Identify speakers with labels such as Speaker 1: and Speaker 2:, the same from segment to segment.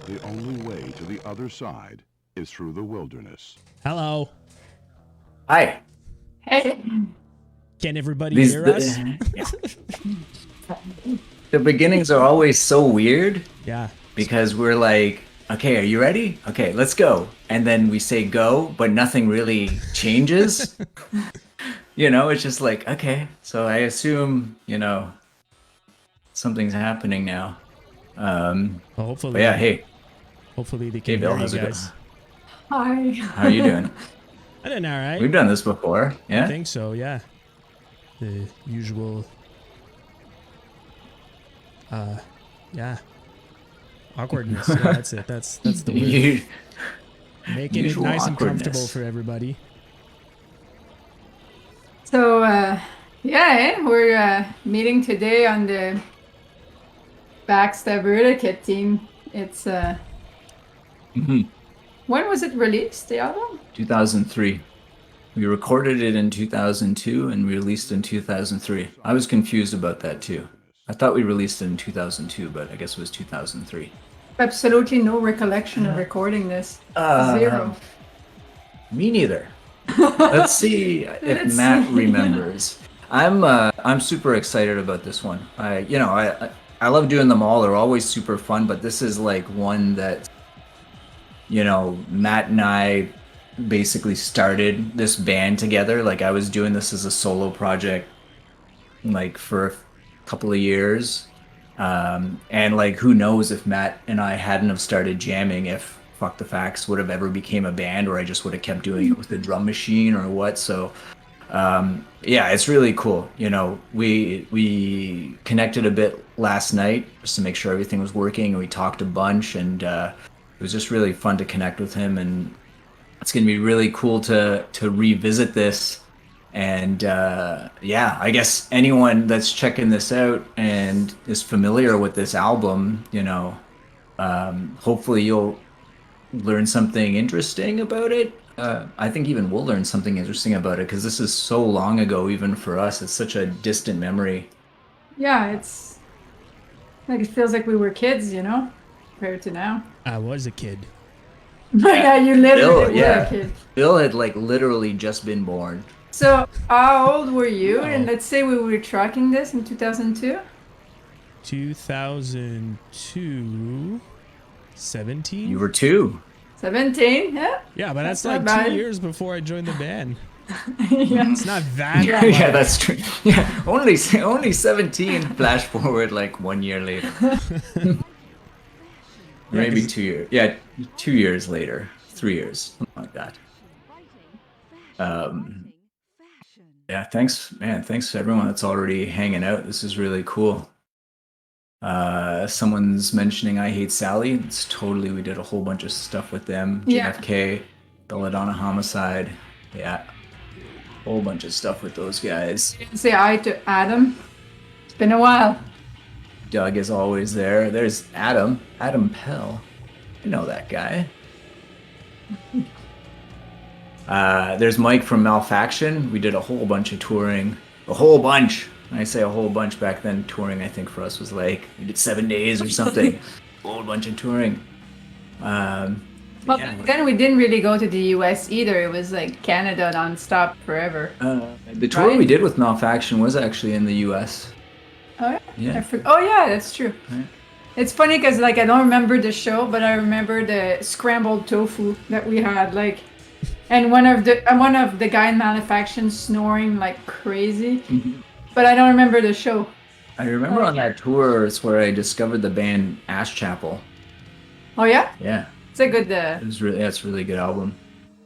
Speaker 1: The only way to the other side is through the wilderness.
Speaker 2: Hello.
Speaker 3: Hi.
Speaker 4: Hey.
Speaker 2: Can everybody hear us?
Speaker 3: The beginnings are always so weird.
Speaker 2: Yeah.
Speaker 3: Because we're like, okay, are you ready? Okay, let's go. And then we say go, but nothing really changes. You know, it's just like, okay. So I assume, you know, something's happening now.
Speaker 2: Well, hopefully.
Speaker 3: But yeah, hey.
Speaker 2: Hopefully they can
Speaker 3: Hey, Bill,
Speaker 2: hear
Speaker 3: how's
Speaker 2: you
Speaker 3: it
Speaker 2: guys.
Speaker 4: Hi.
Speaker 3: How are you doing?
Speaker 2: I'm doing all right.
Speaker 3: We've done this before, yeah?
Speaker 2: I think so, yeah. The usual... yeah. Awkwardness. Yeah, that's it. That's the word. Making it nice and comfortable for everybody.
Speaker 4: So, yeah, we're meeting today on the Backstabber Etiquette team. It's, when was it released, the album?
Speaker 3: 2003. We recorded it in 2002 and released in 2003. I was confused about that too. I thought we released it in 2002, but I guess it was 2003.
Speaker 4: Absolutely no recollection of recording this. Zero.
Speaker 3: Me neither. Let's see if Matt remembers. I'm super excited about this one. I love doing them all. They're always super fun, but this is like one that, you know, Matt and I basically started this band together. Like I was doing this as a solo project, like for a couple of years. And like, who knows if Matt and I hadn't have started jamming, if Fuck the Facts would have ever became a band, or I just would have kept doing it with the drum machine or what. So, yeah, it's really cool. You know, we connected a bit last night just to make sure everything was working, and we talked a bunch, and it was just really fun to connect with him, and it's going to be really cool to revisit this. And yeah, I guess anyone that's checking this out and is familiar with this album, you know, hopefully you'll learn something interesting about it. I think even we'll learn something interesting about it, because this is so long ago, even for us. It's such a distant memory.
Speaker 4: Yeah, it's like, it feels like we were kids, you know, compared to now.
Speaker 2: I was a kid.
Speaker 4: Yeah, you literally were a kid.
Speaker 3: Bill had like literally just been born.
Speaker 4: So, how old were you? And let's say we were tracking this in 2002?
Speaker 2: 2002... 17?
Speaker 3: You were 2.
Speaker 4: 17, yeah?
Speaker 2: Yeah, but that's
Speaker 4: not
Speaker 2: like
Speaker 4: bad.
Speaker 2: 2 years before I joined the band.
Speaker 4: Yeah.
Speaker 2: It's not that
Speaker 3: Yeah,
Speaker 2: long.
Speaker 3: yeah, that's true. Yeah, only 17. Flash forward like 1 year later. Maybe 2 years. Yeah, 2 years later. 3 years, something like that. Yeah, thanks, man. Thanks to everyone that's already hanging out. This is really cool. Someone's mentioning I Hate Sally. It's totally, we did a whole bunch of stuff with them.
Speaker 4: Yeah.
Speaker 3: JFK, Belladonna Homicide. Yeah, whole bunch of stuff with those guys.
Speaker 4: Say hi to Adam. It's been a while.
Speaker 3: Doug is always there. There's Adam Pell. I know that guy. There's Mike from Malfaction. We did a whole bunch of touring. A whole bunch. I say a whole bunch. Back then, touring, I think, for us was like, we did 7 days or something. A whole bunch of touring.
Speaker 4: Well,
Speaker 3: Yeah.
Speaker 4: then we didn't really go to the US either. It was like Canada nonstop forever.
Speaker 3: The tour
Speaker 4: Right?
Speaker 3: we did with Malfaction was actually in the US.
Speaker 4: Oh, yeah?
Speaker 3: Yeah.
Speaker 4: Oh, yeah, that's true.
Speaker 3: Right.
Speaker 4: It's funny because, like, I don't remember the show, but I remember the scrambled tofu that we had, like, and one of the guy in Malfaction snoring like crazy. But I don't remember the show.
Speaker 3: I remember on that tour, it's where I discovered the band Ash Chapel.
Speaker 4: Oh, yeah?
Speaker 3: Yeah.
Speaker 4: It's a good...
Speaker 3: It was really, it's a really good album.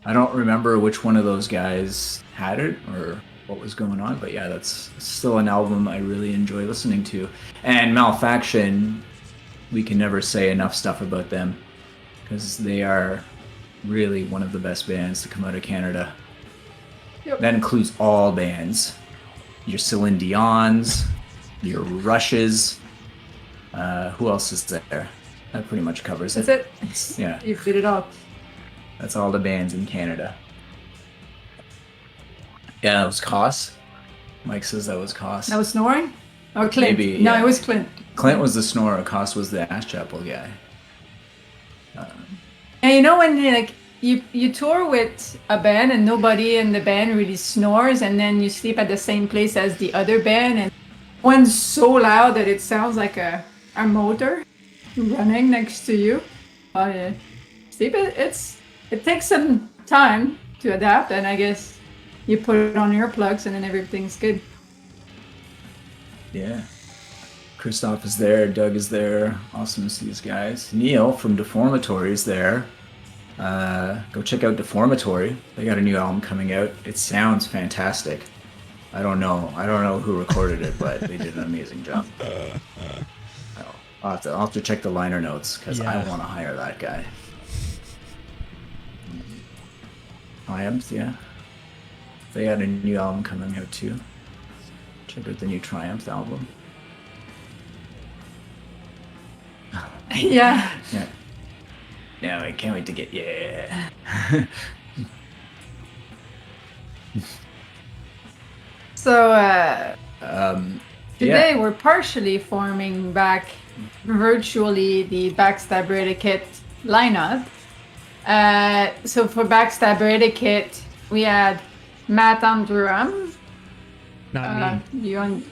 Speaker 3: I don't remember which one of those guys had it or what was going on, but yeah, that's still an album I really enjoy listening to. And Malfaction, we can never say enough stuff about them, because they are really one of the best bands to come out of Canada.
Speaker 4: Yep.
Speaker 3: That includes all bands. Your Celine Dion's, your Rushes. Who else is there? That pretty much covers it.
Speaker 4: That's it.
Speaker 3: Yeah.
Speaker 4: You fit it all.
Speaker 3: That's all the bands in Canada. Yeah, that was Koss. Mike says that was Koss.
Speaker 4: That was snoring? Or Clint?
Speaker 3: Maybe,
Speaker 4: No,
Speaker 3: yeah.
Speaker 4: it was Clint.
Speaker 3: Clint was the snorer. Koss was the Ash Chapel guy.
Speaker 4: And you know when you tour with a band and nobody in the band really snores, and then you sleep at the same place as the other band, and one's so loud that it sounds like a motor running next to you. Sleep it takes some time to adapt, and I guess you put it on earplugs and then everything's good.
Speaker 3: Yeah. Christoph is there, Doug is there. Awesome to see these guys. Neil from Deformatory is there. Go check out Deformatory. They got a new album coming out. It sounds fantastic. I don't know who recorded it, but they did an amazing job. I'll have to check the liner notes because I want to hire that guy. Triumph, yeah. They got a new album coming out too. Check out the new Triumph album.
Speaker 4: Yeah.
Speaker 3: Yeah. Yeah, I can't wait to get
Speaker 4: So today we're partially forming back virtually the Backstabber Etiquette lineup. So for Backstabber Etiquette, we had Matt on drum,
Speaker 2: Not me.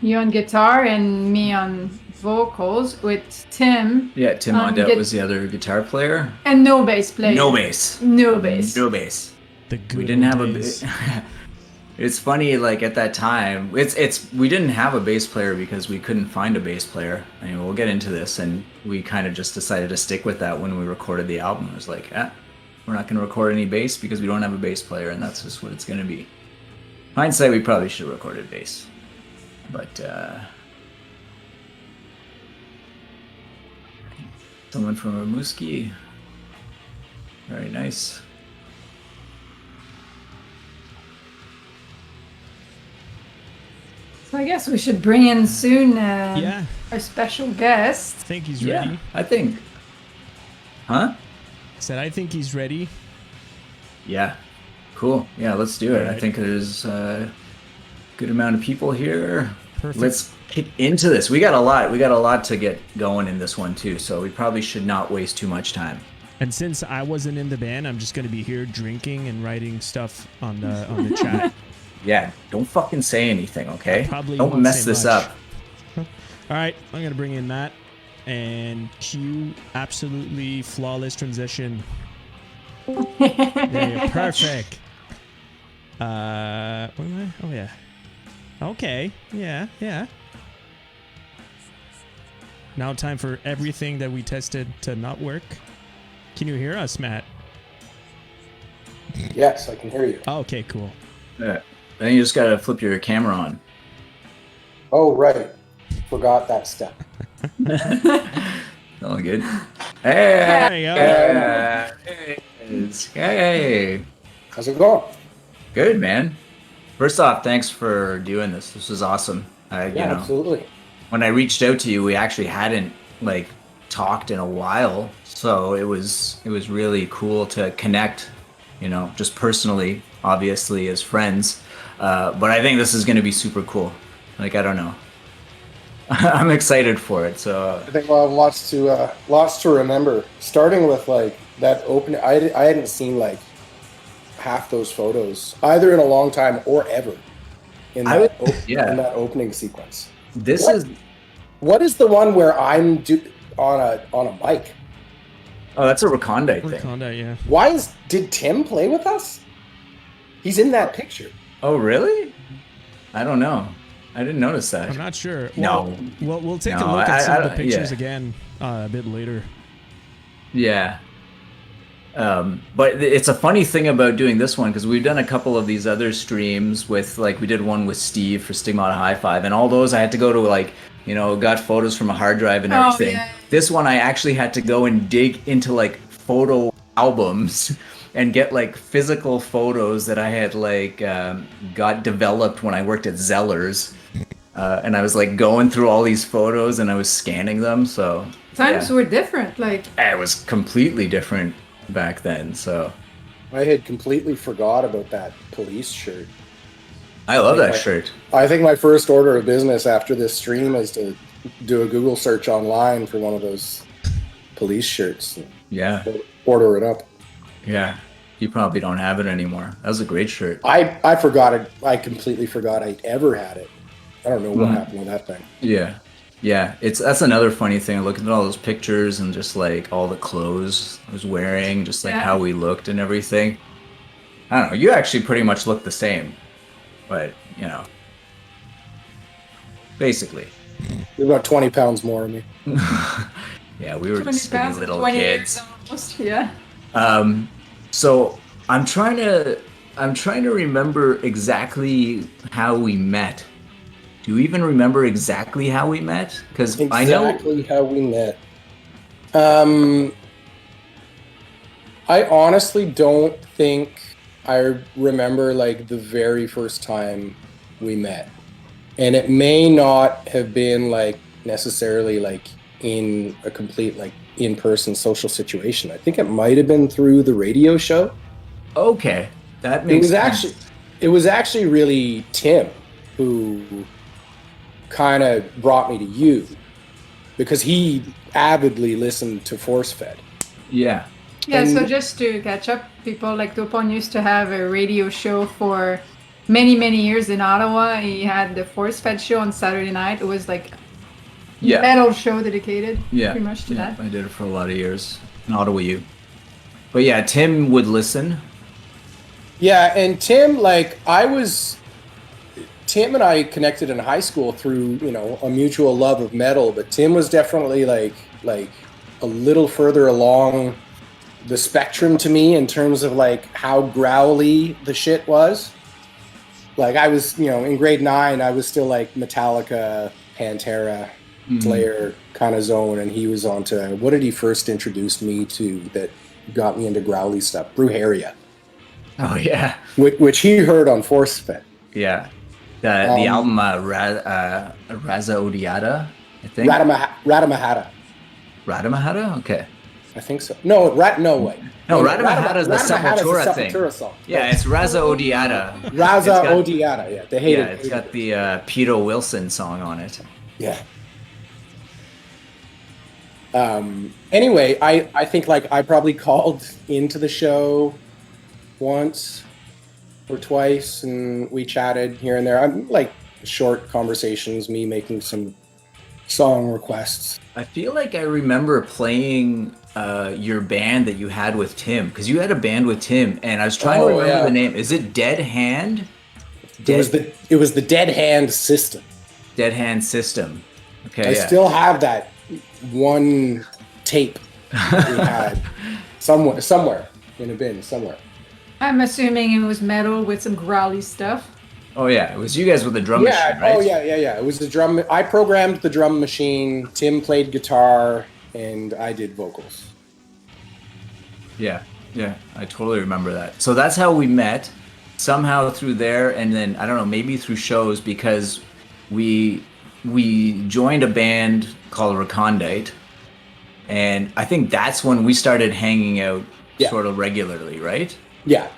Speaker 4: you on guitar, and me on vocals with Tim.
Speaker 3: Yeah, Tim Mondette was the other guitar player.
Speaker 4: And no bass player.
Speaker 3: No bass.
Speaker 4: No bass.
Speaker 3: No bass.
Speaker 2: The good
Speaker 3: We didn't have a
Speaker 2: days.
Speaker 3: bass. It's funny, like at that time, we didn't have a bass player because we couldn't find a bass player. I mean, we'll get into this, and we kind of just decided to stick with that when we recorded the album. It was like, we're not going to record any bass because we don't have a bass player, and that's just what it's going to be. Hindsight, we probably should have recorded bass, but someone from Rimouski, very nice.
Speaker 4: So I guess we should bring in soon
Speaker 2: Yeah.
Speaker 4: our special guest.
Speaker 2: I think he's ready.
Speaker 3: Yeah, I think. Huh?
Speaker 2: Said I think he's ready.
Speaker 3: Yeah. Cool. Yeah, let's do it.
Speaker 2: All right.
Speaker 3: I think there's a good amount of people here.
Speaker 2: Perfect.
Speaker 3: Let's kick into this. We got a lot to get going in this one too, so we probably should not waste too much time.
Speaker 2: And since I wasn't in the band, I'm just gonna be here drinking and writing stuff on the chat.
Speaker 3: Yeah, don't fucking say anything, okay?
Speaker 2: Probably
Speaker 3: don't
Speaker 2: won't
Speaker 3: mess
Speaker 2: say
Speaker 3: this
Speaker 2: much.
Speaker 3: up.
Speaker 2: All right, I'm gonna bring in Matt and cue absolutely flawless transition. Yeah, perfect. What am I? Oh yeah. Okay. Yeah. Now time for everything that we tested to not work. Can you hear us, Matt?
Speaker 5: Yes, I can hear you.
Speaker 2: Oh, okay, cool.
Speaker 3: Yeah. Then you just gotta flip your camera on.
Speaker 5: Oh, right. Forgot that step.
Speaker 3: All good. Hey!
Speaker 2: There you go.
Speaker 3: Hey!
Speaker 5: How's it going?
Speaker 3: Good, man. First off, thanks for doing this. This was awesome. You know,
Speaker 5: Absolutely.
Speaker 3: when I reached out to you, we actually hadn't like talked in a while, so it was really cool to connect. You know, just personally, obviously as friends. But I think this is going to be super cool. Like, I don't know. I'm excited for it. So
Speaker 5: I think we'll have lots to remember. Starting with like that opening, I hadn't seen like half those photos either in a long time or ever. In that, in that opening sequence. What is the one where I'm on a mic?
Speaker 3: Oh, that's a recondite thing.
Speaker 2: Recondite, yeah.
Speaker 5: Did Tim play with us? He's in that picture.
Speaker 3: Oh, really? I don't know. I didn't notice that.
Speaker 2: I'm not sure.
Speaker 3: No.
Speaker 2: Well, we'll take
Speaker 3: No,
Speaker 2: a look at some of the
Speaker 3: I-
Speaker 2: pictures
Speaker 3: yeah.
Speaker 2: again a bit later.
Speaker 3: Yeah. But it's a funny thing about doing this one because we've done a couple of these other streams with, like, we did one with Steve for Stigmata High Five, and all those I had to go to, like, you know, got photos from a hard drive and everything.
Speaker 4: Yeah.
Speaker 3: This one I actually had to go and dig into like photo albums and get like physical photos that I had like got developed when I worked at Zeller's. And I was like going through all these photos and I was scanning them. So
Speaker 4: Times were different. Like,
Speaker 3: it was completely different back then. So
Speaker 5: I had completely forgot about that police shirt.
Speaker 3: I love that shirt.
Speaker 5: I think my first order of business after this stream is to do a Google search online for one of those police shirts.
Speaker 3: Yeah.
Speaker 5: Order it up.
Speaker 3: Yeah. You probably don't have it anymore. That was a great shirt.
Speaker 5: I forgot it. I completely forgot I ever had it. I don't know what happened with that thing.
Speaker 3: Yeah. Yeah. That's another funny thing. Looking at all those pictures and just like all the clothes I was wearing, just like how we looked and everything. I don't know. You actually pretty much look the same. But, you know. Basically.
Speaker 5: You're about 20 pounds more than me.
Speaker 3: Yeah, we were just skinny little
Speaker 4: 20
Speaker 3: kids.
Speaker 4: years almost, yeah.
Speaker 3: So I'm trying to remember exactly how we met. Do you even remember exactly how we met? Because I know
Speaker 5: exactly how we met. I honestly don't think I remember like the very first time we met, and it may not have been like necessarily like in a complete like in-person social situation. I think it might have been through the radio show.
Speaker 3: Okay, that makes sense.
Speaker 5: It was actually really Tim who kind of brought me to you, because he avidly listened to Force Fed.
Speaker 3: Yeah.
Speaker 4: Yeah,
Speaker 5: And-
Speaker 4: so just to catch up, people like Topon used to have a radio show for many, many years in Ottawa. He had the Force Fed show on Saturday night. It was like
Speaker 3: Yeah.
Speaker 4: metal show dedicated
Speaker 3: Yeah.
Speaker 4: pretty much to that.
Speaker 3: I did it for a lot of years in Ottawa U. But yeah, Tim would listen.
Speaker 5: Yeah, and Tim, Tim and I connected in high school through, you know, a mutual love of metal, but Tim was definitely like a little further along the spectrum to me in terms of like how growly the shit was. Like I was, you know, in grade 9, I was still like Metallica, Pantera, Slayer kind of zone, and he was onto, what did he first introduce me to that got me into growly stuff? Brujeria.
Speaker 3: Oh yeah.
Speaker 5: Which he heard on Force Fed.
Speaker 3: Yeah. The album Raza Odiata, I think.
Speaker 5: Radamahata.
Speaker 3: Radamahata? Okay.
Speaker 5: I think so. No, no way.
Speaker 3: No, Radamahata is the
Speaker 5: Radamahata's
Speaker 3: Sepultura thing.
Speaker 5: Song.
Speaker 3: Yeah, it's Raza Odiata.
Speaker 5: Raza Odiata, yeah. They hate
Speaker 3: Yeah,
Speaker 5: it.
Speaker 3: it's got the Peter Wilson song on it.
Speaker 5: Yeah. Anyway, I think like I probably called into the show once or twice, and we chatted here and there. I'm like short conversations, me making some song requests.
Speaker 3: I feel like I remember playing your band that you had with Tim, because you had a band with Tim, and I was trying to remember the name. Is it Dead Hand?
Speaker 5: It was the Dead Hand System.
Speaker 3: Dead Hand System. Okay.
Speaker 5: I still have that one tape that we had somewhere in a bin somewhere.
Speaker 4: I'm assuming it was metal with some growly stuff.
Speaker 3: Oh yeah, it was you guys with the drum machine, right?
Speaker 5: Oh yeah. It was the drum. I programmed the drum machine. Tim played guitar, and I did vocals.
Speaker 3: Yeah, I totally remember that. So that's how we met, somehow through there, and then I don't know, maybe through shows, because we joined a band called Recondite, and I think that's when we started hanging out sort of regularly, right?
Speaker 5: Yeah.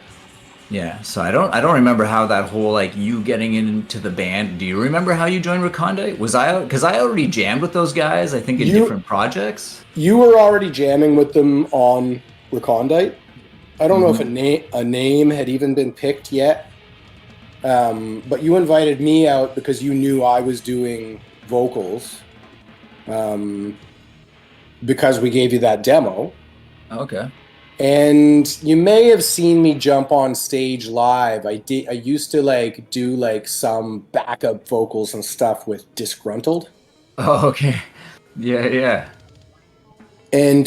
Speaker 3: Yeah, so I don't remember how that whole like you getting into the band. Do you remember how you joined Recondite? Was I, because I already jammed with those guys, I think in different projects.
Speaker 5: You were already jamming with them on Recondite. I don't know if a name had even been picked yet, but you invited me out because you knew I was doing vocals, because we gave you that demo.
Speaker 3: Okay.
Speaker 5: And you may have seen me jump on stage live. I used to like do like some backup vocals and stuff with Disgruntled.
Speaker 3: Oh, okay. Yeah.
Speaker 5: And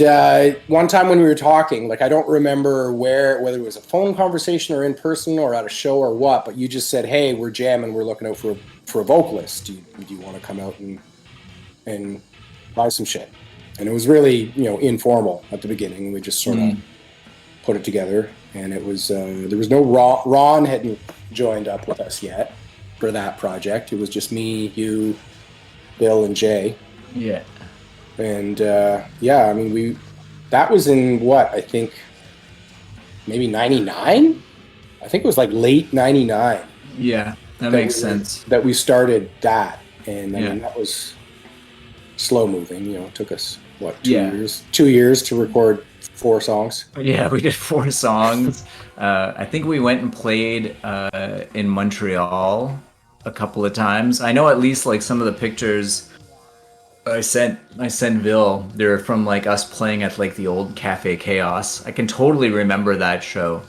Speaker 5: one time when we were talking, like I don't remember whether it was a phone conversation or in person or at a show or what, but you just said, "Hey, we're jamming. We're looking out for a vocalist. Do you want to come out and buy some shit?" And it was really, you know, informal at the beginning. We just sort of put it together, and it was there was no Ron hadn't joined up with us yet for that project. It was just me, you, Bill, and Jay.
Speaker 3: Yeah.
Speaker 5: And I mean, that was in what, I think maybe 99? I think it was like late 99.
Speaker 3: Yeah, that makes sense.
Speaker 5: That we started that, and I mean that was slow moving. You know, it took us what, 2 years to record 4 songs.
Speaker 3: Yeah, we did 4 songs. I think we went and played in Montreal a couple of times. I know at least like some of the pictures I sent Bill, they're from like us playing at like the old Cafe Chaos. I can totally remember that show.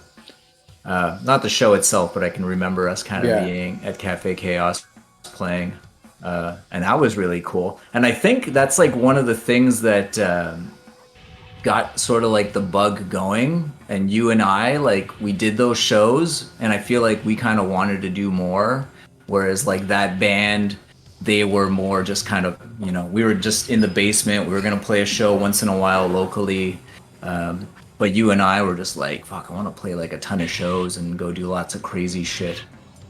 Speaker 3: Not the show itself, but I can remember us kind of being at Cafe Chaos playing. And that was really cool. And I think that's like one of the things that got sort of like the bug going. And you and I, like, we did those shows, and I feel like we kind of wanted to do more. Whereas like that band, they were more just kind of, you know, we were just in the basement. We were going to play a show once in a while locally. But you and I were just like, fuck, I want to play like a ton of shows and go do lots of crazy shit.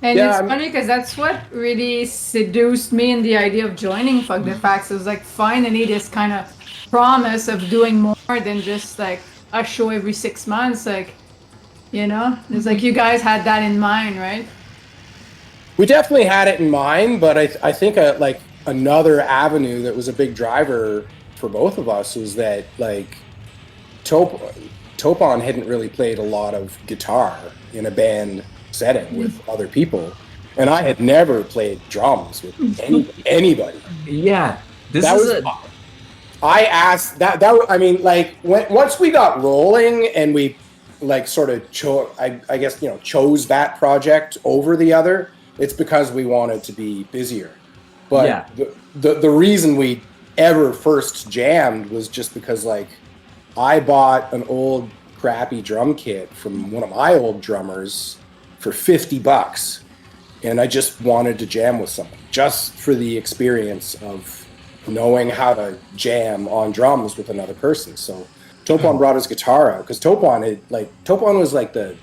Speaker 4: And it's funny because that's what really seduced me in the idea of joining Fuck the Facts. It was like finally this kind of promise of doing more than just like a show every 6 months. Like, you know, it's like you guys had that in mind, right?
Speaker 5: We definitely had it in mind, but I think like another avenue that was a big driver for both of us was that like Topon hadn't really played a lot of guitar in a band setting with other people, and I had never played drums with anybody.
Speaker 3: Yeah,
Speaker 5: I asked that. I mean, like once we got rolling and we like sort of I guess, you know, chose that project over the other. It's because we wanted to be busier. But the reason we ever first jammed was just because like I bought an old crappy drum kit from one of my old drummers for $50, and I just wanted to jam with someone just for the experience of knowing how to jam on drums with another person. So Topon brought his guitar out because Topon was like the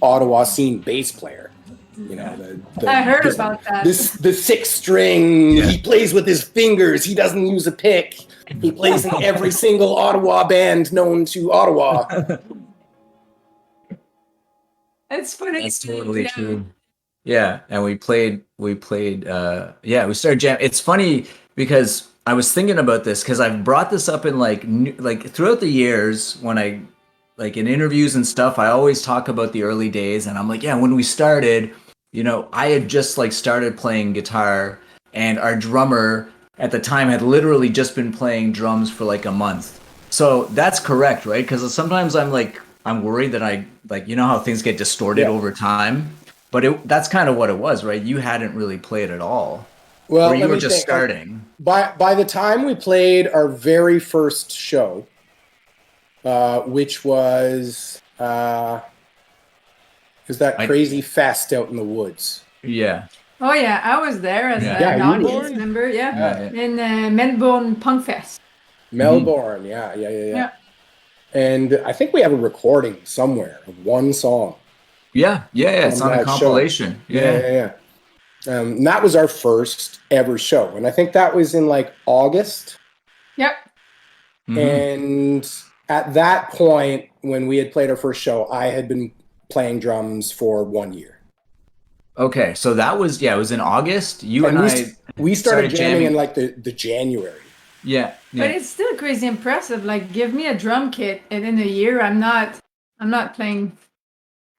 Speaker 5: Ottawa scene bass player. You know,
Speaker 4: I heard about that.
Speaker 5: The 6-string, he plays with his fingers. He doesn't use a pick. He plays in every single Ottawa band known to Ottawa.
Speaker 4: It's funny.
Speaker 3: That's totally true. Yeah, and we started jam. It's funny because I was thinking about this because I've brought this up in like throughout the years when I like in interviews and stuff. I always talk about the early days, and I'm like, yeah, when we started, you know, I had just like started playing guitar, and our drummer at the time had literally just been playing drums for like a month. So that's correct, right? Because sometimes I'm worried that I like, you know how things get distorted over time, but that's kind of what it was, right? You hadn't really played at all. Well, or you were just starting.
Speaker 5: By the time we played our very first show, which was that crazy fest out in the woods.
Speaker 3: Yeah.
Speaker 4: Oh yeah, I was there as an audience member. Yeah. In Melbourne Punk Fest.
Speaker 5: Melbourne, yeah. And I think we have a recording somewhere of one song.
Speaker 3: Yeah. It's on a compilation.
Speaker 5: Show. Yeah. And that was our first ever show, and I think that was in like August.
Speaker 4: Yep.
Speaker 3: Mm-hmm.
Speaker 5: And at that point, when we had played our first show, I had been playing drums for 1 year.
Speaker 3: Okay, so that was it was in August.
Speaker 5: We started jamming in like the January.
Speaker 3: Yeah.
Speaker 4: But it's still crazy impressive. Like, give me a drum kit, and in a year, I'm not playing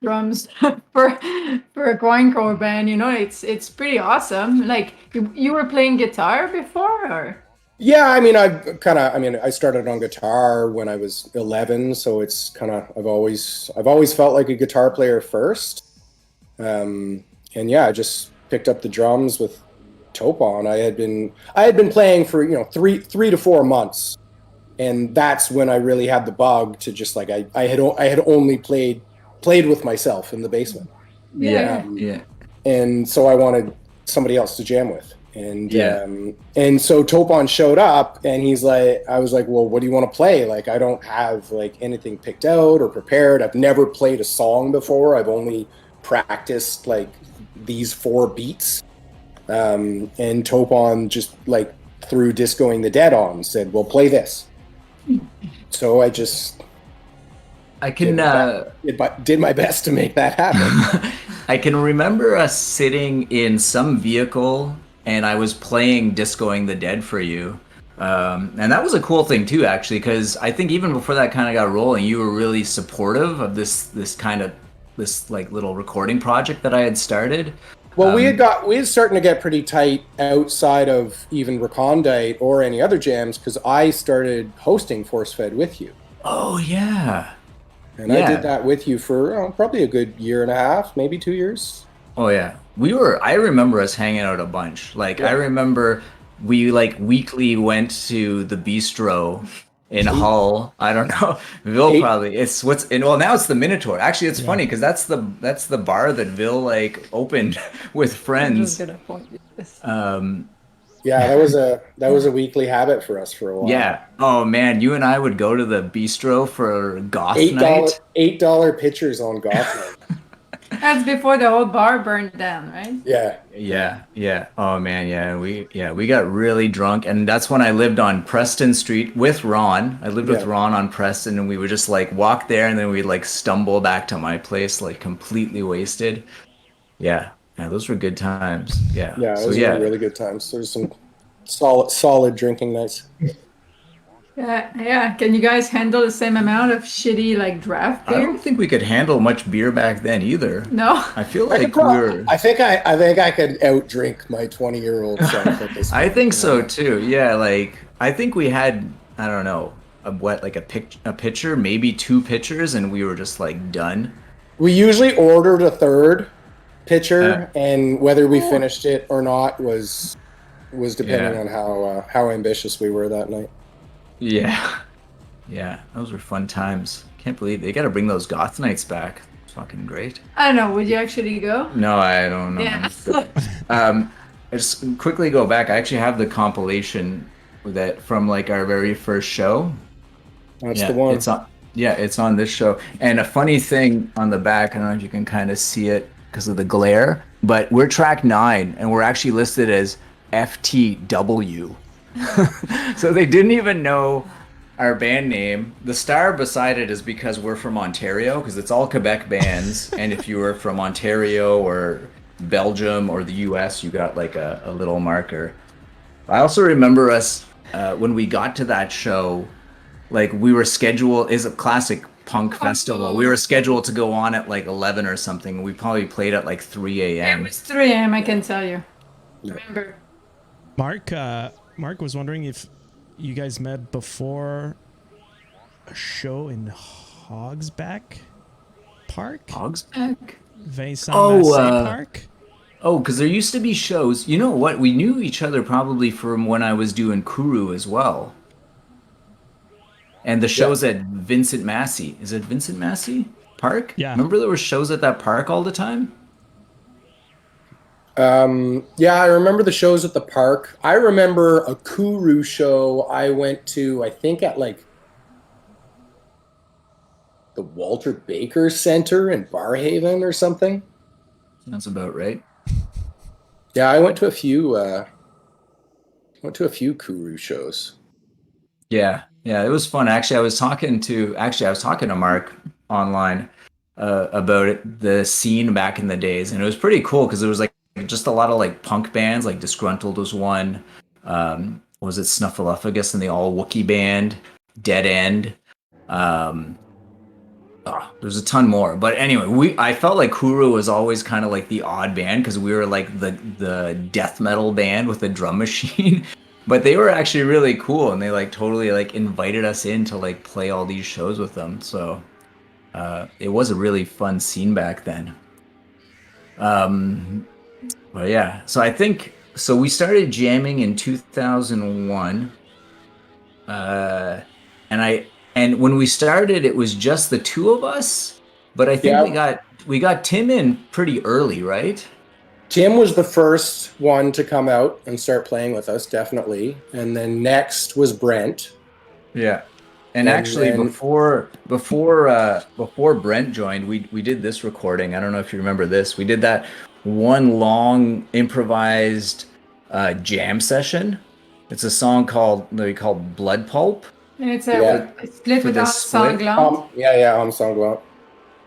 Speaker 4: drums for a grindcore band. You know, it's pretty awesome. Like, you were playing guitar before, or?
Speaker 5: Yeah, I mean, I started on guitar when I was 11, so it's kind of I've always felt like a guitar player first. And yeah, I just picked up the drums with Topon. I had been playing for, you know, 3 to 4 months, and that's when I really had the bug to just like I had only played with myself in the basement.
Speaker 3: Yeah.
Speaker 5: And so I wanted somebody else to jam with. And so Topon showed up, and he's like, I was like, well, what do you want to play? Like, I don't have like anything picked out or prepared. I've never played a song before. I've only practiced like these 4 beats. And Topon just like threw Discoing the Dead on, said, well, play this. So I did my best to make that happen.
Speaker 3: I can remember us sitting in some vehicle, and I was playing Discoing the Dead for you. And that was a cool thing too, actually, because I think even before that kind of got rolling, you were really supportive of this like little recording project that I had started.
Speaker 5: Well, we had starting to get pretty tight outside of even Recondite or any other jams because I started hosting Force Fed with you.
Speaker 3: Oh yeah,
Speaker 5: and I did that with you for probably a good year and a half, maybe 2 years.
Speaker 3: Oh yeah, I remember us hanging out a bunch. Like I remember we like weekly went to the bistro in Hull. I don't know. Vil probably. Well, now it's the Minotaur. Actually, it's funny because that's the bar that Vil like opened with friends.
Speaker 5: Yeah, that was a weekly habit for us for a while.
Speaker 3: Yeah. Oh man, you and I would go to the bistro for goth night.
Speaker 5: $8 pitchers on goth night.
Speaker 4: That's before the whole bar burned down, right?
Speaker 5: Yeah.
Speaker 3: Yeah. Oh man, yeah. We got really drunk, and that's when I lived on Preston Street with Ron. I lived with Ron on Preston, and we would just like walk there, and then we'd like stumble back to my place like completely wasted. Yeah, those were good times. Yeah.
Speaker 5: Yeah, those were really good times. There's some solid drinking nights.
Speaker 4: Yeah. Can you guys handle the same amount of shitty like draft beer?
Speaker 3: I don't think we could handle much beer back then either.
Speaker 4: No.
Speaker 3: I feel like
Speaker 5: I think I could outdrink my 20-year-old self at this point.
Speaker 3: I think so too. Yeah, like I think we had, I don't know, a pitcher, maybe 2 pitchers, and we were just like done.
Speaker 5: We usually ordered a third pitcher, and whether we finished it or not was depending on how ambitious we were that night.
Speaker 3: Yeah, those were fun times. Can't believe they got to bring those goth nights back. It's fucking great.
Speaker 4: I don't know. Would you actually go?
Speaker 3: No, I don't know.
Speaker 4: Yeah.
Speaker 3: I just quickly go back. I actually have the compilation that from like our very first show.
Speaker 5: That's the one.
Speaker 3: It's on this show. And a funny thing on the back, I don't know if you can kind of see it because of the glare, but we're track 9 and we're actually listed as FTW. So they didn't even know our band name. The star beside it is because we're from Ontario, because it's all Quebec bands. And if you were from Ontario or Belgium or the US, you got like a little marker. I also remember us when we got to that show, like we were scheduled, is a classic punk festival. We were scheduled to go on at like 11 or something. We probably played at like 3 a.m.
Speaker 4: It was 3 a.m. I can tell you. Remember.
Speaker 2: Mark was wondering if you guys met before a show in Hogsback Park?
Speaker 3: Hogsback?
Speaker 2: Vincent Massé Park?
Speaker 3: Oh, because there used to be shows. You know what? We knew each other probably from when I was doing Kuru as well. And the shows at Vincent Massey. Is it Vincent Massey Park?
Speaker 2: Yeah.
Speaker 3: Remember there were shows at that park all the time?
Speaker 5: Yeah, I remember the shows at the park. I remember a Kuru show I went to, I think at like the Walter Baker Center in Barhaven or something.
Speaker 3: That's about right.
Speaker 5: Yeah, I went to a few Kuru shows.
Speaker 3: Yeah, it was fun. Actually, I was talking to Mark online about it, the scene back in the days, and it was pretty cool because it was like just a lot of like punk bands, like Disgruntled was one. Was it Snuffleupagus and the All Wookie Band, Dead End. There's a ton more, but anyway, I felt like Kuru was always kind of like the odd band because we were like the death metal band with a drum machine. But they were actually really cool, and they like totally like invited us in to like play all these shows with them. So it was a really fun scene back then. But yeah, so I think we started jamming in 2001, and when we started, it was just the 2 of us. But I think we got Tim in pretty early, right?
Speaker 5: Tim was the first one to come out and start playing with us, definitely. And then next was Brent.
Speaker 3: Yeah. And actually,
Speaker 5: then,
Speaker 3: before Brent joined, we did this recording. I don't know if you remember this. We did that one long improvised jam session. It's a song called Blood Pulp.
Speaker 4: And it's a split with Âmes Sanglantes.
Speaker 5: Âmes Sanglantes.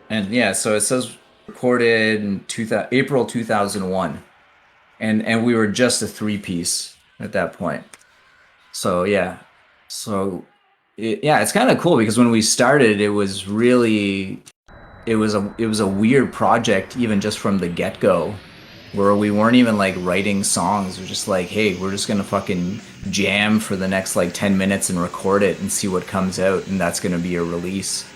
Speaker 3: And yeah, so it says recorded in April 2001, and we were just a 3-piece at that point. So yeah, so it's kind of cool because when we started, it was really, it was a weird project even just from the get go, where we weren't even like writing songs. We're just like, hey, we're just gonna fucking jam for the next like 10 minutes and record it and see what comes out, and that's gonna be a release.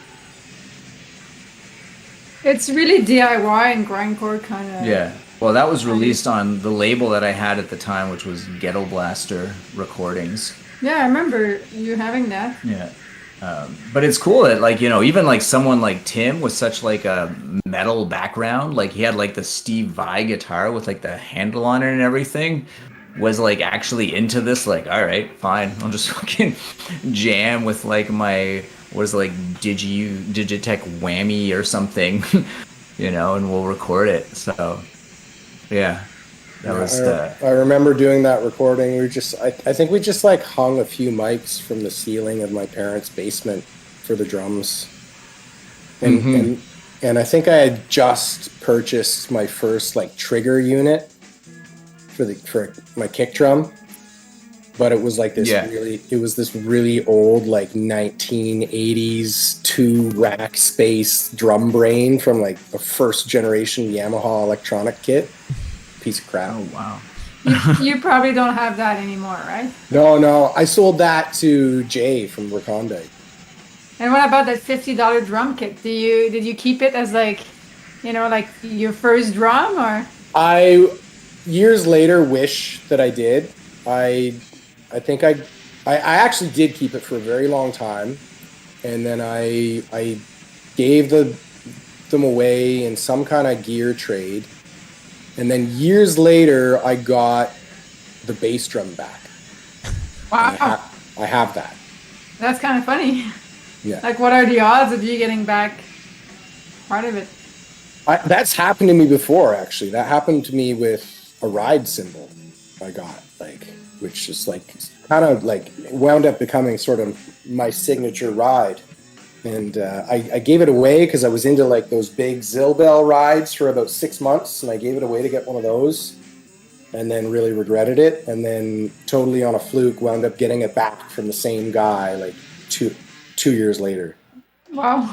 Speaker 4: It's really DIY and grindcore kind of.
Speaker 3: Yeah. Well, that was released on the label that I had at the time, which was Ghetto Blaster Recordings.
Speaker 4: Yeah, I remember you having that.
Speaker 3: Yeah. But it's cool that, like, you know, even like someone like Tim with such like a metal background, like he had like the Steve Vai guitar with like the handle on it and everything, was like actually into this. Like, all right, fine, I'll just fucking jam with like my, what is it, like Digitech Whammy or something, you know, and we'll record it. So yeah.
Speaker 5: I remember doing that recording. I think we just like hung a few mics from the ceiling of my parents' basement for the drums. And I think I had just purchased my first like trigger unit for my kick drum. But it was like this really old like 1980s 2-rack space drum brain from like a first generation Yamaha electronic kit. Piece of crap.
Speaker 3: Oh wow.
Speaker 4: You probably don't have that anymore, right?
Speaker 5: No. I sold that to Jay from Recondite.
Speaker 4: And what about that $50 drum kit? Did you keep it as like, you know, like your first drum, or?
Speaker 5: I years later wish that I did. I think I actually did keep it for a very long time, and then I gave them away in some kind of gear trade. And then years later, I got the bass drum back.
Speaker 4: Wow.
Speaker 5: I have that.
Speaker 4: That's kind of funny.
Speaker 5: Yeah.
Speaker 4: Like, what are the odds of you getting back part of it?
Speaker 5: That's happened to me before, actually. That happened to me with a ride cymbal I got, like, which is like kind of like wound up becoming sort of my signature ride. And I gave it away because I was into like those big Zilbel rides for about 6 months, and I gave it away to get one of those, and then really regretted it, and then totally on a fluke wound up getting it back from the same guy like two years later.
Speaker 4: Wow.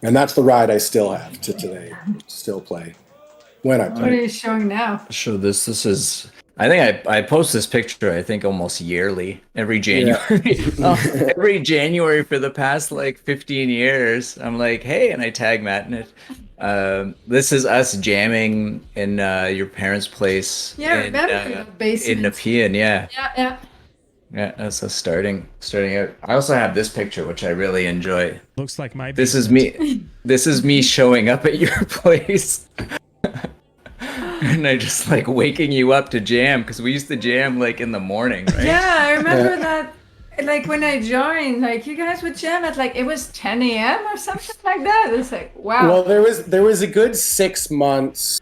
Speaker 5: And that's the ride I still have to today. Still play when I play.
Speaker 4: What are you showing now?
Speaker 3: So this is, I think I post this picture, I think almost yearly, every January.
Speaker 5: Yeah.
Speaker 3: Every January for the past like 15 years. I'm like, hey, and I tag Matt in it. This is us jamming in your parents' place.
Speaker 4: Yeah, I remember the basement.
Speaker 3: In Nepean, yeah.
Speaker 4: Yeah.
Speaker 3: Yeah, that's us starting out. I also have this picture, which I really enjoy.
Speaker 2: Looks like my
Speaker 3: This is
Speaker 2: basement.
Speaker 3: me. This is me showing up at your place. And I just like waking you up to jam, because we used to jam like in the morning, right?
Speaker 4: Yeah, I remember that. Like when I joined, like you guys would jam at like it was 10 a.m. or something like that. It's like, wow.
Speaker 5: Well, there was a good 6 months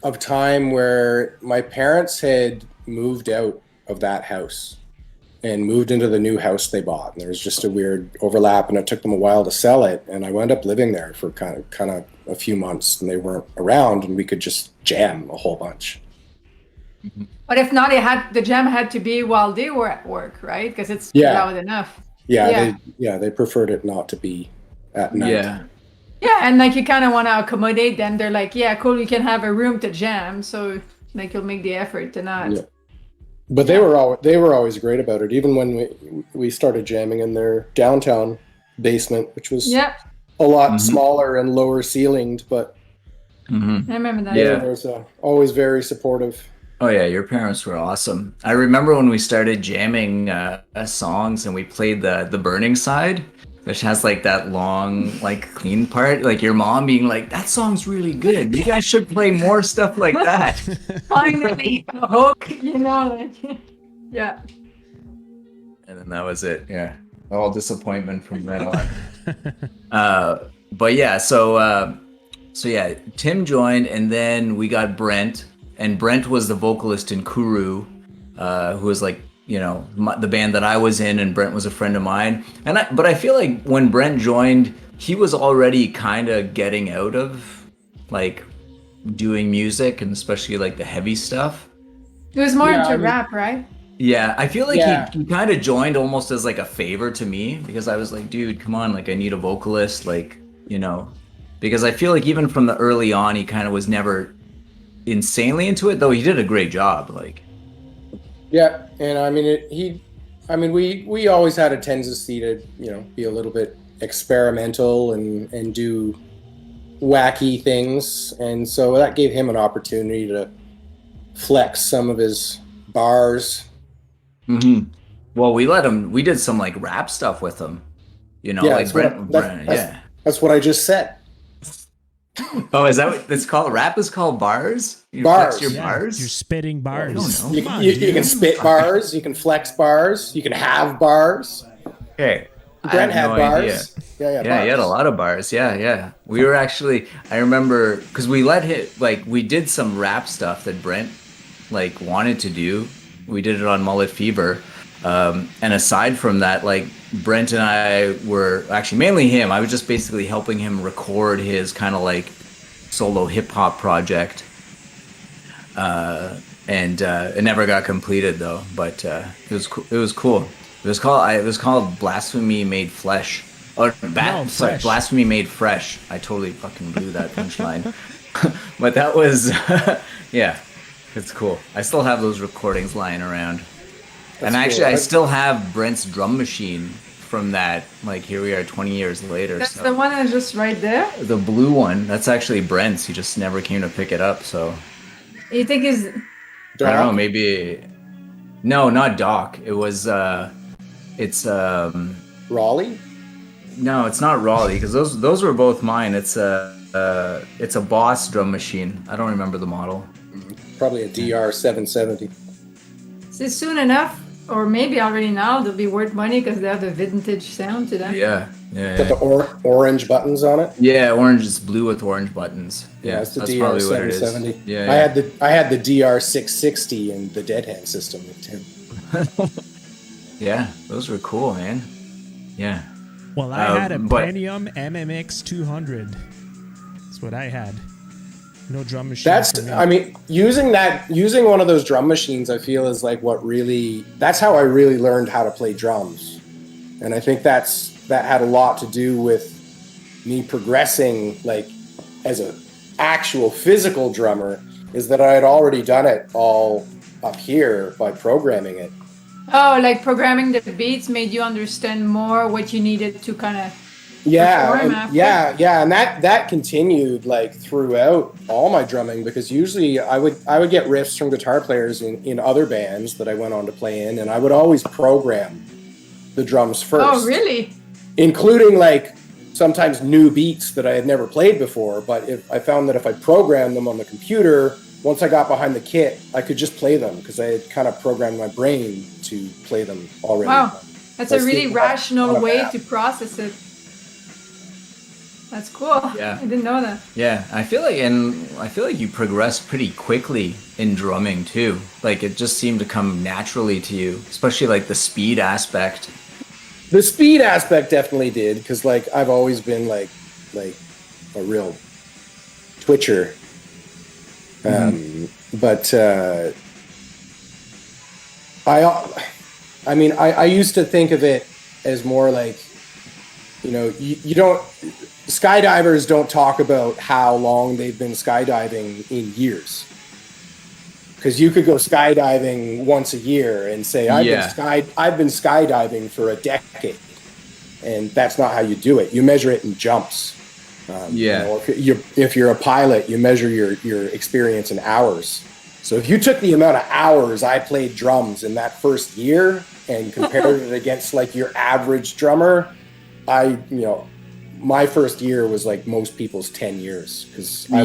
Speaker 5: of time where my parents had moved out of that house and moved into the new house they bought. And there was just a weird overlap, and it took them a while to sell it. And I wound up living there for kind of a few months, and they weren't around, and we could just jam a whole bunch.
Speaker 4: But if not, the jam had to be while they were at work, right? Because it's loud enough.
Speaker 5: Yeah. They preferred it not to be at night.
Speaker 4: Yeah, and like you kind of want to accommodate them. They're like, yeah, cool, you can have a room to jam, so like you'll make the effort to not.
Speaker 5: Yeah. But they were always great about it. Even when we started jamming in their downtown basement, which was a lot smaller and lower ceilinged, but
Speaker 4: I remember that.
Speaker 5: Yeah, they were always very supportive.
Speaker 3: Oh yeah, your parents were awesome. I remember when we started jamming songs and we played the Burning Side, which has like that long like clean part. Like your mom being like, "That song's really good. You guys should play more stuff like that."
Speaker 4: Finally, a hook, you know, like, yeah.
Speaker 3: And then that was it. Yeah, all disappointment from then on. But yeah, so yeah, Tim joined, and then we got Brent. And Brent was the vocalist in Kuru, who was like, you know, the band that I was in, and Brent was a friend of mine. But I feel like when Brent joined, he was already kind of getting out of like doing music, and especially like the heavy stuff.
Speaker 4: It was more into rap, right?
Speaker 3: Yeah, I feel like
Speaker 5: Yeah.
Speaker 3: he kind of joined almost as like a favor to me because I was like, dude, come on, like I need a vocalist, like, you know, because I feel like even from the early on, he kind of was never insanely into it, though he did a great job. Like,
Speaker 5: Yeah, and I mean, we always had a tendency to, you know, be a little bit experimental and do wacky things, and so that gave him an opportunity to flex some of his bars.
Speaker 3: Well, we did some like rap stuff with him, you know,
Speaker 5: Yeah,
Speaker 3: like yeah.
Speaker 5: That's what I just said.
Speaker 3: Oh, is that what it's called? Rap is called bars? You
Speaker 5: Bars.
Speaker 3: flex your bars?
Speaker 2: You're spitting bars.
Speaker 3: I don't know.
Speaker 5: You can spit bars, you can flex bars, you can have bars.
Speaker 3: Okay.
Speaker 5: Brent had bars.
Speaker 3: Yeah,
Speaker 5: bars.
Speaker 3: he had a lot of bars. Yeah. We were actually, I remember, because we we did some rap stuff that Brent like wanted to do. We did it on Mullet Fever. And aside from that, like Brent and I were actually mainly him. I was just basically helping him record his kind of like solo hip hop project. And it never got completed though, but it was cool. It was called Blasphemy Made Flesh. Or
Speaker 2: Fresh.
Speaker 3: Blasphemy Made Fresh. I totally fucking blew that punchline. But that was yeah, it's cool. I still have those recordings lying around. And actually,
Speaker 5: cool.
Speaker 3: I still have Brent's drum machine from that. Like, here we are 20 years later.
Speaker 4: That's
Speaker 3: so.
Speaker 4: the one that's just right there.
Speaker 3: The blue one, that's actually Brent's. He just never came to pick it up, so.
Speaker 4: You think is
Speaker 3: I don't know, maybe. No, not Doc. It was, it's,
Speaker 5: Raleigh?
Speaker 3: no, it's not Raleigh, because those were both mine. It's a Boss drum machine. I don't remember the model.
Speaker 5: Probably a DR 770.
Speaker 4: is it soon enough, or maybe already now they'll be worth money because they have a vintage sound to them.
Speaker 3: Yeah.
Speaker 5: Got the orange buttons on it.
Speaker 3: Yeah, orange is blue with orange buttons. Yeah,
Speaker 5: it's the
Speaker 3: that's
Speaker 5: DR
Speaker 3: probably what it is.
Speaker 5: 770.
Speaker 3: Yeah,
Speaker 5: I had the DR 660 and the dead hand system with him.
Speaker 3: Yeah, those were cool, man. Yeah.
Speaker 2: Well, I had a
Speaker 3: but-
Speaker 2: Pentium MMX 200. That's what I had. No drum machine. for me.
Speaker 5: I mean, using one of those drum machines, I feel is like that's how I really learned how to play drums. And I think that had a lot to do with me progressing, like, as a actual physical drummer, is that I had already done it all up here by programming it.
Speaker 4: Oh, like programming the beats made you understand more what you needed to kind of
Speaker 5: Yeah,
Speaker 4: perform
Speaker 5: and,
Speaker 4: after?
Speaker 5: yeah, and that continued like throughout all my drumming, because usually I would get riffs from guitar players in other bands that I went on to play in, and I would always program the drums first.
Speaker 4: Oh, really?
Speaker 5: Including like sometimes new beats that I had never played before, but if I found that if I programmed them on the computer, once I got behind the kit, I could just play them because I had kind of programmed my brain to play them already.
Speaker 4: Wow, that's a really
Speaker 5: the-
Speaker 4: rational
Speaker 5: on a
Speaker 4: way
Speaker 5: map.
Speaker 4: to process it. That's cool.
Speaker 3: Yeah.
Speaker 4: I didn't know that.
Speaker 3: Yeah, I feel like you progress pretty quickly in drumming too. Like it just seemed to come naturally to you, especially like the speed aspect.
Speaker 5: The speed aspect definitely did, because like I've always been like a real twitcher. But I used to think of it as more like, you know, you don't, skydivers don't talk about how long they've been skydiving in years. Because you could go skydiving once a year and say, I've been skydiving for a decade. And that's not how you do it. You measure it in jumps. You know, if you're a pilot, you measure your experience in hours. So if you took the amount of hours I played drums in that first year and compared it against like your average drummer, my first year was like most people's 10 years, because I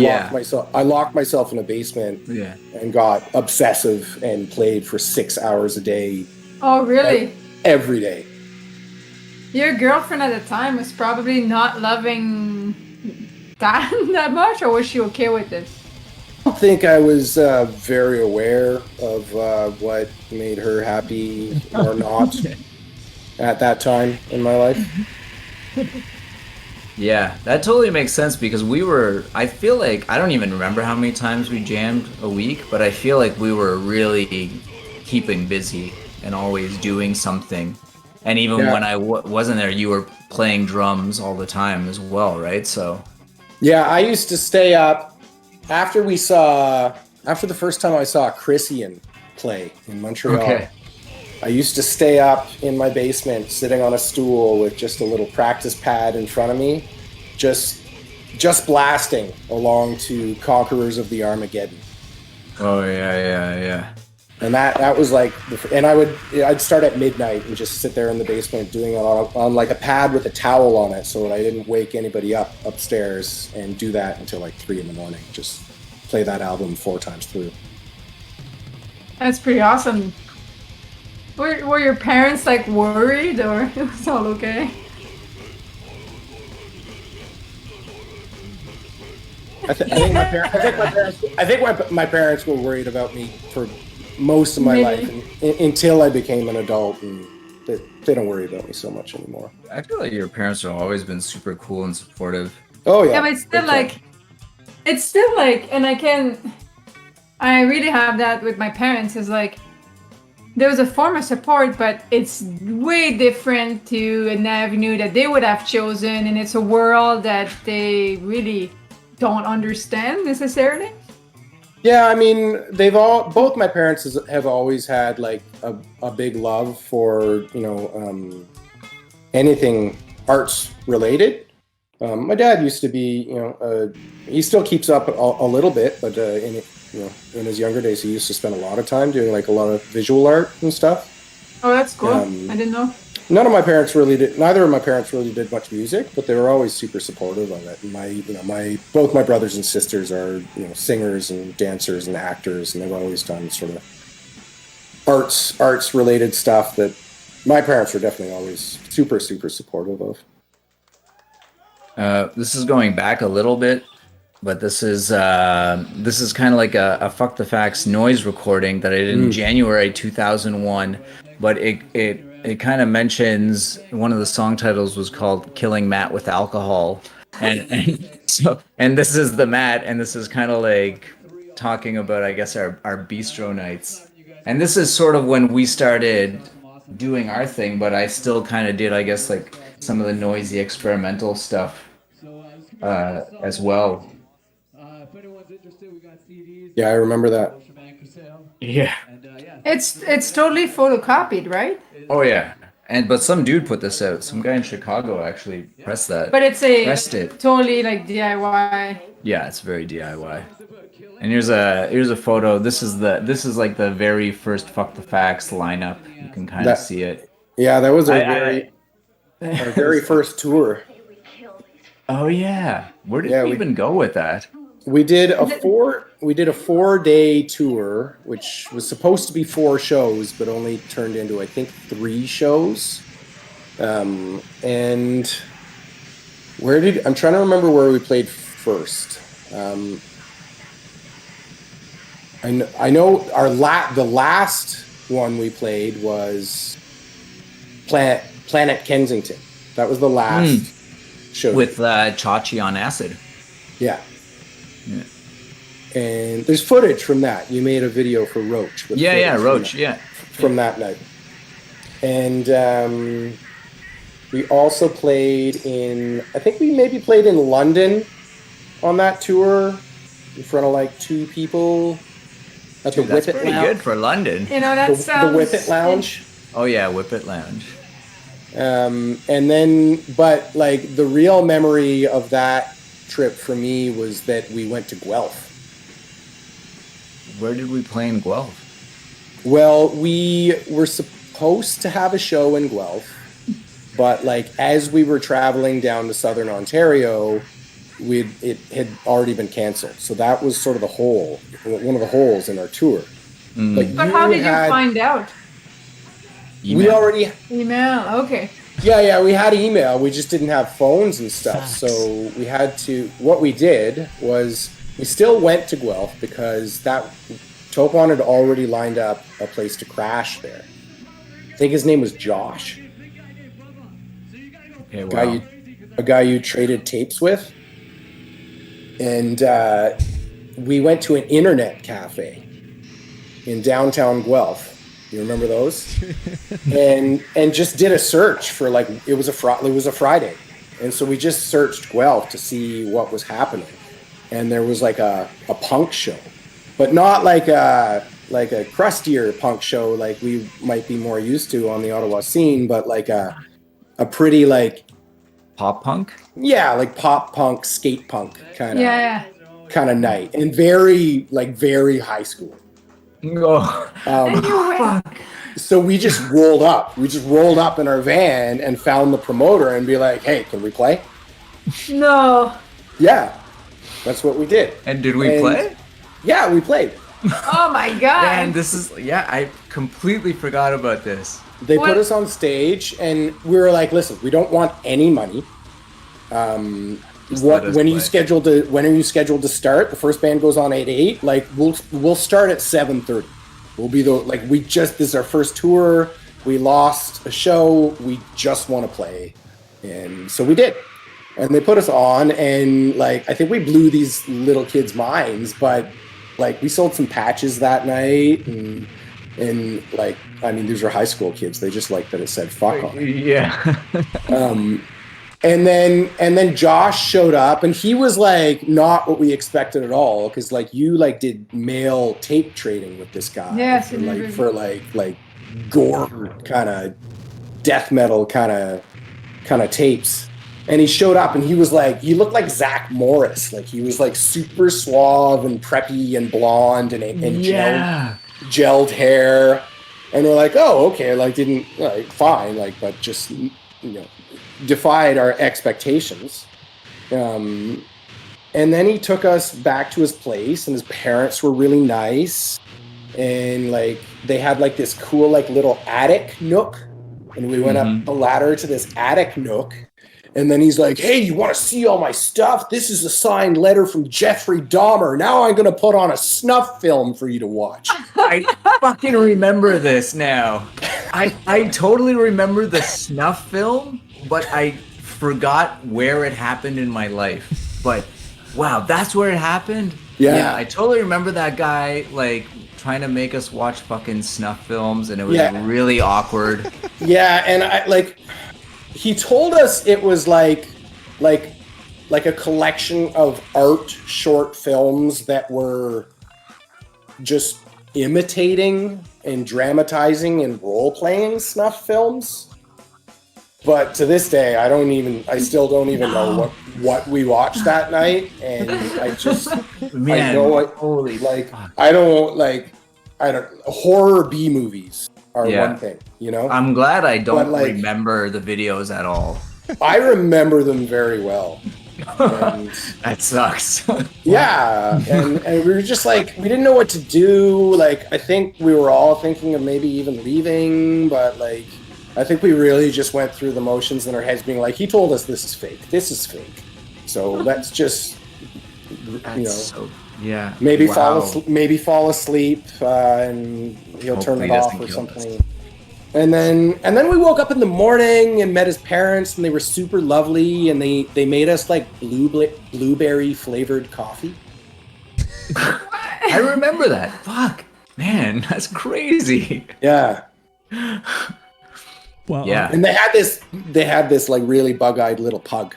Speaker 5: locked myself in a basement and got obsessive and played for 6 hours a day.
Speaker 4: Oh, really?
Speaker 5: Every day.
Speaker 4: Your girlfriend at the time was probably not loving that much, or was she okay with it?
Speaker 5: I don't think I was very aware of what made her happy or not at that time in my life.
Speaker 3: Yeah, that totally makes sense, because I feel like, I don't even remember how many times we jammed a week, but I feel like we were really keeping busy. and always doing something. And even when I wasn't there, you were playing drums all the time as well, right? So.
Speaker 5: Yeah, I used to stay up after the first time I saw Christian play in Montreal.
Speaker 3: Okay.
Speaker 5: I used to stay up in my basement, sitting on a stool with just a little practice pad in front of me, just blasting along to Conquerors of the Armageddon.
Speaker 3: Oh yeah.
Speaker 5: And that was like, and I'd start at midnight and just sit there in the basement doing it on like a pad with a towel on it, so that I didn't wake anybody up upstairs, and do that until like 3 a.m. Just play that album 4 times through.
Speaker 4: That's pretty awesome. Were your parents like worried, or it was all okay?
Speaker 5: I think my parents were worried about me for most of my life until I became an adult, and they don't worry about me so much anymore.
Speaker 3: I feel like your parents have always been super cool and supportive.
Speaker 5: Oh yeah.
Speaker 4: Yeah, but it's still like, and I really have that with my parents, is like, there was a form of support, but it's way different to an avenue that they would have chosen, and it's a world that they really don't understand necessarily.
Speaker 5: Yeah, I mean, both my parents have always had like a big love for, anything arts related. My dad used to be, he still keeps up a little bit, but in his younger days, he used to spend a lot of time doing like a lot of visual art and stuff.
Speaker 4: Oh, that's cool. I didn't know.
Speaker 5: Neither of my parents really did much music, but they were always super supportive of it. And both my brothers and sisters are, singers and dancers and actors, and they've always done sort of arts related stuff that my parents were definitely always super, super supportive of.
Speaker 3: This is going back a little bit, but this is kind of like a Fuck the Facts noise recording that I did in January 2001, but it kind of mentions, one of the song titles was called Killing Matt with Alcohol, and this is the Matt, and this is kind of like talking about, I guess, our bistro nights, and this is sort of when we started doing our thing, but I still kind of did, I guess, like some of the noisy experimental stuff as well.
Speaker 5: Yeah, I remember that.
Speaker 3: Yeah.
Speaker 4: It's totally photocopied, right?
Speaker 3: Oh yeah. But some dude put this out. Some guy in Chicago actually pressed that.
Speaker 4: But it's
Speaker 3: pressed it.
Speaker 4: Totally like DIY.
Speaker 3: Yeah, it's very DIY. And here's a photo. This is like the very first Fuck the Facts lineup. You can kind of see it.
Speaker 5: Yeah, that was our very first tour.
Speaker 3: Oh yeah. Where did we even go with that?
Speaker 5: We did a 4-day tour, which was supposed to be 4 shows, but only turned into, I think, 3 shows. And I'm trying to remember where we played first. I know the last one we played was Planet Kensington. That was the last show
Speaker 3: with Chachi on acid.
Speaker 5: Yeah. And there's footage from that. You made a video for Roach.
Speaker 3: Roach,
Speaker 5: from that night. And we also played I think we maybe played in London on that tour in front of like 2 people at the
Speaker 3: That's
Speaker 5: Whippet
Speaker 3: pretty
Speaker 5: Lounge.
Speaker 3: good for London.
Speaker 4: That sounds...
Speaker 5: The Whippet Lounge.
Speaker 3: Oh yeah, Whippet Lounge.
Speaker 5: And then, but like the real memory of that trip for me was that we went to Guelph.
Speaker 3: Where did we play in Guelph?
Speaker 5: Well, we were supposed to have a show in Guelph, but like as we were traveling down to southern Ontario, it had already been canceled. So that was sort of one of the holes in our tour.
Speaker 4: But how did you find out?
Speaker 3: Email.
Speaker 5: We already
Speaker 4: email. Okay.
Speaker 5: Yeah, we had email. We just didn't have phones and stuff.
Speaker 2: Facts.
Speaker 5: So we had to. What we did was we still went to Guelph because Topon had already lined up a place to crash there. I think his name was Josh.
Speaker 3: Okay, wow.
Speaker 5: A guy you traded tapes with. And we went to an internet cafe in downtown Guelph. You remember those? and just did a search for like it was a Friday, and so we just searched Guelph to see what was happening, and there was like a punk show, but not like a crustier punk show like we might be more used to on the Ottawa scene, but like a pretty like
Speaker 3: pop punk.
Speaker 5: Yeah, like pop punk, skate punk kind of night, and very high school. So we just rolled up. We just rolled up in our van and found the promoter and be like, "Hey, can we play?"
Speaker 4: No.
Speaker 5: Yeah, that's what we did.
Speaker 3: And did we play?
Speaker 5: Yeah, we played.
Speaker 4: Oh my god!
Speaker 3: And this is I completely forgot about this.
Speaker 5: They put us on stage, and we were like, "Listen, we don't want any money. When are you scheduled to start? The first band goes on at 8. Like we'll start at 7:30. We'll be this is our first tour. We lost a show. We just want to play." And so we did. And they put us on, and like I think we blew these little kids' minds, but like we sold some patches that night, and like I mean these are high school kids. They just liked that it said "fuck" on it.
Speaker 3: Yeah.
Speaker 5: And then Josh showed up, and he was like not what we expected at all, because like you like did mail tape trading with this guy.
Speaker 4: Yes,
Speaker 5: for gore kind of death metal kind of tapes. And he showed up, and he was like, he looked like Zach Morris. Like he was like super suave and preppy and blonde and gelled hair. And we're like, oh, okay, like didn't like fine, like but just defied our expectations. And then he took us back to his place, and his parents were really nice, and like they had like this cool like little attic nook, and we went up a ladder to this attic nook, and then he's like, "Hey, you want to see all my stuff? This is a signed letter from Jeffrey Dahmer. Now I'm gonna put on a snuff film for you to watch."
Speaker 3: I fucking remember this now. I totally remember the snuff film, but I forgot where it happened in my life. But wow, that's where it happened? Yeah, I totally remember that guy like trying to make us watch fucking snuff films, and it was really awkward.
Speaker 5: Yeah, and I like he told us it was like a collection of art short films that were just imitating and dramatizing and role-playing snuff films. But to this day, I still don't even know what we watched that night, and I just, horror B movies are one thing,
Speaker 3: I'm glad I don't remember the videos at all.
Speaker 5: I remember them very well. And,
Speaker 3: that sucks.
Speaker 5: Yeah, and we were just like, we didn't know what to do. Like, I think we were all thinking of maybe even leaving, but like, I think we really just went through the motions in our heads being like, he told us this is fake. This is fake. So let's just, maybe fall asleep and he'll turn it off or something. And then we woke up in the morning and met his parents, and they were super lovely, and they made us like blueberry flavored coffee.
Speaker 3: I remember that. Fuck, man, that's crazy.
Speaker 5: Yeah.
Speaker 2: Well,
Speaker 3: yeah.
Speaker 5: And they had this like really bug-eyed little pug.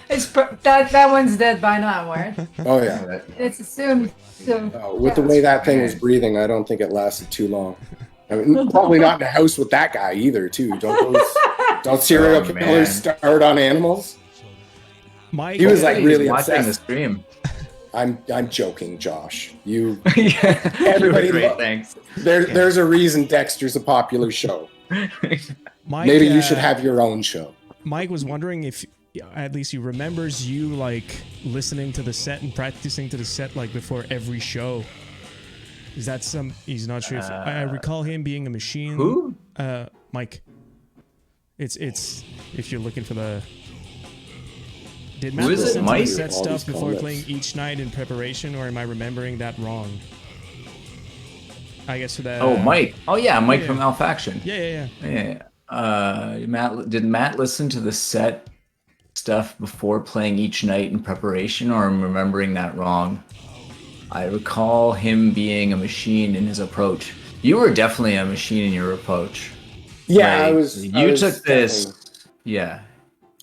Speaker 4: It's that one's dead by now, right?
Speaker 5: Oh yeah.
Speaker 4: It's assumed.
Speaker 5: With the way that thing was breathing, I don't think it lasted too long. I mean, probably not in a house with that guy either, too. Don't serial killers start on animals?
Speaker 2: Mike,
Speaker 5: he was like really
Speaker 3: watching
Speaker 5: obsessed.
Speaker 3: the stream.
Speaker 5: I'm joking, Josh.
Speaker 3: Everybody, great, thanks.
Speaker 5: There's a reason Dexter's a popular show.
Speaker 2: Mike,
Speaker 5: maybe you should have your own show.
Speaker 2: Mike was wondering if at least he remembers you like listening to the set and practicing to the set like before every show. Is that he's not sure if I recall him being a machine.
Speaker 3: Who?
Speaker 2: Mike. It's if you're looking for the. Did Matt listen to the set stuff before playing each night in preparation, or am I remembering that wrong? I guess for that.
Speaker 3: Oh, Mike. Oh yeah, Mike from Malfaction.
Speaker 2: Yeah.
Speaker 3: Did Matt listen to the set stuff before playing each night in preparation, or am I remembering that wrong? I recall him being a machine in his approach. You were definitely a machine in your approach.
Speaker 5: Yeah,
Speaker 3: like,
Speaker 5: I was.
Speaker 3: You took this. Yeah.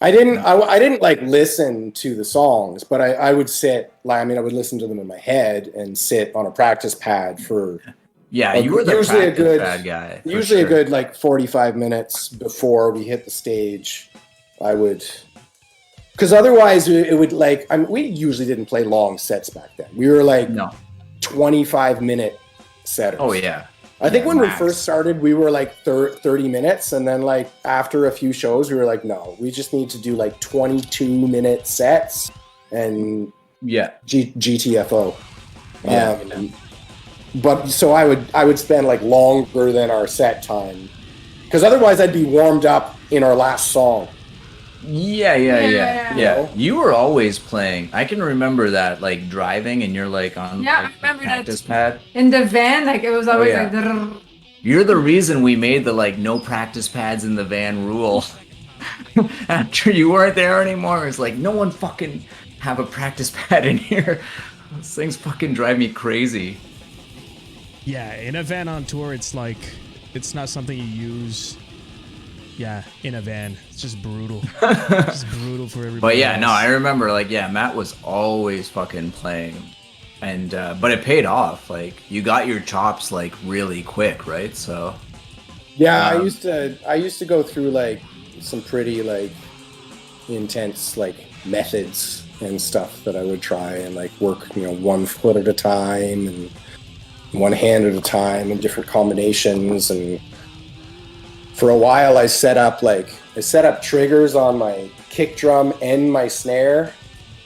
Speaker 5: I didn't like listen to the songs, but I would sit. I would listen to them in my head and sit on a practice pad for.
Speaker 3: Yeah, you were the practice pad guy.
Speaker 5: Usually a good like 45 minutes before we hit the stage. I would, because otherwise it would like. We usually didn't play long sets back then. We were like 25-minute setters.
Speaker 3: Oh yeah.
Speaker 5: I think when we first started, we were like 30 minutes. And then like after a few shows, we were like, no, we just need to do like 22-minute sets and GTFO. But so I would spend like longer than our set time. Because otherwise I'd be warmed up in our last song.
Speaker 3: Yeah. You were always playing. I can remember that, like driving, and you're like on
Speaker 4: I
Speaker 3: like,
Speaker 4: remember
Speaker 3: practice
Speaker 4: that.
Speaker 3: pad
Speaker 4: In the van. Like it was always like.
Speaker 3: You're the reason we made the like no practice pads in the van rule. After you weren't there anymore, it's like no one fucking have a practice pad in here. Those things fucking drive me crazy.
Speaker 2: Yeah, in a van on tour, it's like it's not something you use. Yeah, in a van. It's just brutal. It's brutal for everybody.
Speaker 3: But yeah, no, I remember like Matt was always fucking playing. And but it paid off. Like you got your chops like really quick, right? So
Speaker 5: I used to go through like some pretty like intense like methods and stuff that I would try and like work, 1 foot at a time and 1 hand at a time and different combinations. And for a while I set up triggers on my kick drum and my snare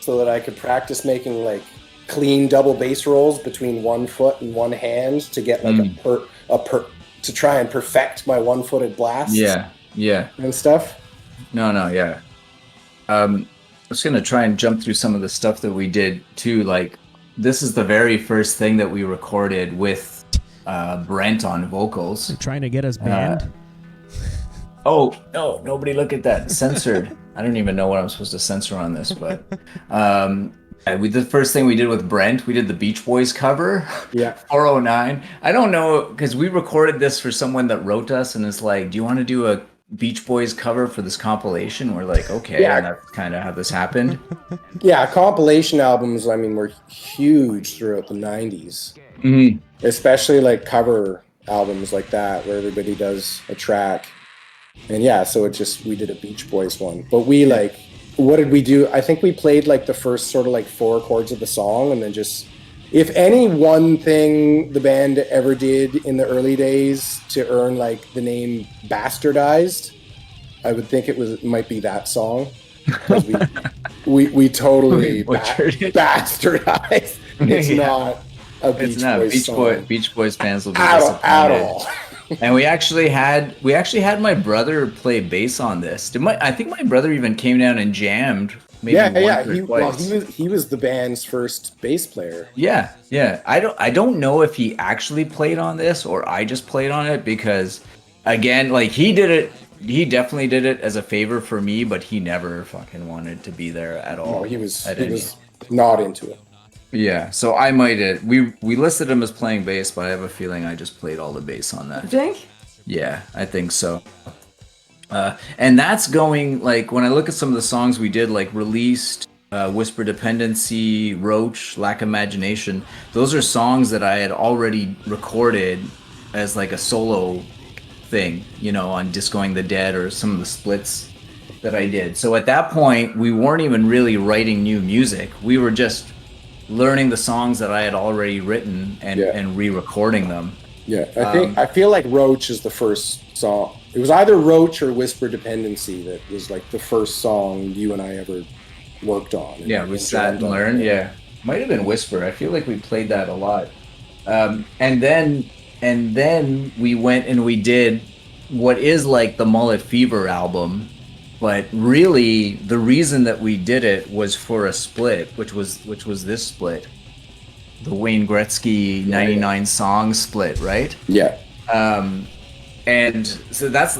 Speaker 5: so that I could practice making like clean double bass rolls between 1 foot and 1 hand to get like to try and perfect my 1-footed blasts.
Speaker 3: Yeah.
Speaker 5: And stuff.
Speaker 3: No, yeah. I'm just gonna try and jump through some of the stuff that we did too. Like this is the very first thing that we recorded with Brent on vocals.
Speaker 2: They're trying to get us banned.
Speaker 3: Oh no! Nobody look at that. Censored. I don't even know what I'm supposed to censor on this, but the first thing we did with Brent, we did the Beach Boys cover.
Speaker 5: Yeah.
Speaker 3: 409. I don't know, because we recorded this for someone that wrote us and is like, do you want to do a Beach Boys cover for this compilation? We're like, okay, and that's kind of how this happened.
Speaker 5: Yeah, compilation albums, were huge throughout the 90s.
Speaker 3: Mm-hmm.
Speaker 5: Especially like cover albums like that, where everybody does a track. And so we did a Beach Boys one. But we what did we do? I think we played like the first sort of like 4 chords of the song, and then just, if any one thing the band ever did in the early days to earn like the name Bastardized, I would think it might be that song. we totally bastardized. It's not a Beach Boys song.
Speaker 3: Beach Boys fans will be
Speaker 5: disappointed at all.
Speaker 3: And we actually had my brother play bass on this. I think my brother even came down and jammed. Maybe once or twice.
Speaker 5: He was the band's first bass player.
Speaker 3: Yeah. I don't know if he actually played on this or I just played on it, because again, like he did it. He definitely did it as a favor for me, but he never fucking wanted to be there at all.
Speaker 5: No, he was not into it.
Speaker 3: Yeah, so I might have. We listed him as playing bass, but I have a feeling I just played all the bass on that.
Speaker 4: You think?
Speaker 3: Yeah, I think so. And that's going, like, when I look at some of the songs we did, like Released, Whisper Dependency, Roach, Lack Imagination, those are songs that I had already recorded as like a solo thing, on Discoing the Dead or some of the splits that I did. So at that point, we weren't even really writing new music. We were just learning the songs that I had already written and re-recording them.
Speaker 5: Yeah, I feel like Roach is the first song. It was either Roach or Whisper Dependency that was like the first song you and I ever worked on.
Speaker 3: Yeah, we sat and learned. Yeah, might have been Whisper. I feel like we played that a lot. And then we went and we did what is like the Mullet Fever album. But really, the reason that we did it was for a split, which was this split, the Wayne Gretzky 99 song split, right?
Speaker 5: Yeah.
Speaker 3: And so that's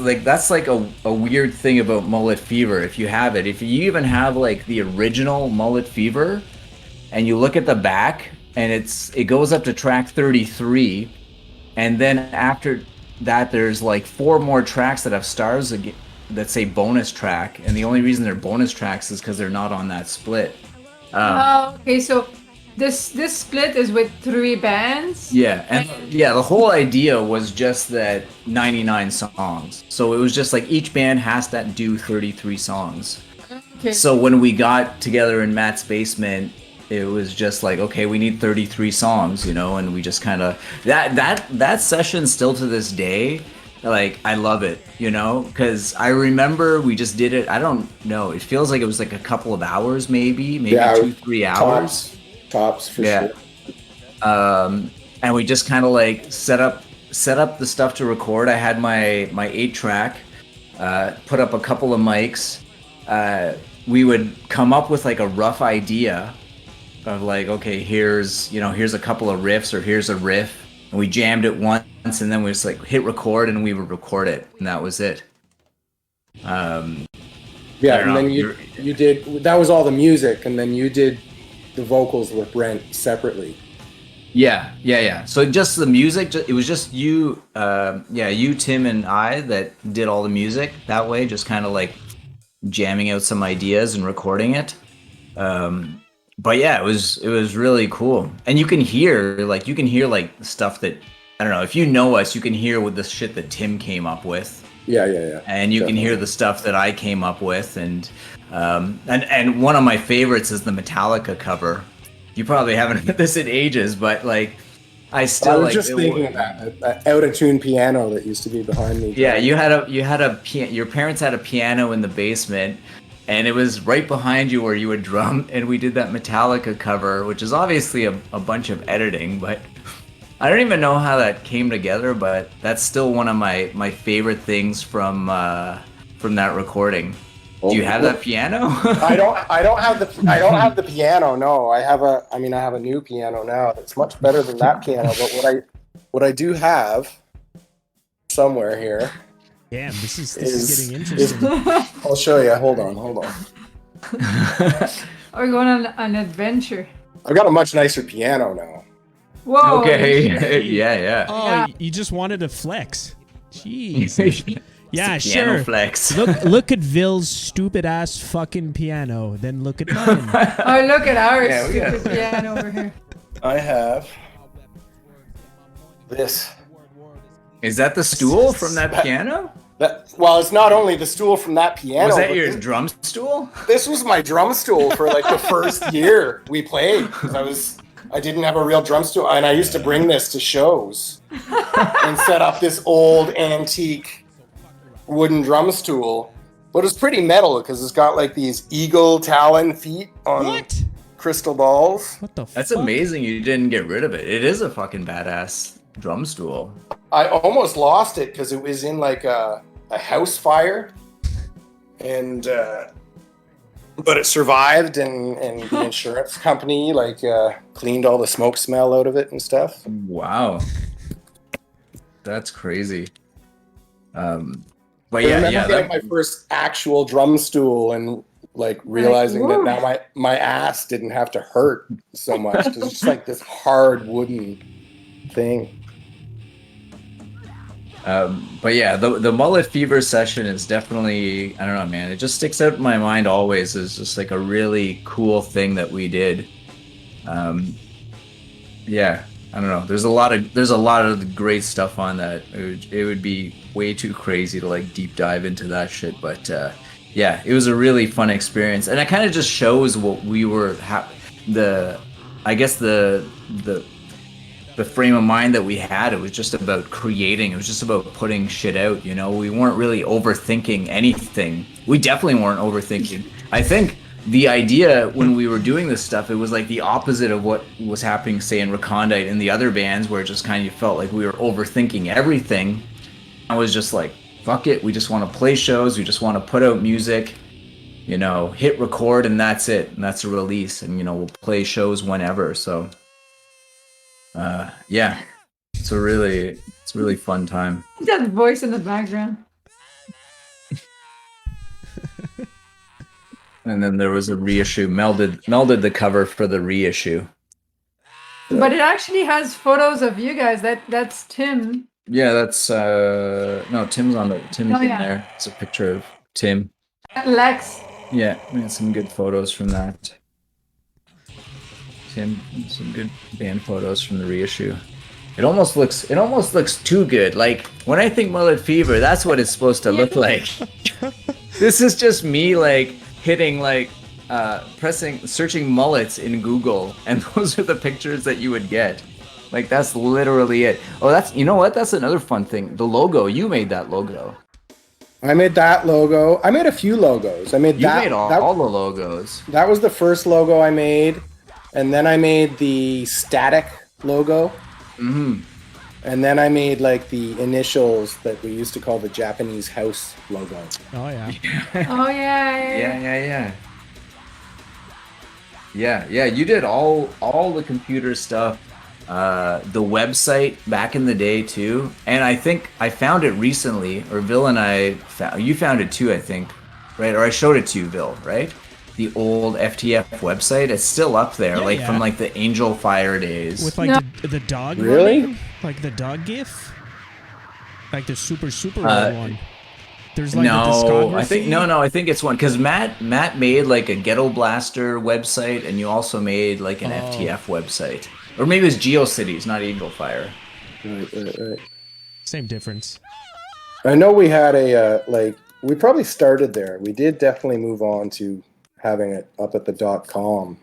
Speaker 3: like a weird thing about Mullet Fever. If you have it, if you even have like the original Mullet Fever, and you look at the back, and it goes up to track 33, And then after that, there's like 4 more tracks that have stars that say bonus track, and the only reason they're bonus tracks is because they're not on that split.
Speaker 4: Okay, so this split is with 3 bands.
Speaker 3: Yeah, and the whole idea was just that 99 songs. So it was just like each band has to do 33 songs.
Speaker 4: Okay.
Speaker 3: So when we got together in Matt's basement, it was just like, okay, we need 33 songs, you know, and we just kind of that session still to this day, like I love it, you know, because I remember we just did it. I don't know, it feels like it was like a couple of hours, maybe 2-3 hours.
Speaker 5: Tops for sure.
Speaker 3: And we just kind of like set up the stuff to record. I had my 8-track, put up a couple of mics. We would come up with like a rough idea of like, okay, here's a couple of riffs, or here's a riff, and we jammed it once, and then we just like hit record, and we would record it, and that was it.
Speaker 5: And then you did, that was all the music, and then you did the vocals with Brent separately.
Speaker 3: Yeah. So just the music, it was just you, you, Tim, and I that did all the music that way, just kind of like jamming out some ideas and recording it. But yeah, it was really cool. And you can hear like stuff that, I don't know, if you know us, you can hear with the shit that Tim came up with.
Speaker 5: Yeah.
Speaker 3: And you can hear the stuff that I came up with, and one of my favorites is the Metallica cover. You probably haven't heard this in ages, but like I was
Speaker 5: just thinking of that out of tune piano that used to be behind me.
Speaker 3: Yeah, your parents had a piano in the basement, and it was right behind you where you would drum, and we did that Metallica cover, which is obviously a bunch of editing, but I don't even know how that came together, but that's still one of my favorite things from that recording. Do you have that piano?
Speaker 5: I don't have the piano. No, I have a new piano now. It's much better than that piano. But what I do have somewhere here.
Speaker 2: Damn, this is getting interesting.
Speaker 5: I'll show you. Hold on.
Speaker 4: We're going on an adventure.
Speaker 5: I've got a much nicer piano now.
Speaker 4: Whoa.
Speaker 3: Okay. yeah.
Speaker 2: Oh, you just wanted to flex. Jeez. Yeah, sure.
Speaker 3: Flex.
Speaker 2: Look at Ville's stupid ass fucking piano. Then look at mine.
Speaker 4: Oh, look at our stupid piano over here.
Speaker 5: I have this.
Speaker 3: Is that the stool from that piano?
Speaker 5: Well, it's not only the stool from that piano.
Speaker 3: Was that your drum stool?
Speaker 5: This was my drum stool for like the first year we played, because I didn't have a real drum stool, and I used to bring this to shows and set up this old antique wooden drum stool, but it's pretty metal because it's got like these eagle talon feet on crystal balls.
Speaker 2: What the fuck?
Speaker 3: That's amazing you didn't get rid of it. It is a fucking badass drum stool.
Speaker 5: I almost lost it because it was in like a house fire, and but it survived, and the insurance company like cleaned all the smoke smell out of it and stuff.
Speaker 3: Wow, that's crazy. But
Speaker 5: I remember getting my first actual drum stool and like realizing that now my ass didn't have to hurt so much, because it's just like this hard wooden thing.
Speaker 3: But yeah, the Mullet Fever session is definitely, I don't know, man, it just sticks out in my mind always as just like a really cool thing that we did. Yeah, I don't know. There's a lot of great stuff on that. It would be way too crazy to like deep dive into that shit, but yeah, it was a really fun experience, and it kind of just shows what we were the frame of mind that we had. It was just about creating. It was just about putting shit out, you know. We weren't really overthinking anything. We definitely weren't overthinking. I think the idea when we were doing this stuff, it was like the opposite of what was happening, say, in Recondite and the other bands, where it just kind of felt like we were overthinking everything. I was just like, fuck it, we just want to play shows, we just want to put out music, you know, hit record, and that's it, and that's a release, and, you know, we'll play shows whenever. So yeah, it's a really fun time.
Speaker 4: That voice in the background.
Speaker 3: And then there was a reissue. Mel did the cover for the reissue.
Speaker 4: But it actually has photos of you guys. That's Tim.
Speaker 3: Yeah, that's no, Tim's in there. It's a picture of Tim.
Speaker 4: Lex.
Speaker 3: Yeah, we had some good photos from that. Tim, some good band photos from the reissue. It almost looks too good. Like when I think Mullet Fever, that's what it's supposed to look like. This is just me like hitting like searching mullets in Google, and those are the pictures that you would get. Like that's literally it. Oh, you know what? That's another fun thing. The logo, you made that logo.
Speaker 5: I made that logo. I made a few logos. I made
Speaker 3: You made all the logos.
Speaker 5: That was the first logo I made, and then I made the static logo.
Speaker 3: Mm-hmm.
Speaker 5: And then I made like the initials that we used to call the Japanese house logo.
Speaker 2: Oh yeah.
Speaker 4: Oh yeah.
Speaker 3: Yeah, you did all the computer stuff, the website back in the day too, and I think I found it recently, or Vil and you found it too, I think, right? Or I showed it to you, Vil, right? The old FTF website, it's still up there, from like the Angel Fire days.
Speaker 2: With like the dog
Speaker 5: Really?
Speaker 2: running? Like the dog gif? Like the super old one. There's like the discography.
Speaker 3: I think it's one because Matt made like a Ghetto Blaster website, and you also made like an FTF website, or maybe it's GeoCities, not Angel Fire.
Speaker 5: Right.
Speaker 2: Same difference.
Speaker 5: I know we had we probably started there. We did definitely move on to having it up at the .com.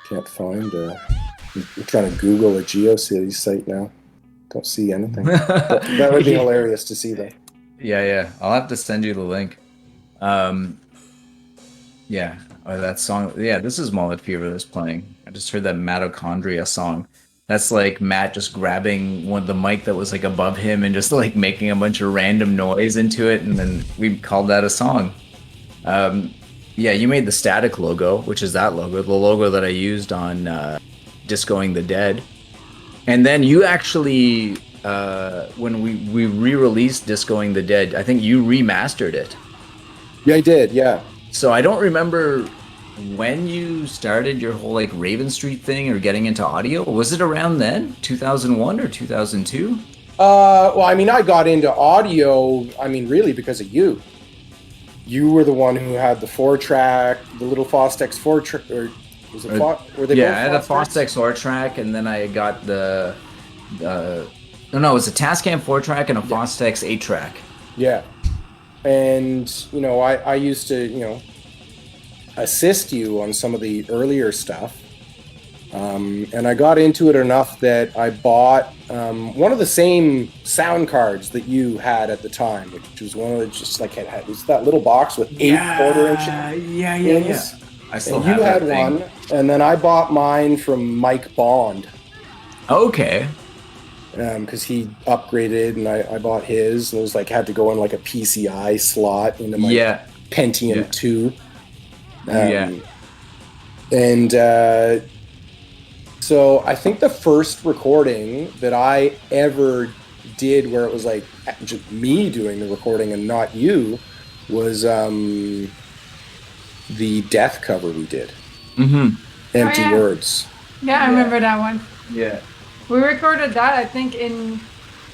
Speaker 5: Can't find I'm trying to Google a GeoCities site now. Don't see anything. That would be hilarious to see though.
Speaker 3: Yeah. I'll have to send you the link. Yeah. Oh, that song. Yeah, this is Mullet Fever that's playing. I just heard that Mitochondria song. That's like Matt just grabbing the mic that was like above him and just like making a bunch of random noise into it, and then we called that a song. Yeah, you made the static logo, which is that logo, the logo that I used on Discoing the Dead. And then you actually, when we re-released Discoing the Dead, I think you remastered it.
Speaker 5: Yeah, I did, yeah.
Speaker 3: So I don't remember when you started your whole like Raven Street thing or getting into audio. Was it around then, 2001 or 2002?
Speaker 5: Well, I mean, I got into audio, really because of you. You were the one who had the 4-track, the little Fostex 4-track, or was it were they both
Speaker 3: I had a Fostex 4-track, and then I got it was a Tascam 4-track and a Fostex 8-track.
Speaker 5: Yeah. And, I used to, assist you on some of the earlier stuff. And I got into it enough that I bought one of the same sound cards that you had at the time, which was one of the it was that little box with 8 quarter-inch.
Speaker 3: Yeah. I still have that thing.
Speaker 5: You had one, and then I bought mine from Mike Bond.
Speaker 3: Okay.
Speaker 5: Because he upgraded, and I bought his, and it was had to go in like a PCI slot into my Pentium 2. And so I think the first recording that I ever did where it was like just me doing the recording and not you was the Death cover we did.
Speaker 3: Mm-hmm.
Speaker 5: Empty Words.
Speaker 4: Yeah, I remember that one.
Speaker 3: Yeah.
Speaker 4: We recorded that, I think, in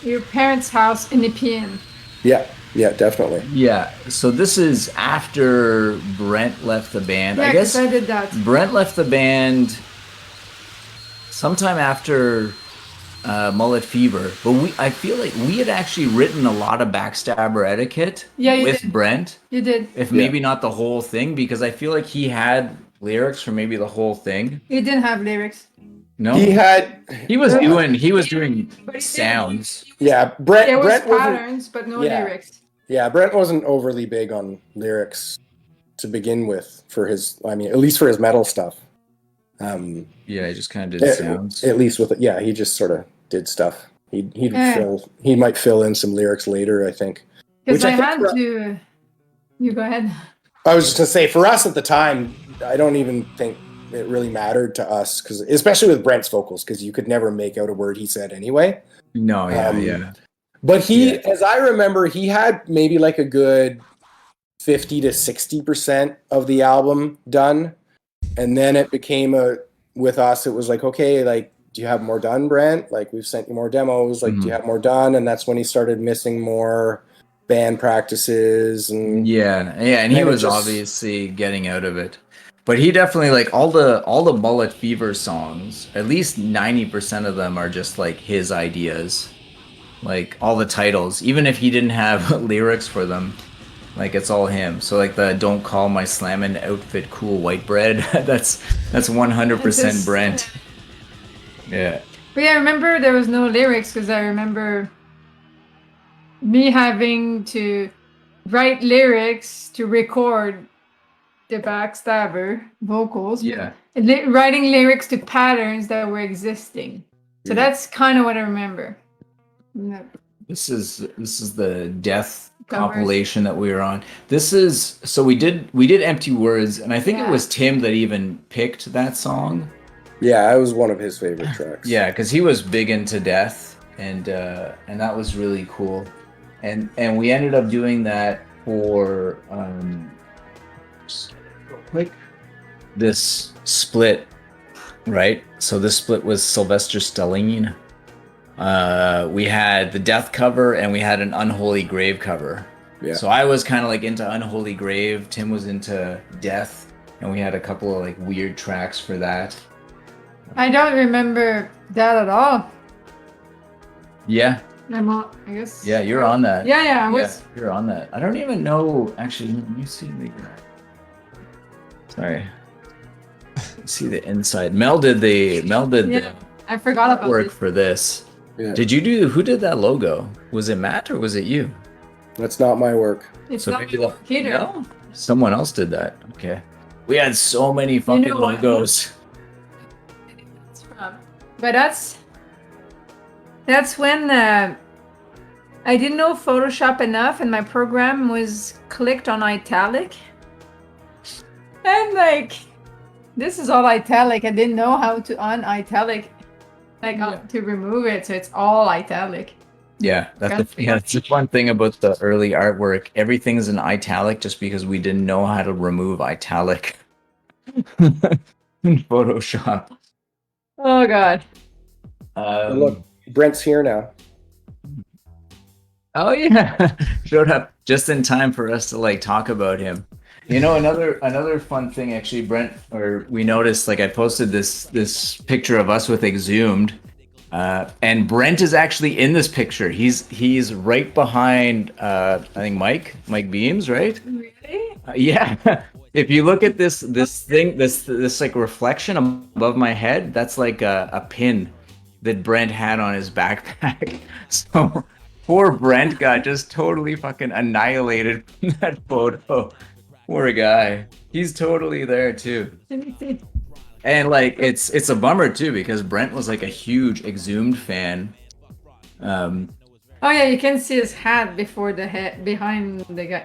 Speaker 4: your parents' house in Nepean.
Speaker 5: Yeah, definitely.
Speaker 3: Yeah, so this is after Brent left the band.
Speaker 4: Yeah,
Speaker 3: I guess
Speaker 4: I did that.
Speaker 3: Brent left the band sometime after Mullet Fever, but I feel like we had actually written a lot of Backstabber Etiquette with Brent.
Speaker 4: You did.
Speaker 3: If maybe not the whole thing, because I feel like he had lyrics for maybe the whole thing.
Speaker 4: He didn't have lyrics.
Speaker 3: No, he was doing sounds.
Speaker 5: Yeah, Brent.
Speaker 4: There was
Speaker 5: Brent
Speaker 4: patterns, but no lyrics.
Speaker 5: Yeah, Brent wasn't overly big on lyrics to begin with for his. At least for his metal stuff.
Speaker 3: Yeah, he just kind of did sounds.
Speaker 5: At least with it, yeah, he just sort of did stuff. He might fill in some lyrics later, I think.
Speaker 4: Because I had to. You go ahead.
Speaker 5: I was just gonna say, for us at the time, I don't even think it really mattered to us, because especially with Brent's vocals, because you could never make out a word he said anyway.
Speaker 3: No, yeah.
Speaker 5: But as I remember, he had maybe like a good 50 to 60% of the album done. And then it became with us, it was like, okay, like, do you have more done, Brent? Like, we've sent you more demos. Like, do you have more done? And that's when he started missing more band practices. And
Speaker 3: and he was obviously getting out of it. But he definitely, like, all the Mullet Fever songs, at least 90% of them are just like his ideas. Like all the titles, even if he didn't have lyrics for them, like it's all him. So like the "Don't Call My Slammin' Outfit Cool White Bread," that's 100% Brent. Yeah.
Speaker 4: But yeah, I remember there was no lyrics because I remember me having to write lyrics to record the Backstabber vocals.
Speaker 3: Yeah.
Speaker 4: Writing lyrics to patterns that were existing. So that's kind of what I remember. Yeah.
Speaker 3: This is the death compilation that we were on. So we did Empty Words, and I think it was Tim that even picked that song.
Speaker 5: Yeah, it was one of his favorite tracks.
Speaker 3: Yeah, because he was big into death, and that was really cool. And we ended up doing that for this split, right? So this split was Silvester Staline. We had the death cover and we had an Unholy Grave cover. Yeah. So I was kind of like into Unholy Grave. Tim was into death, and we had a couple of like weird tracks for that.
Speaker 4: I don't remember that at all.
Speaker 3: Yeah.
Speaker 4: I guess.
Speaker 3: Yeah, you're on that.
Speaker 4: Yeah, I was.
Speaker 3: Yeah, you're on that. I don't even know. Actually, let me see the. Sorry. See the inside. Mel did the
Speaker 4: I forgot about
Speaker 3: work
Speaker 4: this.
Speaker 3: for this.
Speaker 5: Yeah.
Speaker 3: Who did that logo? Was it Matt or was it you?
Speaker 5: That's not my work.
Speaker 4: It's
Speaker 3: So
Speaker 4: not
Speaker 3: maybe
Speaker 4: Peter.
Speaker 3: No? Someone else did that. Okay. We had so many fucking logos.
Speaker 4: But that's when I didn't know Photoshop enough, and my program was clicked on italic. And like, this is all italic. I didn't know how to un-italic, to remove it, so it's all italic.
Speaker 3: Yeah, that's the fun thing about the early artwork. Everything's in italic just because we didn't know how to remove italic in Photoshop.
Speaker 4: Oh God.
Speaker 5: Look, Brent's here now.
Speaker 3: Oh yeah, showed up just in time for us to like talk about him. You know, another fun thing actually, Brent, or we noticed, like I posted this picture of us with Exhumed, and Brent is actually in this picture. He's right behind I think Mike Beams, right?
Speaker 4: Really?
Speaker 3: Yeah. If you look at this thing, this like reflection above my head, that's like a pin that Brent had on his backpack. So poor Brent got just totally fucking annihilated from that photo. Poor guy. He's totally there too. And like it's a bummer too because Brent was like a huge Exhumed fan.
Speaker 4: Oh yeah, you can see his hat before the head, behind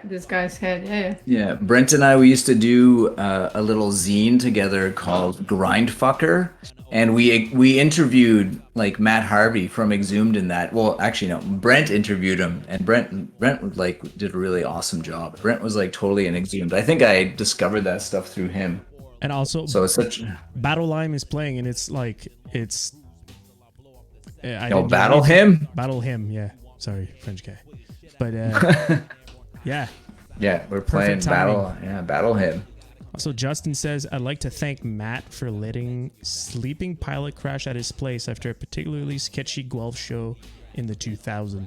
Speaker 4: this guy's head. Yeah.
Speaker 3: Yeah, Brent and I, we used to do a little zine together called Grindfucker, and we interviewed like Matt Harvey from Exhumed in that. Well, actually no, Brent interviewed him, and Brent like did a really awesome job. Brent was like totally an Exhumed. I think I discovered that stuff through him.
Speaker 2: And also,
Speaker 3: so it's such
Speaker 2: Battle Lime is playing, and it's like
Speaker 3: Battle Him.
Speaker 2: Battle Him, yeah. Sorry, French guy. But yeah.
Speaker 3: Yeah, we're playing Battle. Yeah, Battle Him.
Speaker 2: Also, Justin says, I'd like to thank Matt for letting Sleeping Pilot crash at his place after a particularly sketchy Guelph show in the 2000s.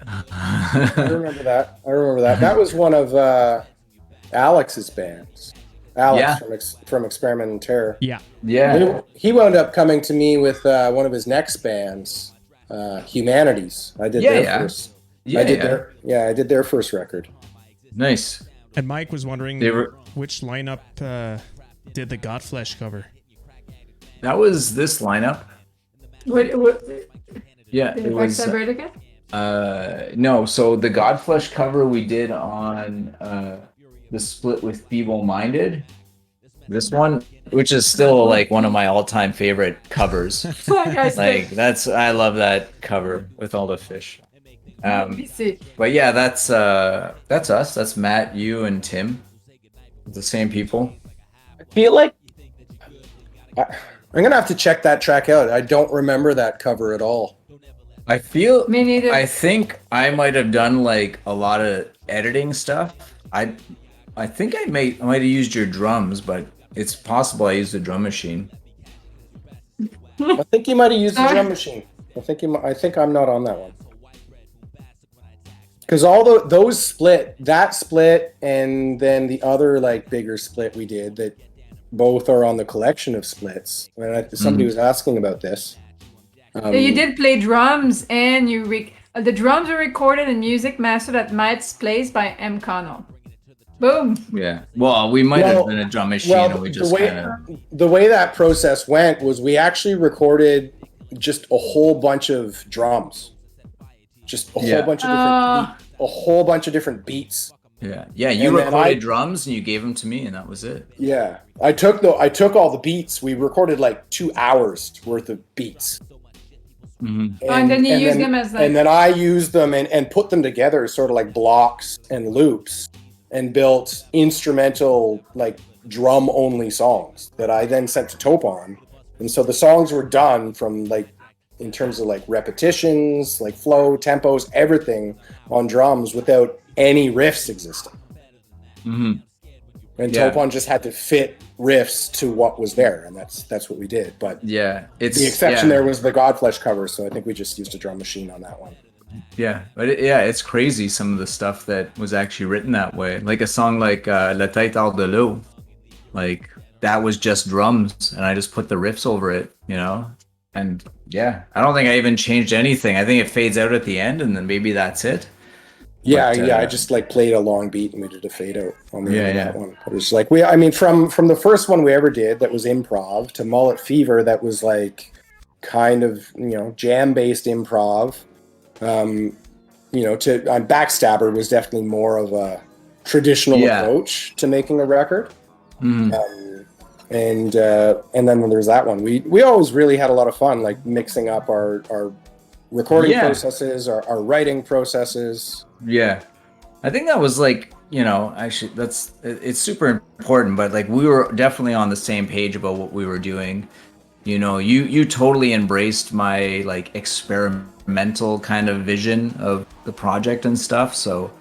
Speaker 5: I remember that. That was one of Alex's bands. Alex from Experiment in Terror.
Speaker 2: Yeah.
Speaker 3: Yeah.
Speaker 5: He wound up coming to me with one of his next bands, Humanities. I did their first. I did their first record.
Speaker 3: Nice.
Speaker 2: And Mike was wondering which lineup did the Godflesh cover.
Speaker 3: That was this lineup.
Speaker 4: What?
Speaker 3: Yeah, it was.
Speaker 4: Backstabber Etiquette?
Speaker 3: No, so the Godflesh cover we did on the split with Feeble Minded. This one, which is still like one of my all-time favorite covers. Like I love that cover with all the fish. But yeah, that's us. That's Matt, you, and Tim, the same people.
Speaker 5: I feel like I'm gonna have to check that track out. I don't remember that cover at all.
Speaker 3: I feel.
Speaker 4: Me neither.
Speaker 3: I think I might have done like a lot of editing stuff. I think I might have used your drums, but it's possible I used the drum machine.
Speaker 5: I think you might have used the drum machine. I think I'm not on that one. Because all those split, that split, and then the other like bigger split we did that both are on the collection of splits. Somebody was asking about this.
Speaker 4: You did play drums, and the drums were recorded and music mastered at Matt's place by M. Connell. Boom.
Speaker 3: Yeah. Well, we might have been a drum machine, and we just
Speaker 5: the way that process went was we actually recorded just a whole bunch of drums, just a whole bunch of different beats.
Speaker 3: Yeah. You recorded drums and you gave them to me, and that was it.
Speaker 5: Yeah, I took all the beats. We recorded like 2 hours worth of beats.
Speaker 3: Mm-hmm.
Speaker 4: And then you use them as like...
Speaker 5: And then I used them and put them together sort of like blocks and loops and built instrumental like drum only songs that I then sent to Topon. And so the songs were done from like in terms of like repetitions, like flow, tempos, everything on drums without any riffs existing.
Speaker 3: Mm-hmm.
Speaker 5: And Topon just had to fit riffs to what was there, and that's what we did. But
Speaker 3: the
Speaker 5: exception there was the Godflesh cover, so I think we just used a drum machine on that one.
Speaker 3: Yeah, but it's crazy some of the stuff that was actually written that way. Like a song like La Tête hors de l'eau, like that was just drums, and I just put the riffs over it, you know. And yeah, I don't think I even changed anything. I think it fades out at the end, and then maybe that's it.
Speaker 5: Yeah, I just like played a long beat and we did a fade out on the end of that one. It was like from the first one we ever did that was improv to Mullet Fever that was like kind of, you know, jam based improv. To Backstabber was definitely more of a traditional approach to making a record.
Speaker 3: Mm-hmm.
Speaker 5: And then there's that one. We always really had a lot of fun like mixing up our recording processes, our writing processes.
Speaker 3: Yeah, I think that was like, you know, actually it's super important, but like we were definitely on the same page about what we were doing. You know, you totally embraced my like experimental kind of vision of the project and stuff. So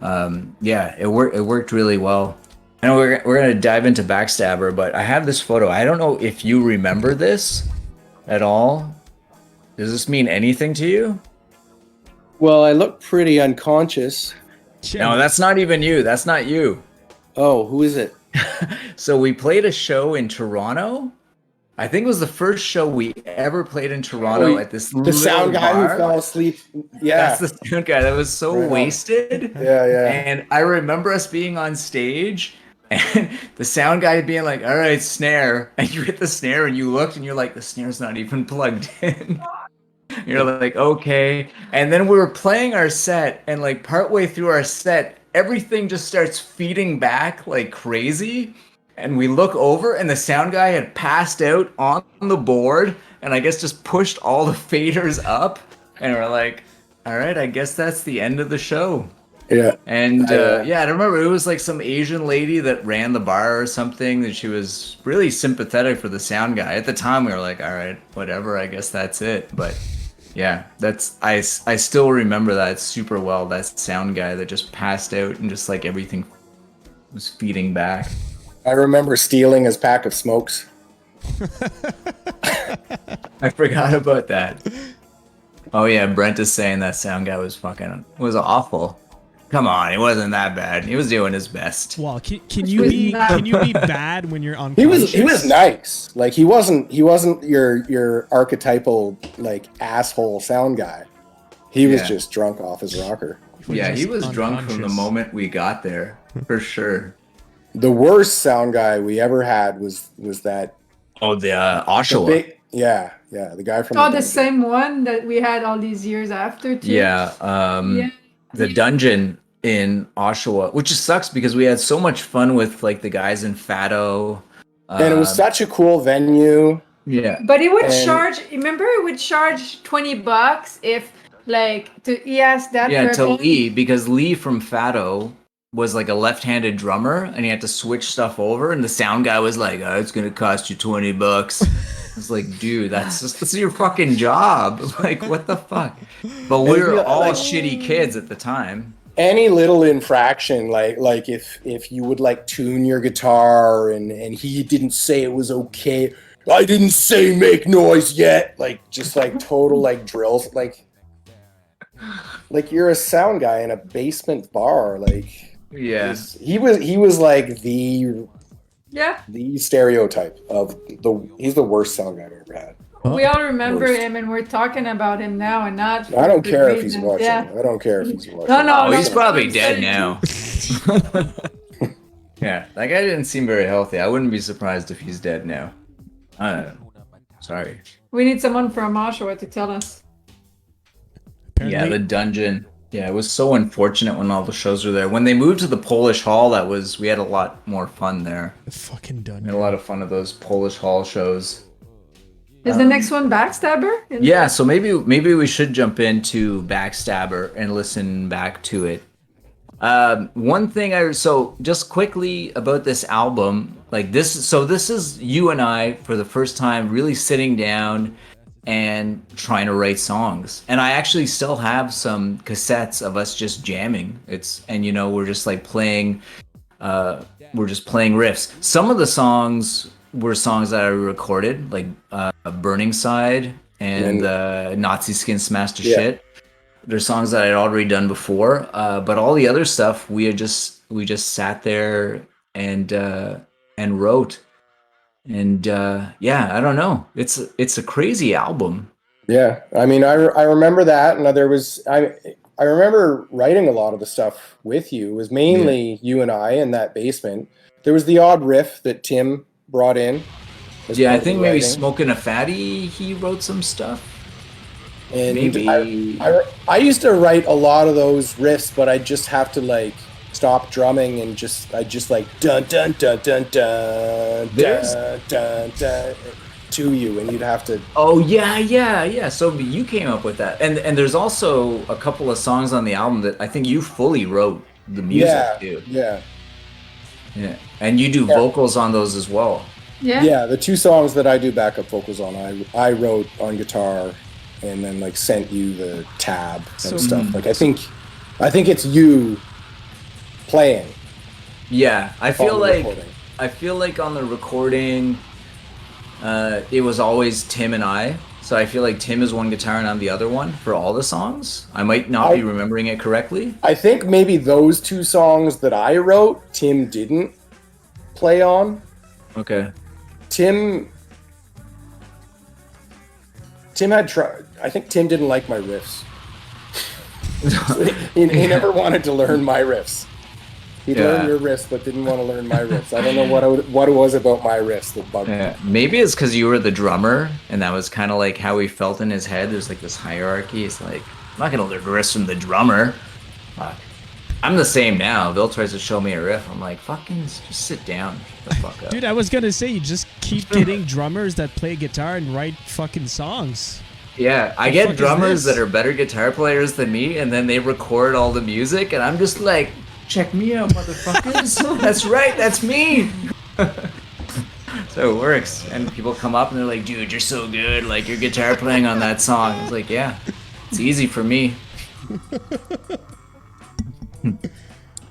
Speaker 3: it worked really well. I know we're gonna dive into Backstabber, but I have this photo. I don't know if you remember this at all. Does this mean anything to you?
Speaker 5: Well, I look pretty unconscious.
Speaker 3: No, that's not even you. That's not you.
Speaker 5: Oh, who is it?
Speaker 3: So we played a show in Toronto. I think it was the first show we ever played in Toronto at this
Speaker 5: the sound guy
Speaker 3: bar.
Speaker 5: who fell asleep. Yeah,
Speaker 3: that's the sound guy that was so wasted.
Speaker 5: Yeah.
Speaker 3: And I remember us being on stage and the sound guy being like, "All right, snare," and you hit the snare and you looked and you're like, "The snare's not even plugged in." You're like, okay. And then we were playing our set, and like partway through our set, everything just starts feeding back like crazy. And we look over, and the sound guy had passed out on the board, and I guess just pushed all the faders up. And we're like, all right, I guess that's the end of the show.
Speaker 5: Yeah.
Speaker 3: And I remember it was like some Asian lady that ran the bar or something, that she was really sympathetic for the sound guy. At the time, we were like, all right, whatever, I guess that's it. But yeah, I still remember that super well. That sound guy that just passed out and just like everything was feeding back.
Speaker 5: I remember stealing his pack of smokes.
Speaker 3: I forgot about that. Oh yeah, Brent is saying that sound guy was awful. Come on, it wasn't that bad. He was doing his best.
Speaker 2: Well, can you be bad when you're unconscious?
Speaker 5: He was nice. Like he wasn't your archetypal like asshole sound guy. He was just drunk off his rocker.
Speaker 3: Yeah, he was drunk from the moment we got there, for sure.
Speaker 5: The worst sound guy we ever had was that.
Speaker 3: Oh, the Oshawa.
Speaker 5: The guy from.
Speaker 4: Oh, the same one that we had all these years after too.
Speaker 3: Yeah. The dungeon in Oshawa, which just sucks because we had so much fun with like the guys in Fado.
Speaker 5: And it was such a cool venue.
Speaker 3: Yeah.
Speaker 4: But it would charge. Remember, it would charge $20 if like he asked that.
Speaker 3: Yeah, to Lee, because Lee from Fado was like a left-handed drummer, and he had to switch stuff over, and the sound guy was like, "Oh, it's gonna cost you $20." I was like, dude, that's your fucking job. Like, what the fuck? But we were all shitty kids at the time.
Speaker 5: Any little infraction, like if you would like tune your guitar and he didn't say it was okay, I didn't say make noise yet. Like just like total like drills, like you're a sound guy in a basement bar. Like he was like the stereotype of he's the worst sound guy I've ever had.
Speaker 4: We all remember him, and we're talking about him now, and not.
Speaker 5: I don't care if he's watching. Yeah. I don't care if he's watching.
Speaker 3: No, he's probably dead now. Yeah, that guy didn't seem very healthy. I wouldn't be surprised if he's dead now. I don't know. Sorry.
Speaker 4: We need someone from Oshawa to tell us.
Speaker 2: Apparently.
Speaker 3: Yeah, the dungeon. Yeah, it was so unfortunate when all the shows were there. When they moved to the Polish Hall, we had a lot more fun there.
Speaker 2: The fucking dungeon.
Speaker 3: We had a lot of fun at those Polish Hall shows.
Speaker 4: Is the next one Backstabber?
Speaker 3: Yeah, so maybe we should jump into Backstabber and listen back to it. One thing so just quickly about this album, like this is you and I for the first time really sitting down and trying to write songs. And I actually still have some cassettes of us just jamming. We're just like playing riffs. Some of the songs were songs that I recorded, like Burning Side and Nazi Skin Smashed to Shit. They're songs that I'd already done before, but all the other stuff we just sat there and wrote. And I don't know. It's a crazy album.
Speaker 5: Yeah, I mean, I remember that, and I remember writing a lot of the stuff with you. It was mainly you and I in that basement. There was the odd riff that Tim brought in.
Speaker 3: Yeah, I think maybe Smoking a Fatty, he wrote some stuff.
Speaker 5: And
Speaker 3: maybe
Speaker 5: I used to write a lot of those riffs, but I just have to like stop drumming and I just like dun dun dun dun dun dun dun dun to you, and you'd have to.
Speaker 3: Oh yeah. So you came up with that, and there's also a couple of songs on the album that I think you fully wrote the music to.
Speaker 5: Yeah.
Speaker 3: And you do vocals on those as well.
Speaker 5: Yeah, the two songs that I do backup vocals on, I wrote on guitar, and then like sent you the tab and stuff. Like I think it's you playing.
Speaker 3: Yeah, I feel like on the recording, it was always Tim and I. So I feel like Tim is one guitar and I'm the other one for all the songs. I might not be remembering it correctly.
Speaker 5: I think maybe those two songs that I wrote, Tim didn't play on.
Speaker 3: Okay.
Speaker 5: Tim had tried. I think Tim didn't like my riffs. he never wanted to learn my riffs. He'd learn your riffs, but didn't want to learn my riffs. I don't know what it was about my riffs that bugged me.
Speaker 3: Maybe it's because you were the drummer, and that was kind of like how he felt in his head. There's like this hierarchy. It's like, I'm not going to learn riffs from the drummer. Fuck. I'm the same now. Bill tries to show me a riff. I'm like, fucking just sit down. Shut the fuck up.
Speaker 2: Dude, I was going to say, you just keep getting drummers that play guitar and write fucking songs.
Speaker 3: Yeah, I get drummers that are better guitar players than me, and then they record all the music, and I'm just like, check me out, motherfuckers. That's right, that's me. So it works. And people come up and they're like, dude, you're so good. Like, your guitar playing on that song. It's like, yeah, it's easy for me.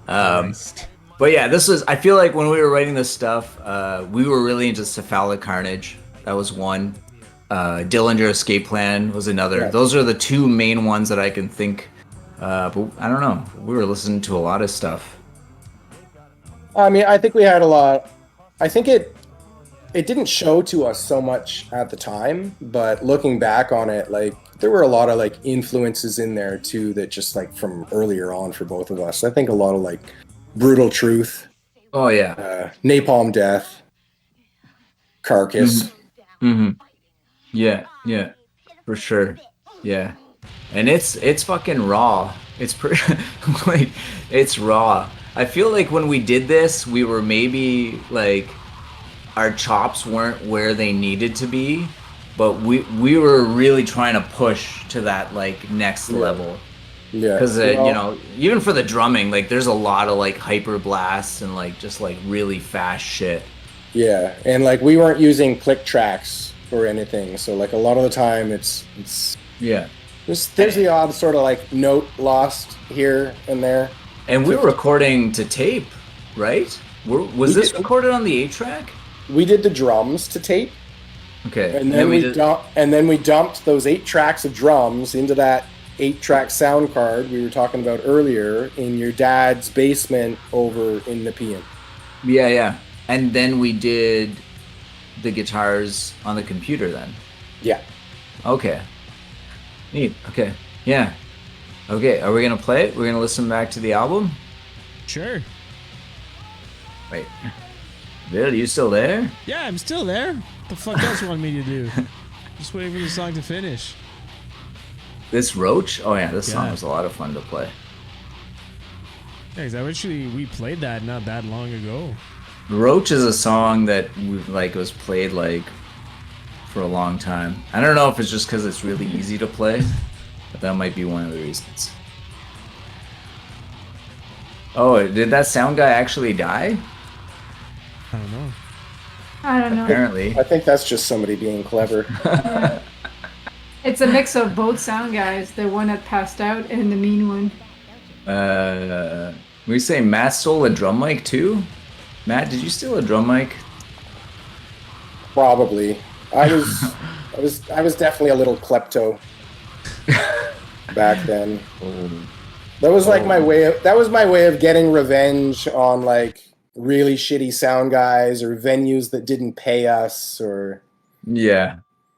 Speaker 3: But yeah, I feel like when we were writing this stuff, we were really into Cephalic Carnage. That was one. Dillinger Escape Plan was another. Yeah. Those are the two main ones that I can think. But I don't know. We were listening to a lot of stuff.
Speaker 5: I mean, I think we had a lot. I think it didn't show to us so much at the time, but looking back on it, like there were a lot of like influences in there too that just like from earlier on for both of us. I think a lot of like Brutal Truth.
Speaker 3: Oh yeah.
Speaker 5: Napalm Death. Carcass.
Speaker 3: Mm-hmm. Yeah, for sure. Yeah. And it's fucking raw. It's pretty like it's raw. I feel like when we did this, we were maybe like our chops weren't where they needed to be, but we were really trying to push to that like next level.
Speaker 5: Yeah.
Speaker 3: Because you know, even for the drumming, like there's a lot of like hyper blasts and like just like really fast shit.
Speaker 5: Yeah, and like we weren't using click tracks or anything, so like a lot of the time it's
Speaker 3: yeah.
Speaker 5: There's the odd sort of like note lost here and there.
Speaker 3: And we were recording to tape, right? Was this recorded on the 8-track?
Speaker 5: We did the drums to tape.
Speaker 3: Okay.
Speaker 5: And then we dumped those 8 tracks of drums into that 8-track sound card we were talking about earlier in your dad's basement over in Nepean.
Speaker 3: Yeah, yeah. And then we did the guitars on the computer then.
Speaker 5: Yeah.
Speaker 3: Okay. Neat. Okay. Yeah. Okay, are we gonna play it? We're gonna listen back to the album?
Speaker 2: Sure.
Speaker 3: Wait. Bill, you still there?
Speaker 2: Yeah, I'm still there. What the fuck else you want me to do? Just waiting for the song to finish.
Speaker 3: This Roach? Oh yeah, this song was a lot of fun to play.
Speaker 2: Yeah, 'cause we played that not that long ago.
Speaker 3: Roach is a song that was played like for a long time. I don't know if it's just because it's really easy to play, but that might be one of the reasons. Oh, did that sound guy actually die?
Speaker 2: I don't know.
Speaker 4: I don't know.
Speaker 3: Apparently.
Speaker 5: I think that's just somebody being clever.
Speaker 4: Yeah. It's a mix of both sound guys, the one that passed out and the mean one.
Speaker 3: We say Matt stole a drum mic too? Matt, did you steal a drum mic?
Speaker 5: Probably. I was definitely a little klepto back then. That was like my way of getting revenge on like really shitty sound guys or venues that didn't pay us or
Speaker 3: Yeah.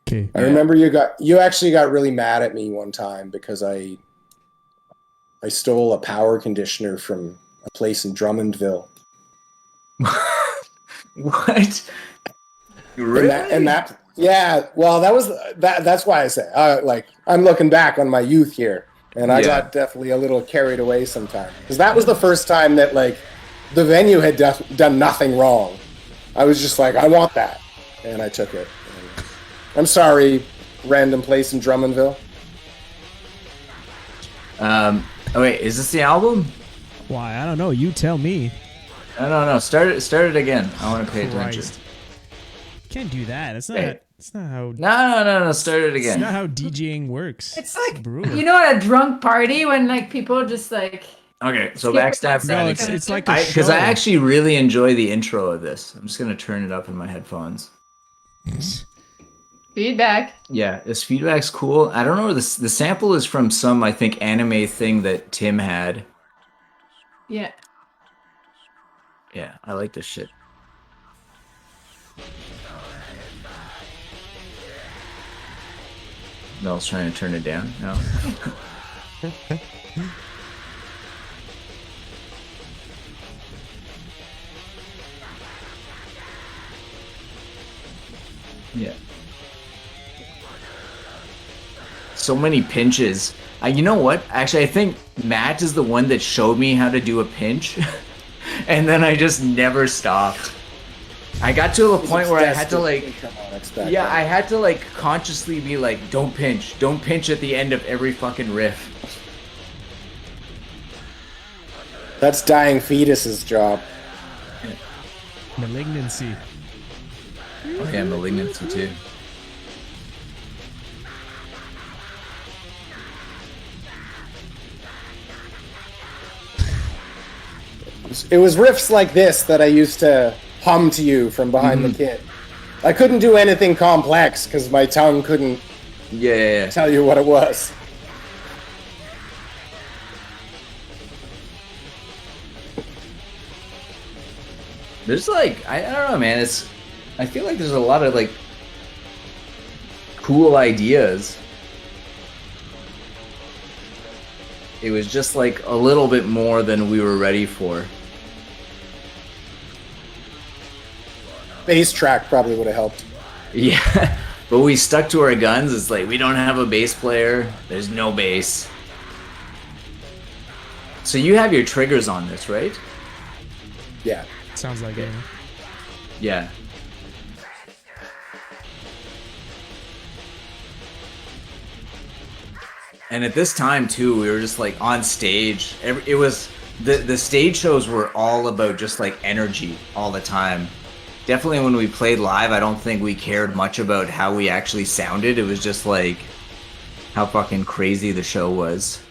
Speaker 2: Okay.
Speaker 5: I remember you actually got really mad at me one time because I stole a power conditioner from a place in Drummondville.
Speaker 3: What? Really?
Speaker 5: And that yeah, well that's why I say like I'm looking back on my youth here and I got definitely a little carried away sometime because that was the first time that like the venue had done nothing wrong. I was just like I want that and I took it. I'm sorry, random place in Drummondville.
Speaker 3: Oh wait, is this the album?
Speaker 2: Why? I don't know. You tell me.
Speaker 3: No. Start it again. I want to pay attention.
Speaker 2: Christ. Can't do that. That's not.
Speaker 3: Hey.
Speaker 2: That's not how.
Speaker 3: No. Start it
Speaker 2: It's
Speaker 3: again.
Speaker 2: not how DJing works.
Speaker 4: It's like
Speaker 2: brutal.
Speaker 4: you know at a drunk party when like people just like
Speaker 3: Okay, so
Speaker 4: skip
Speaker 3: Backstabber
Speaker 2: No,
Speaker 3: Etiquette.
Speaker 2: it's like a
Speaker 3: Because
Speaker 2: show.
Speaker 3: I actually really enjoy the intro of this. I'm just gonna turn it up in my headphones.
Speaker 4: feedback.
Speaker 3: Yeah, this feedback's cool. I don't know where the sample is from. Some I think anime thing that Tim had.
Speaker 4: Yeah.
Speaker 3: Yeah, I like this shit. Mel's trying to turn it down. No. Yeah. So many pinches. You know what? Actually, I think Matt is the one that showed me how to do a pinch. And then I just never stopped. I got to a point where I had to like... Yeah, I had to like consciously be like, don't pinch. Don't pinch at the end of every fucking riff.
Speaker 5: That's Dying Fetus's job.
Speaker 2: Malignancy.
Speaker 3: Okay, Malignancy too.
Speaker 5: It was riffs like this that I used to hum to you from behind the kit. I couldn't do anything complex because my tongue couldn't tell you what it was.
Speaker 3: There's like, I don't know, man. I feel like there's a lot of like cool ideas. It was just like a little bit more than we were ready for.
Speaker 5: Bass track probably would have helped.
Speaker 3: Yeah, but we stuck to our guns. It's like, we don't have a bass player. There's no bass. So you have your triggers on this, right?
Speaker 5: Yeah.
Speaker 2: Sounds like it.
Speaker 3: Yeah. And at this time too, we were just like on stage. It was the stage shows were all about just like energy all the time. Definitely when we played live, I don't think we cared much about how we actually sounded. It was just like how fucking crazy the show was.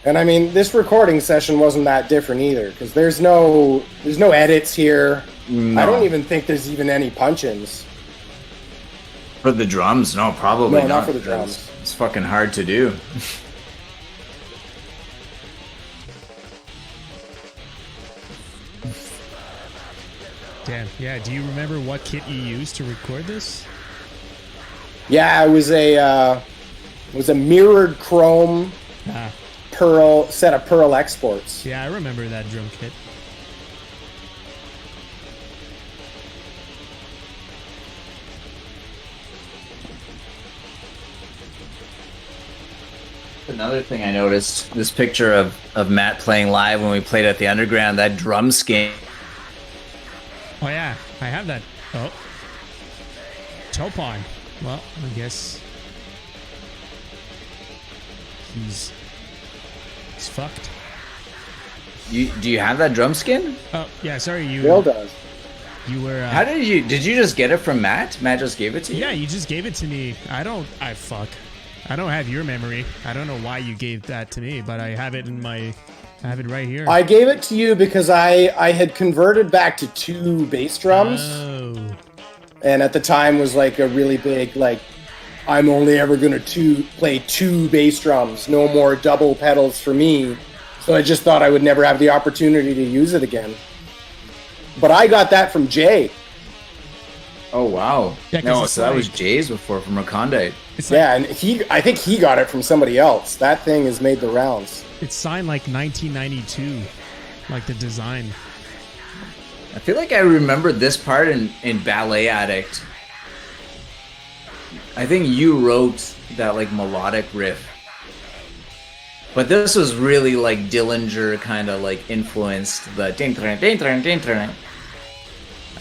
Speaker 5: And I mean, this recording session wasn't that different either, because there's no edits here. No. I don't even think there's even any punch-ins.
Speaker 3: For the drums? No, probably not.
Speaker 5: No, not for the drums.
Speaker 3: It's fucking hard to do.
Speaker 2: Damn. Yeah. Do you remember what kit you used to record this?
Speaker 5: Yeah, it was a mirrored chrome pearl set of pearl exports.
Speaker 2: Yeah, I remember that drum kit.
Speaker 3: Another thing I noticed, this picture of Matt playing live when we played at the Underground, that drum skin.
Speaker 2: Oh yeah, I have that. Oh. Topon. Well, I guess he's fucked.
Speaker 3: Do you have that drum skin?
Speaker 2: Oh yeah, sorry, you.
Speaker 5: Bill does.
Speaker 2: You were.
Speaker 3: How did you just get it from Matt? Matt just gave it to you?
Speaker 2: Yeah, you just gave it to me. I don't have your memory. I don't know why you gave that to me, but I have it right here.
Speaker 5: I gave it to you because I had converted back to 2 bass drums.
Speaker 2: Oh.
Speaker 5: And at the time was like a really big, like, I'm only ever going to play 2 bass drums, no more double pedals for me. So I just thought I would never have the opportunity to use it again. But I got that from Jay.
Speaker 3: Oh, wow.
Speaker 2: Yeah,
Speaker 3: no, so that was Jay's before from Recondite.
Speaker 5: Yeah, and I think he got it from somebody else. That thing has made the rounds.
Speaker 2: It's signed like 1992, like the design.
Speaker 3: I feel like I remember this part in Ballet Addict. I think you wrote that like melodic riff. But this was really like Dillinger kind of like influenced the
Speaker 2: Hey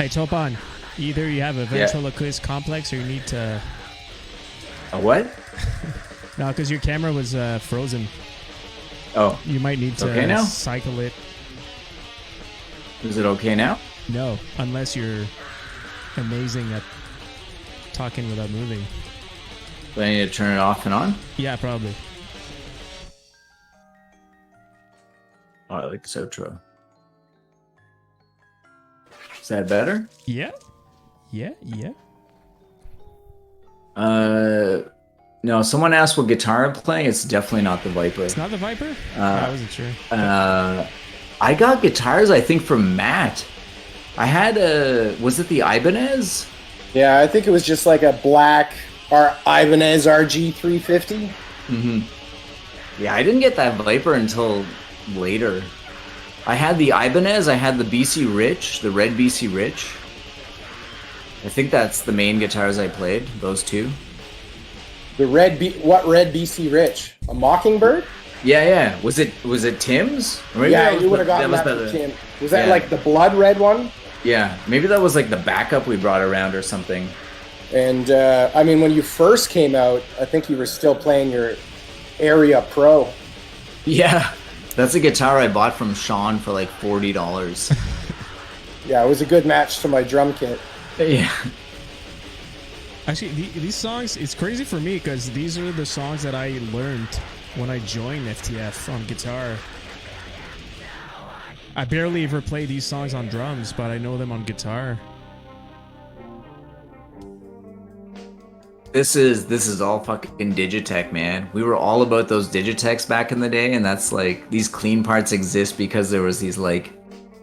Speaker 2: Topon, either you have a ventriloquist complex or you need to...
Speaker 3: A what?
Speaker 2: No, because your camera was frozen.
Speaker 3: Oh.
Speaker 2: You might need to cycle it.
Speaker 3: Is it okay now?
Speaker 2: No, unless you're amazing at talking without moving.
Speaker 3: Do I need to turn it off and on?
Speaker 2: Yeah, probably.
Speaker 3: Oh, I like this outro. Is that better?
Speaker 2: Yeah.
Speaker 3: No, someone asked what guitar I'm playing. It's definitely not the Viper.
Speaker 2: It's not the Viper? I wasn't sure.
Speaker 3: I got guitars, I think, from Matt. I had was it the Ibanez?
Speaker 5: Yeah, I think it was just like a black Ibanez RG350.
Speaker 3: Mm-hmm. Yeah, I didn't get that Viper until later. I had the Ibanez, I had the BC Rich, the red BC Rich. I think that's the main guitars I played, those two.
Speaker 5: What red BC Rich? A Mockingbird?
Speaker 3: Yeah. Was it Tim's?
Speaker 5: Yeah, you would have gotten that from Tim. Was that like the blood red one?
Speaker 3: Yeah, maybe that was like the backup we brought around or something.
Speaker 5: And I mean, when you first came out, I think you were still playing your Area Pro.
Speaker 3: Yeah, that's a guitar I bought from Sean for like $40.
Speaker 5: Yeah, it was a good match to my drum kit.
Speaker 3: Yeah.
Speaker 2: Actually, these songs, it's crazy for me because these are the songs that I learned when I joined FTF on guitar. I barely ever play these songs on drums, but I know them on guitar.
Speaker 3: This is all fucking Digitech, man. We were all about those Digitechs back in the day, and that's like, these clean parts exist because there was these like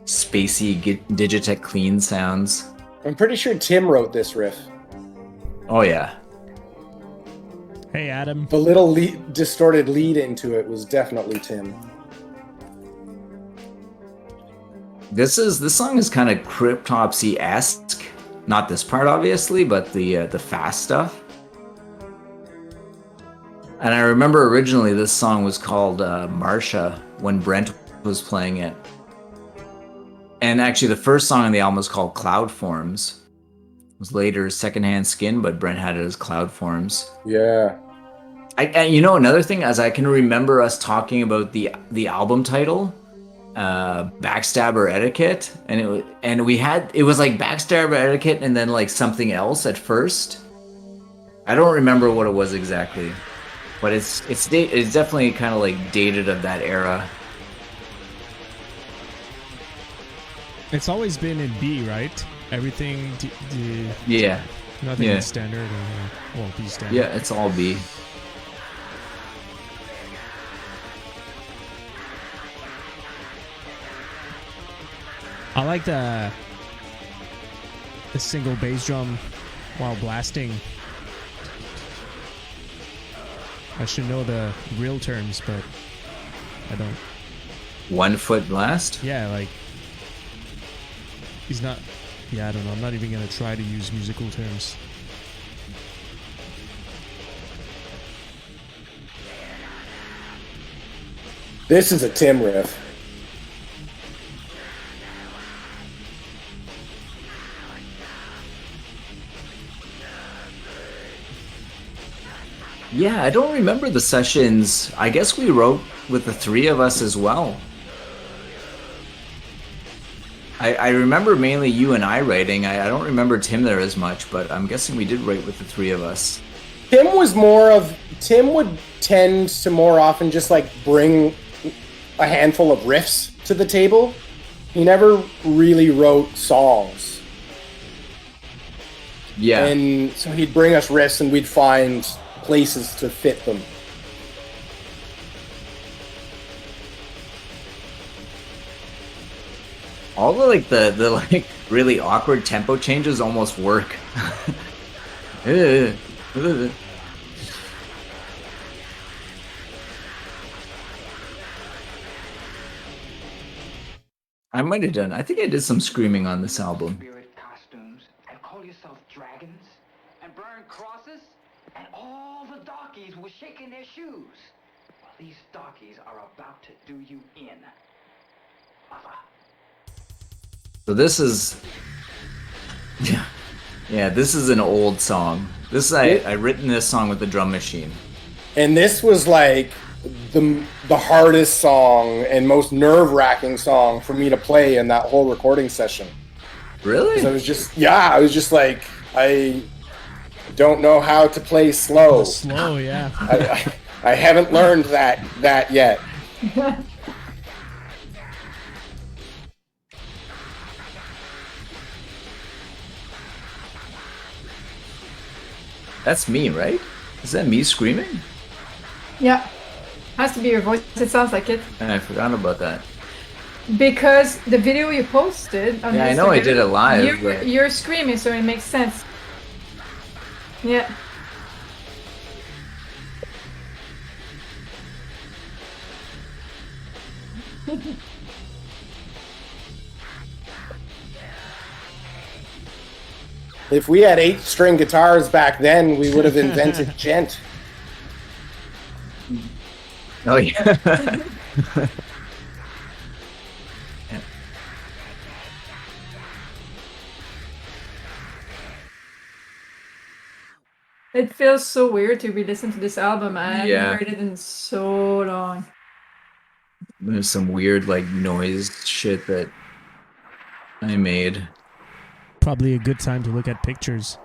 Speaker 3: spacey Digitech clean sounds.
Speaker 5: I'm pretty sure Tim wrote this riff.
Speaker 3: Oh yeah.
Speaker 2: Hey Adam.
Speaker 5: The little distorted lead into it was definitely Tim.
Speaker 3: This song is kind of Cryptopsy-esque. Not this part, obviously, but the fast stuff. And I remember originally this song was called Marsha when Brent was playing it. And actually the first song on the album was called Cloud Forms. It was later Secondhand Skin, but Brent had it as Cloud Forms.
Speaker 5: Yeah.
Speaker 3: And you know, another thing, as I can remember us talking about the album title, Backstabber Etiquette, and it was like Backstabber Etiquette and then like something else at first. I don't remember what it was exactly, but it's definitely kind of like dated of that era.
Speaker 2: It's always been in B, right? Everything.
Speaker 3: Yeah.
Speaker 2: Nothing is standard or well, B standard.
Speaker 3: Yeah, it's all B.
Speaker 2: I like the single bass drum while blasting. I should know the real terms, but I don't.
Speaker 3: 1 foot blast?
Speaker 2: Yeah, like he's not. Yeah, I don't know. I'm not even gonna try to use musical terms.
Speaker 5: This is a Tim riff.
Speaker 3: Yeah, I don't remember the sessions. I guess we wrote with the 3 of us as well. I remember mainly you and I writing. I don't remember Tim there as much, but I'm guessing we did write with the 3 of us.
Speaker 5: Tim would tend to more often just like bring a handful of riffs to the table. He never really wrote songs.
Speaker 3: Yeah.
Speaker 5: And so he'd bring us riffs and we'd find places to fit them.
Speaker 3: All the like the like really awkward tempo changes almost work. I might have done. I think I did some screaming on this album.
Speaker 6: Spirit costumes and call yourself dragons and burn crosses, and all the darkies were shaking their shoes. Well, these darkies are about to do you in, mother.
Speaker 3: So this is, yeah, this is an old song. I written this song with the drum machine.
Speaker 5: And this was like the hardest song and most nerve-wracking song for me to play in that whole recording session.
Speaker 3: Really?
Speaker 5: I was just like, I don't know how to play slow.
Speaker 2: Slow, yeah.
Speaker 5: I haven't learned that yet.
Speaker 3: That's me, right? Is that me screaming?
Speaker 4: Yeah. Has to be your voice. It sounds like it.
Speaker 3: I forgot about that.
Speaker 4: Because the video you posted on
Speaker 3: Yeah, I know I did it live.
Speaker 4: You're screaming, so it makes sense. Yeah.
Speaker 5: If we had 8-string guitars back then, we would have invented gent.
Speaker 3: Oh yeah.
Speaker 4: It feels so weird to re-listen to this album. I haven't heard it in so long.
Speaker 3: There's some weird like noise shit that I made.
Speaker 2: Probably a good time to look at pictures.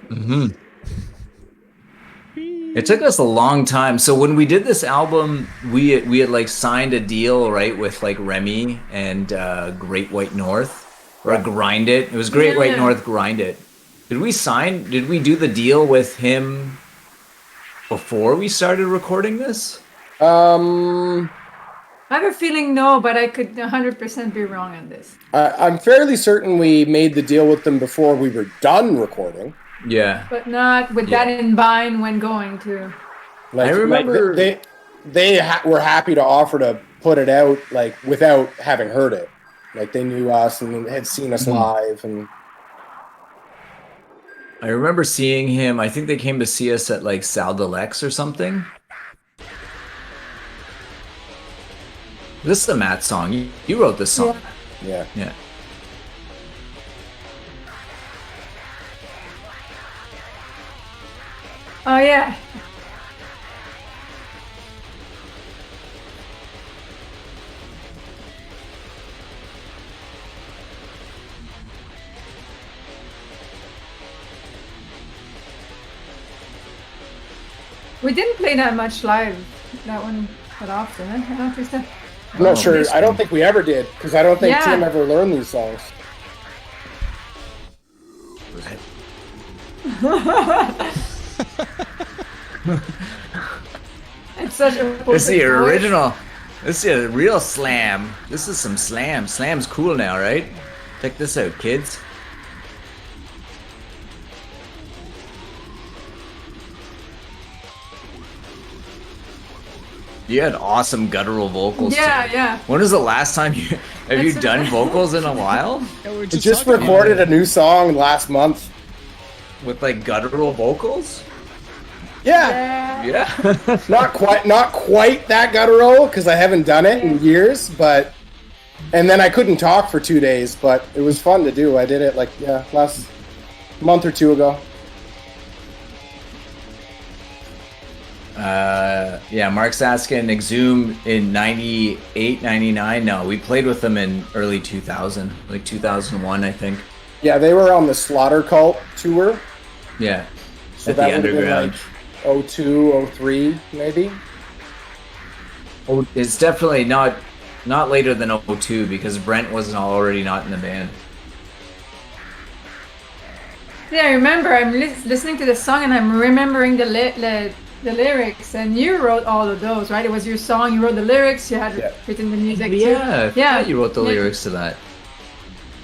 Speaker 3: Mm-hmm. It took us a long time. So when we did this album, we had like signed a deal, right, with like Remy and Great White North, or Grind It. It was Great White North, Grind It. Did we do the deal with him before we started recording this?
Speaker 4: I have a feeling no, but I could 100% be wrong on this.
Speaker 5: I'm fairly certain we made the deal with them before we were done recording.
Speaker 3: Yeah.
Speaker 4: But not with that in mind when going to.
Speaker 5: Like,
Speaker 3: I remember
Speaker 5: they were happy to offer to put it out like without having heard it. Like they knew us and had seen us live. And
Speaker 3: I remember seeing him. I think they came to see us at like Salle de Lex or something. This is the Matt song. You wrote this song.
Speaker 5: Yeah.
Speaker 4: Oh yeah. We didn't play that much live, that one that often, eh? I don't think so.
Speaker 5: I'm not sure. I don't think we ever did, because I don't think Tim ever learned these songs.
Speaker 4: It's such a
Speaker 3: This is the original. This is a real slam. This is some slam. Slam's cool now, right? Check this out, kids. You had awesome guttural vocals.
Speaker 4: Yeah,
Speaker 3: too.
Speaker 4: yeah.
Speaker 3: When was the last time you have you done vocals in a while?
Speaker 5: We just recorded a new song last month
Speaker 3: with like guttural vocals.
Speaker 5: Yeah. not quite that guttural because I haven't done it in years, but and then I couldn't talk for 2 days, but it was fun to do. I did it like last month or two ago.
Speaker 3: Mark's asking Exhumed in 98, 99. No, we played with them in early 2000, like 2001, I think.
Speaker 5: Yeah, they were on the Slaughter Cult tour.
Speaker 3: Yeah,
Speaker 5: so
Speaker 3: at the underground.
Speaker 5: Like 02, 03, maybe.
Speaker 3: Oh, it's definitely not later than 02 because Brent wasn't already not in the band.
Speaker 4: Yeah, I remember. I'm listening to the song and I'm remembering the lyrics, and you wrote all of those, right? It was your song. You wrote the lyrics. You had written the music.
Speaker 3: Yeah,
Speaker 4: too. Yeah.
Speaker 3: You wrote the lyrics to that.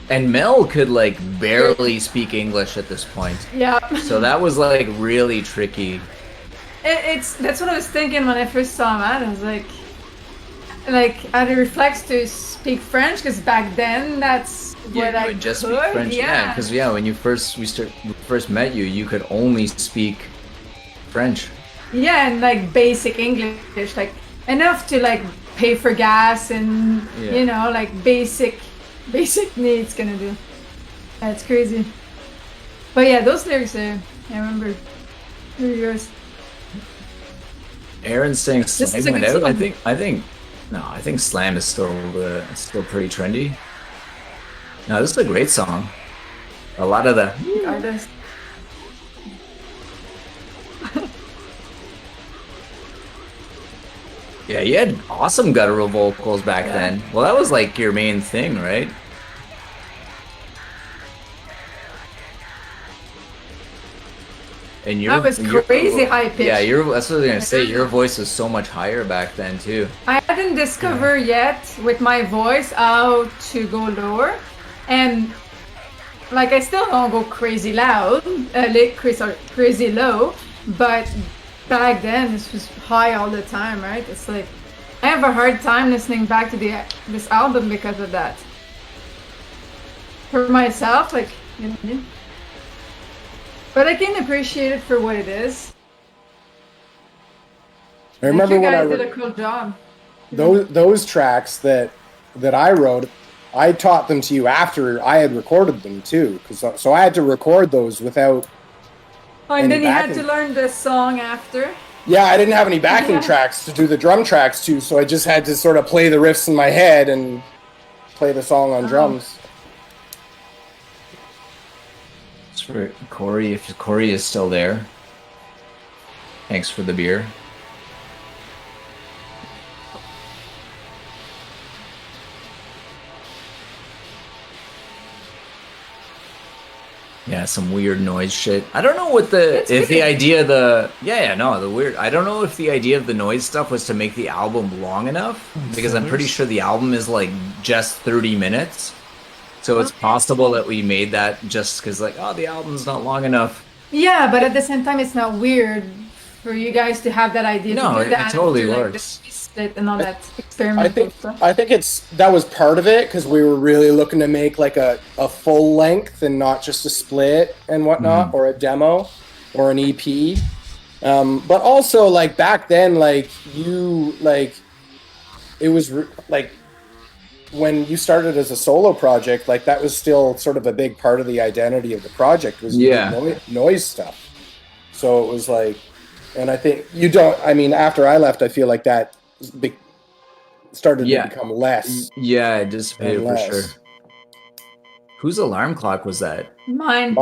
Speaker 3: And Mel could like barely speak English at this point.
Speaker 4: Yeah.
Speaker 3: So that was like really tricky.
Speaker 4: That's what I was thinking when I first saw Matt. I was like I reflex to speak French because back then that's what I
Speaker 3: would just
Speaker 4: could.
Speaker 3: speak French. Yeah, because when you first met you, you could only speak French.
Speaker 4: Yeah, and like basic English, like enough to like pay for gas and you know, like basic needs gonna do. That's crazy. But yeah, those lyrics I remember. They're yours.
Speaker 3: Aaron's saying Slam went out. I think Slam is still pretty trendy. No, this is a great song. A lot of the
Speaker 4: artists.
Speaker 3: Yeah, you had awesome guttural vocals back then. Well, that was like your main thing, right? And
Speaker 4: that was crazy high pitch.
Speaker 3: Yeah, that's what I was gonna say. Your voice was so much higher back then too.
Speaker 4: I hadn't discovered yet with my voice how to go lower, and like I still don't go crazy loud, crazy low, but back then this was high all the time, right? It's like I have a hard time listening back to this album because of that. For myself, like you know. But I can appreciate it for what it is.
Speaker 5: I remember
Speaker 4: you
Speaker 5: when
Speaker 4: guys did a cool job.
Speaker 5: Those tracks that I wrote, I taught them to you after I had recorded them too, so I had to record those without.
Speaker 4: Oh, and then you had to learn the song after.
Speaker 5: Yeah, I didn't have any backing tracks to do the drum tracks too, so I just had to sort of play the riffs in my head and play the song on drums.
Speaker 3: For Corey, if Corey is still there. Thanks for the beer. Yeah, some weird noise shit. I don't know what the idea of the weird. I don't know if the idea of the noise stuff was to make the album long enough because I'm pretty sure the album is like just 30 minutes. So it's possible that we made that just because, like, the album's not long enough.
Speaker 4: Yeah, but at the same time, it's not weird for you guys to have that idea.
Speaker 3: No,
Speaker 4: to do that
Speaker 3: it totally
Speaker 4: works. Like, the split and all that experimental stuff.
Speaker 5: I think that was part of it because we were really looking to make like a full length and not just a split and whatnot, or a demo or an EP. But also, like back then, like it was like. When you started as a solo project, like that was still sort of a big part of the identity of the project was noise stuff. So it was like, and I think after I left, I feel like that started to become less.
Speaker 3: Yeah, it dissipated for sure. Whose alarm clock was that?
Speaker 4: Mine.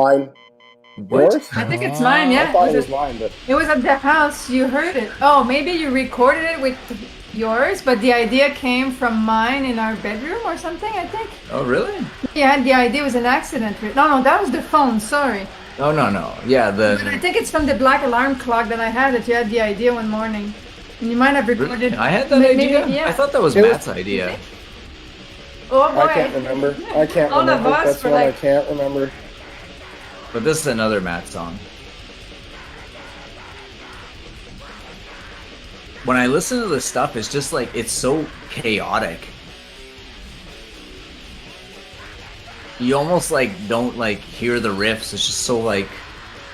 Speaker 5: Yours?
Speaker 4: I think it's mine, yeah.
Speaker 5: I thought it was mine, but
Speaker 4: It was at the house, you heard it. Oh, maybe you recorded it with yours, but the idea came from mine in our bedroom or something, I think.
Speaker 3: Oh, really?
Speaker 4: Yeah, the idea was an accident. No, that was the phone, sorry.
Speaker 3: Oh, no. Yeah,
Speaker 4: But I think it's from the black alarm clock that I had that you had the idea one morning. And you might have recorded...
Speaker 3: Really? I had that
Speaker 4: maybe,
Speaker 3: idea?
Speaker 4: yeah.
Speaker 3: I thought that was
Speaker 5: It was-
Speaker 3: Matt's idea.
Speaker 4: Oh boy.
Speaker 5: I can't remember. I can't
Speaker 4: All of
Speaker 5: remember.
Speaker 4: us
Speaker 5: That's
Speaker 4: were
Speaker 5: one I
Speaker 4: like-
Speaker 5: can't remember.
Speaker 3: But this is another Matt song. When I listen to this stuff, it's just like, it's so chaotic. You almost like don't like hear the riffs. It's just so like,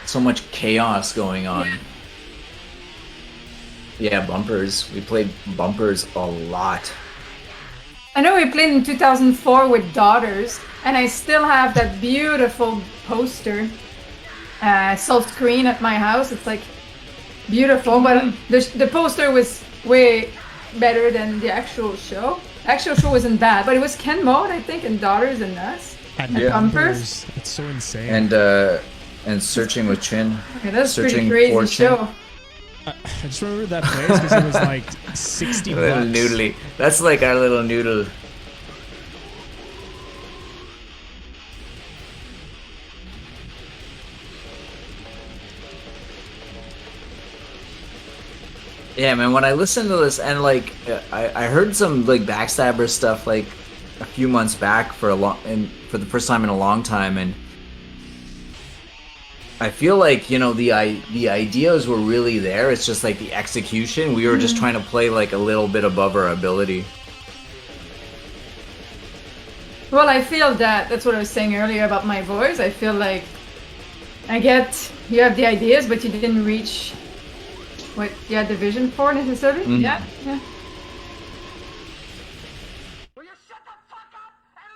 Speaker 3: so much chaos going on. Yeah, bumpers. We played bumpers a lot.
Speaker 4: I know we played in 2004 with Daughters, and I still have that beautiful poster, silk screen at my house. It's like beautiful, but the poster was way better than the actual show. The actual show wasn't bad, but it was Ken Mode, I think, and Daughters and N.S.S.T.S.
Speaker 2: And
Speaker 3: Yeah.
Speaker 2: bumpers. It's so insane.
Speaker 3: And Searching with Chin.
Speaker 4: Okay, that's a pretty
Speaker 3: Searching
Speaker 4: crazy
Speaker 3: for Chin.
Speaker 4: show.
Speaker 2: I just remember that place because it was like 60
Speaker 3: A little
Speaker 2: bucks.
Speaker 3: noodly. That's like our little noodle. Yeah, man, when I listened to this, and like, I heard some like Backstabber stuff like a few months back for the first time in a long time, and I feel like, you know, the ideas were really there. It's just like the execution. We were just trying to play like a little bit above our ability.
Speaker 4: Well, I feel that's what I was saying earlier about my voice. I feel like I get you have the ideas, but you didn't reach what you had the vision for necessarily. Yeah.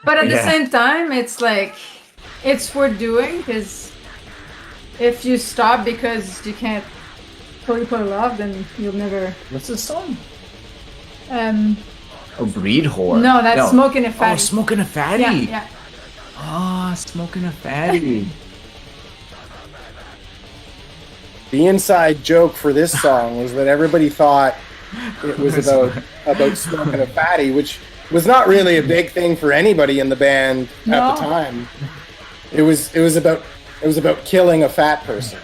Speaker 4: But at the same time, it's like it's worth doing, because if you stop because you can't fully pull it off, then you'll never.
Speaker 3: What's this song?
Speaker 4: Oh,
Speaker 3: Breed Whore.
Speaker 4: No, that's Smoking a Fatty.
Speaker 3: Oh, Smoking a Fatty.
Speaker 4: Yeah.
Speaker 3: Oh, Smoking a Fatty.
Speaker 5: The inside joke for this song was that everybody thought it was about smoking a fatty, which was not really a big thing for anybody in the band at the time. It was about killing a fat person.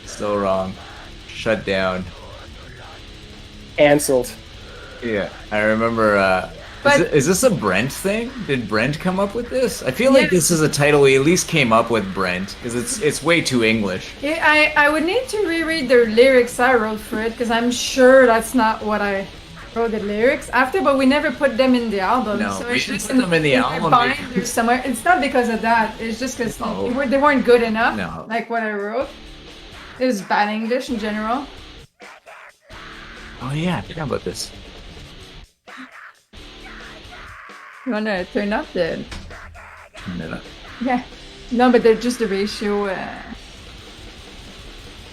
Speaker 3: So wrong. Shut down.
Speaker 5: Cancelled.
Speaker 3: Yeah, I remember. Is this a Brent thing? Did Brent come up with this? I feel like this is a title we at least came up with, Brent, because it's way too English.
Speaker 4: Yeah, I would need to reread the lyrics I wrote for it, because I'm sure that's not what I wrote the lyrics after, but we never put them in the album.
Speaker 3: No,
Speaker 4: so
Speaker 3: we
Speaker 4: it's
Speaker 3: should
Speaker 4: just
Speaker 3: put them in the album.
Speaker 4: binder somewhere. It's not because of that. It's just because they weren't good enough.
Speaker 3: No.
Speaker 4: Like what I wrote. It was bad English in general.
Speaker 3: Oh yeah, I forgot about this.
Speaker 4: You wanna turn up the?
Speaker 3: Turn it up.
Speaker 4: Yeah. No, but they're just the ratio.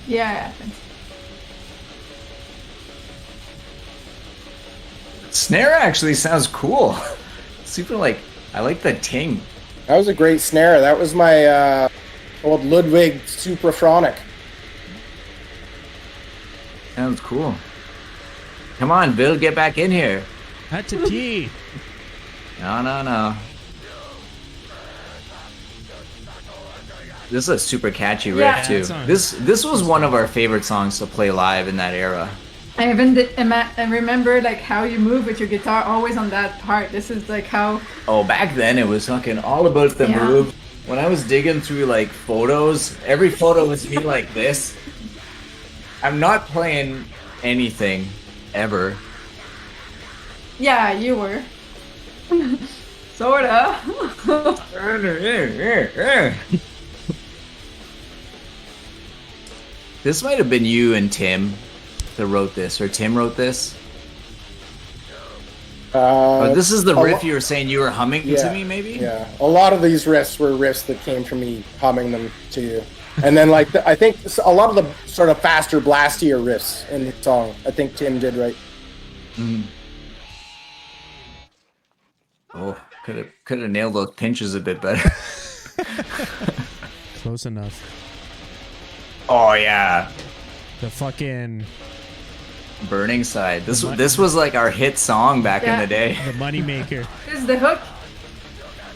Speaker 4: Yeah.
Speaker 3: Snare actually sounds cool. Super I like the ting.
Speaker 5: That was a great snare. That was my old Ludwig Suprafronic.
Speaker 3: Sounds cool. Come on, Bill, get back in here.
Speaker 2: Had to pee.
Speaker 3: No. This is a super catchy riff too. This was one of our favorite songs to play live in that era.
Speaker 4: I remember like how you move with your guitar always on that part. This is like how.
Speaker 3: Oh, back then it was fucking all about the move. When I was digging through like photos, every photo was me like this. I'm not playing anything ever.
Speaker 4: Yeah, you were. Sorta.
Speaker 3: This might have been you and Tim that wrote this, or Tim wrote this. But this is the riff you were saying you were humming to me, maybe?
Speaker 5: Yeah, a lot of these riffs were riffs that came from me humming them to you. And then like, I think a lot of the sort of faster, blastier riffs in the song, I think Tim did right.
Speaker 3: Oh, Could have nailed those pinches a bit better.
Speaker 2: Close enough.
Speaker 3: Oh yeah,
Speaker 2: The fucking
Speaker 3: Burning Side. This was like our hit song back in the day.
Speaker 2: the money maker.
Speaker 4: This is the hook.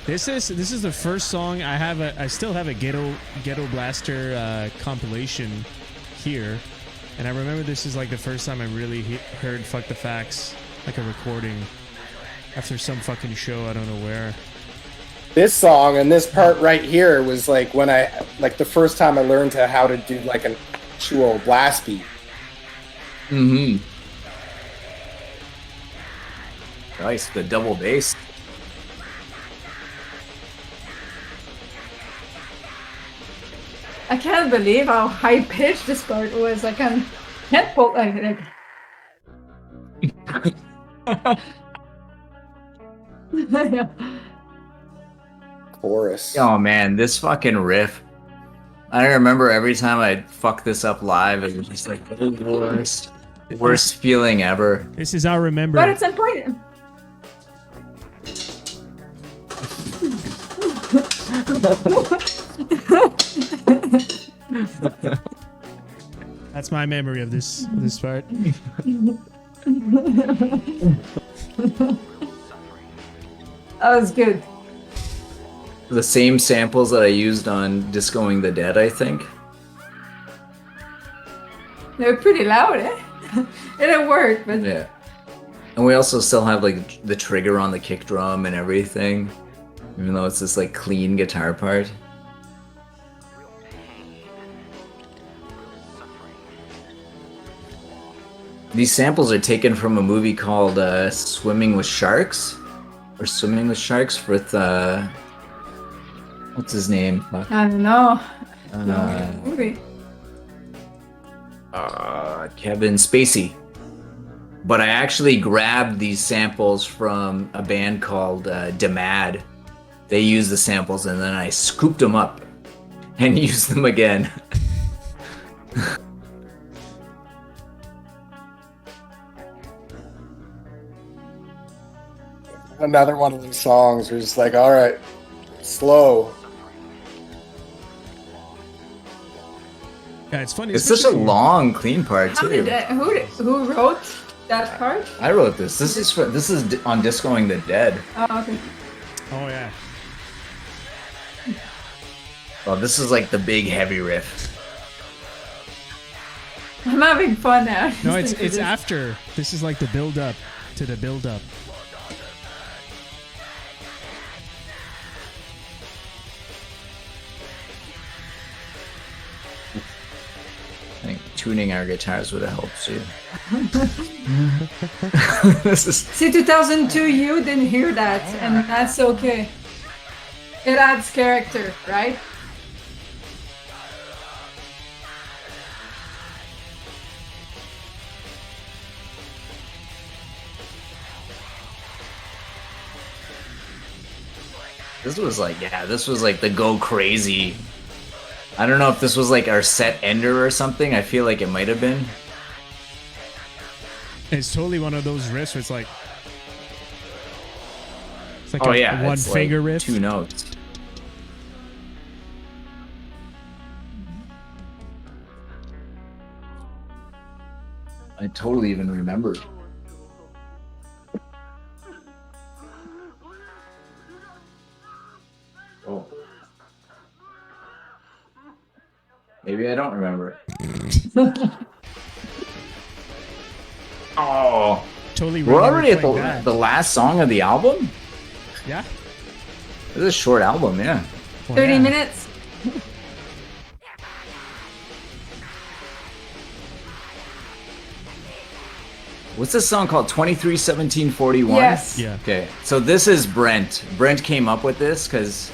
Speaker 2: This is the first song I still have a Ghetto Blaster compilation here, and I remember this is like the first time I really heard "Fuck the Facts" like a recording after some fucking show I don't know where.
Speaker 5: This song and this part right here was like when the first time I learned how to do like an actual blast beat.
Speaker 3: Mm-hmm. Nice, the double bass.
Speaker 4: I can't believe how high pitched this part was. Like I can't pull like. Yeah.
Speaker 5: Chorus.
Speaker 3: Oh man, this fucking riff. I remember every time I'd fuck this up live, it was just like the worst feeling ever.
Speaker 2: This is our remember.
Speaker 4: But it's important.
Speaker 2: That's my memory of this part.
Speaker 4: That was good.
Speaker 3: The same samples that I used on Discoing the Dead, I think.
Speaker 4: They were pretty loud, eh? It didn't work, but
Speaker 3: Yeah. And we also still have like the trigger on the kick drum and everything, even though it's this like clean guitar part. These samples are taken from a movie called Swimming with Sharks, or Swimming with Sharks with what's his name? Fuck.
Speaker 4: I don't know. Movie.
Speaker 3: Kevin Spacey. But I actually grabbed these samples from a band called Mad. They used the samples and then I scooped them up and used them again.
Speaker 5: Another one of those songs where it's just like, all right, slow.
Speaker 2: Yeah, it's funny.
Speaker 3: It's such a long, clean part
Speaker 4: How
Speaker 3: too.
Speaker 4: did who wrote that part?
Speaker 3: I wrote this. This is on Discoing the Dead.
Speaker 4: Oh, okay.
Speaker 2: Oh yeah.
Speaker 3: Well, this is like the big heavy riff.
Speaker 4: I'm having fun now.
Speaker 2: No,
Speaker 4: listening to
Speaker 2: it's
Speaker 4: this.
Speaker 2: after. This is like the build up to the build up.
Speaker 3: I think tuning our guitars would have helped too. This is
Speaker 4: See, 2002, you didn't hear that, and that's okay. It adds character, right?
Speaker 3: This was like the go crazy. I don't know if this was like our set ender or something. I feel like it might have been.
Speaker 2: It's totally one of those riffs where it's like
Speaker 3: Oh
Speaker 2: a
Speaker 3: yeah,
Speaker 2: one
Speaker 3: it's
Speaker 2: finger
Speaker 3: like
Speaker 2: riff.
Speaker 3: 2 notes. I totally even remembered. Oh. Maybe I don't remember. Oh.
Speaker 2: Totally.
Speaker 3: We're
Speaker 2: remember
Speaker 3: already at
Speaker 2: playing that.
Speaker 3: the last song of the album?
Speaker 2: Yeah.
Speaker 3: This is a short album, yeah.
Speaker 2: Well,
Speaker 4: 30
Speaker 2: yeah.
Speaker 4: minutes.
Speaker 3: What's this song called? 23-17-41?
Speaker 4: Yes.
Speaker 2: Yeah.
Speaker 3: Okay, so this is Brent. Brent came up with this because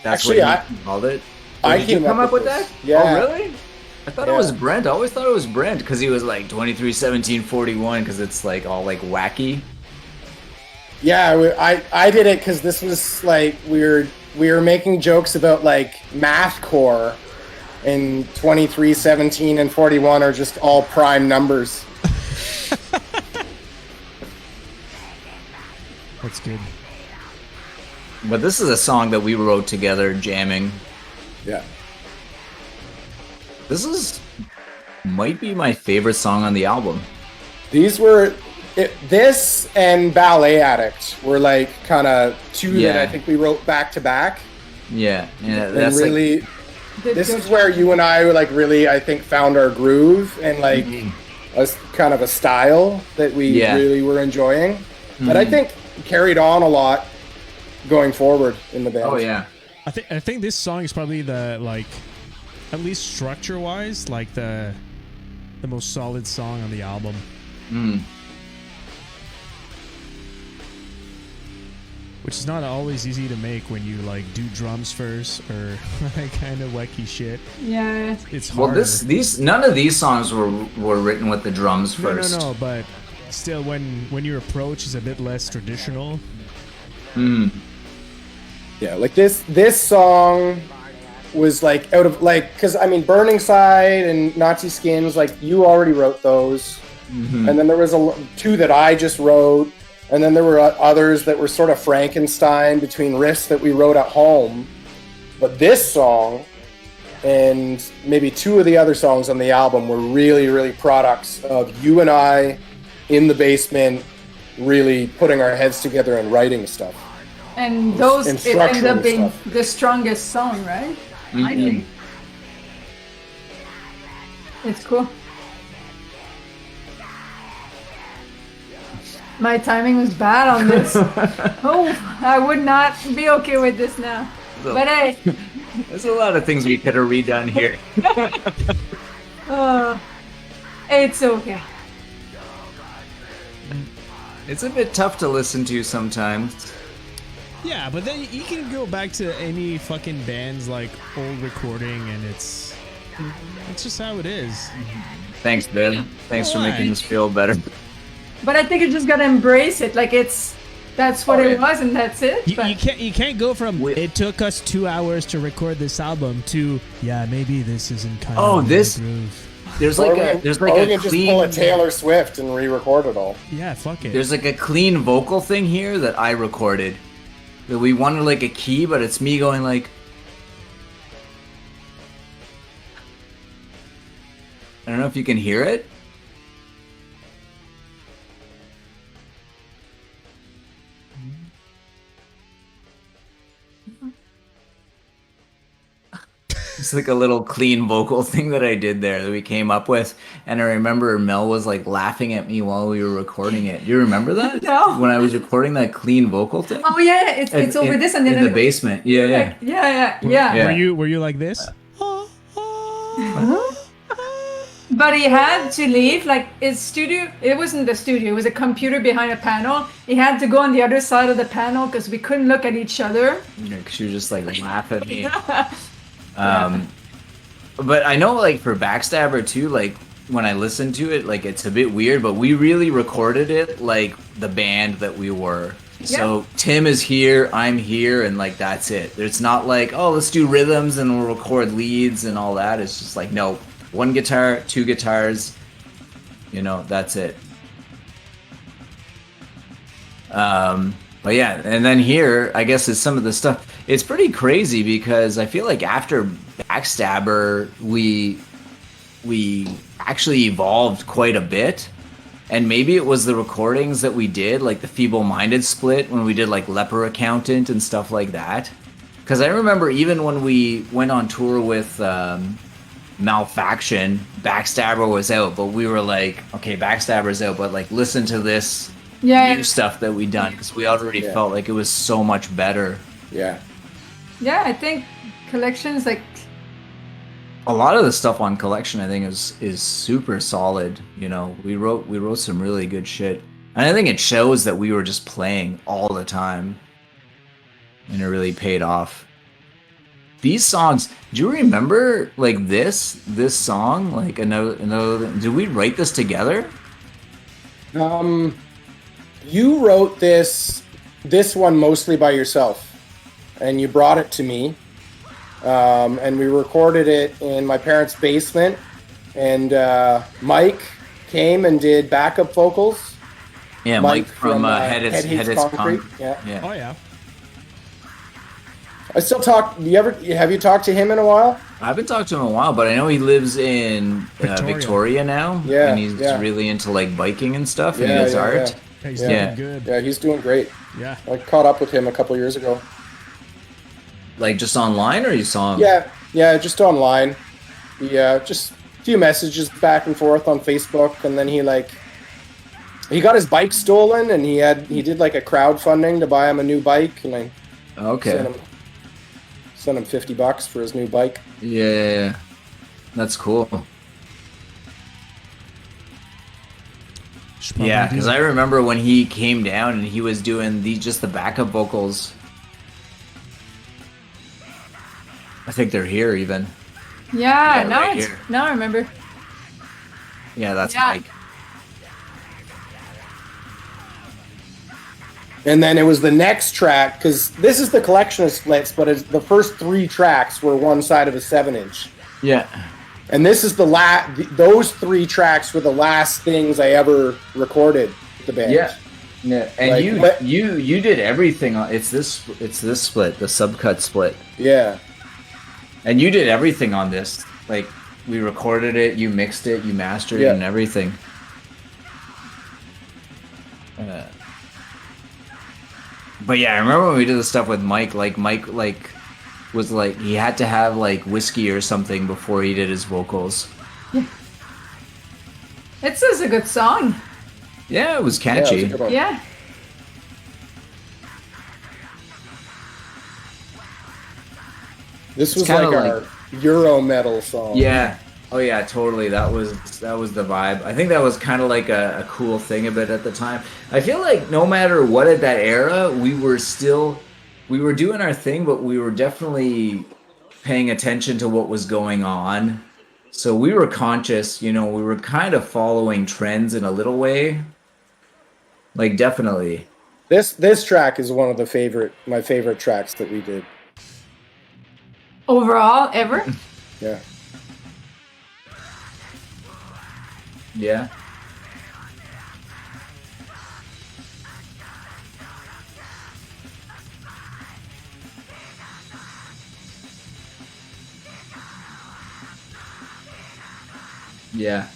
Speaker 3: that's
Speaker 5: Actually,
Speaker 3: what he called it. Oh,
Speaker 5: I
Speaker 3: did you
Speaker 5: came
Speaker 3: come
Speaker 5: up
Speaker 3: up with
Speaker 5: with
Speaker 3: that?
Speaker 5: this. Yeah.
Speaker 3: Oh, really? I thought it
Speaker 5: Yeah.
Speaker 3: was Brent. I always thought it was Brent because he was like 23-17-41 because it's like all like wacky.
Speaker 5: Yeah, I did it because this was like we were making jokes about like math core, and 23, 17, and 41 are just all prime numbers.
Speaker 2: That's good.
Speaker 3: But this is a song that we wrote together, jamming.
Speaker 5: Yeah.
Speaker 3: Might be my favorite song on the album.
Speaker 5: This and Ballet Addict were like kind of two that I think we wrote back to back.
Speaker 3: Yeah,
Speaker 5: that's really. This is where you and I like really, I think, found our groove and like a kind of a style that we really were enjoying. But I think carried on a lot going forward in the band.
Speaker 3: Oh yeah.
Speaker 2: I think this song is probably the like, at least structure wise, like the most solid song on the album. Which is not always easy to make when you like do drums first or like kind of wacky shit.
Speaker 4: Yeah.
Speaker 2: It's hard.
Speaker 3: Well, none of these songs were written with the drums first.
Speaker 2: No, but still, when your approach is a bit less traditional.
Speaker 5: Yeah, like this song was like out of like, because I mean, Burning Side and Nazi Skins, like you already wrote those, and then there was two that I just wrote. And then there were others that were sort of Frankenstein between riffs that we wrote at home. But this song and maybe two of the other songs on the album were really, really products of you and I in the basement really putting our heads together and writing stuff.
Speaker 4: And those it ended up being the strongest song, right? I think. It's cool. My timing was bad on this. I would not be okay with this now. But hey.
Speaker 3: There's a lot of things we could have redone here.
Speaker 4: It's okay.
Speaker 3: It's a bit tough to listen to sometimes.
Speaker 2: Yeah, but then you can go back to any fucking band's like old recording and it's just how it is.
Speaker 3: Thanks, Ben. Thanks for making us feel better.
Speaker 4: But I think you just gotta embrace it. Like that's what it was, and that's it.
Speaker 2: You can't go from it took us 2 hours to record this album to maybe this isn't kind of
Speaker 3: this
Speaker 2: groove.
Speaker 3: There's like a
Speaker 5: just pull a Taylor Swift and re-record it all.
Speaker 2: Yeah, fuck it.
Speaker 3: There's like a clean vocal thing here that I recorded. That we wanted like a key, but it's me going like. I don't know if you can hear it. It's like a little clean vocal thing that I did there that we came up with. And I remember Mel was like laughing at me while we were recording it. Do you remember that?
Speaker 4: No.
Speaker 3: When I was recording that clean vocal thing?
Speaker 4: Oh yeah, it's over this and then
Speaker 3: in the basement. Yeah.
Speaker 2: Were you like this?
Speaker 4: But he had to leave, like his studio, it wasn't the studio, it was a computer behind a panel. He had to go on the other side of the panel because we couldn't look at each other.
Speaker 3: Yeah, because she was just like laughing at me. But I know like for Backstabber too, like when I listen to it, like it's a bit weird, but we really recorded it like the band that we were. So Tim is here, I'm here, and like that's it. It's not like, oh, let's do rhythms and we'll record leads and all that. It's just like, no, one guitar, two guitars, that's it. But yeah, and then here, I guess is some of the stuff. It's pretty crazy because I feel like after Backstabber, we actually evolved quite a bit. And maybe it was the recordings that we did, like the Feeble Minded split, when we did like Leper Accountant and stuff like that. Because I remember even when we went on tour with Malfaction, Backstabber was out, but we were like, okay, Backstabber's out, but like listen to this new stuff that we done, because we already felt like it was so much better.
Speaker 5: Yeah,
Speaker 4: I think Collection's like
Speaker 3: a lot of the stuff on Collection I think is super solid. We wrote some really good shit, and I think it shows that we were just playing all the time, and it really paid off. These songs, do you remember like this song, like another did we write this together?
Speaker 5: You wrote this one mostly by yourself, and you brought it to me, and we recorded it in my parents' basement, and Mike came and did backup vocals,
Speaker 3: Yeah, Mike from Head Hits
Speaker 5: Concrete.
Speaker 3: Yeah.
Speaker 2: Oh yeah.
Speaker 5: I still talk. Have you talked to him in a while?
Speaker 3: I haven't talked to him in a while, but I know he lives in Victoria now.
Speaker 5: Yeah,
Speaker 3: and he's really into like biking and stuff. And he does art.
Speaker 2: Yeah, he's doing good.
Speaker 5: Yeah, he's doing great.
Speaker 2: Yeah.
Speaker 5: I caught up with him a couple years ago.
Speaker 3: Like just online, or you saw him?
Speaker 5: Yeah, just online. Yeah, just a few messages back and forth on Facebook, and then he got his bike stolen, and he did like a crowdfunding to buy him a new bike, and I sent him $50 for his new bike.
Speaker 3: Yeah, that's cool. Yeah, because I remember when he came down and he was doing just the backup vocals. I think they're here even.
Speaker 4: Yeah,
Speaker 3: right
Speaker 4: now I remember.
Speaker 3: Yeah, that's Mike.
Speaker 5: And then it was the next track, because this is the collection of splits, but the first 3 tracks were one side of a 7-inch.
Speaker 3: Yeah.
Speaker 5: And this is those 3 tracks were the last things I ever recorded with the band.
Speaker 3: Yeah. And you did everything on it's this split, the subcut split.
Speaker 5: Yeah.
Speaker 3: And you did everything on this. Like, we recorded it, you mixed it, you mastered it, and everything. But yeah, I remember when we did the stuff with Mike. Like Mike, was like he had to have like whiskey or something before he did his vocals.
Speaker 4: Yeah. It's just a good song.
Speaker 3: Yeah, it was catchy.
Speaker 4: Yeah.
Speaker 5: This was like our Euro metal song.
Speaker 3: Yeah. Oh yeah, totally. That was the vibe. I think that was kind of like a cool thing of it at the time. I feel like no matter what at that era, we were doing our thing, but we were definitely paying attention to what was going on. So we were conscious, we were kind of following trends in a little way. Like definitely.
Speaker 5: This track is one of my favorite tracks that we did.
Speaker 4: Overall, ever?
Speaker 5: Yeah.
Speaker 3: Yeah. Yeah.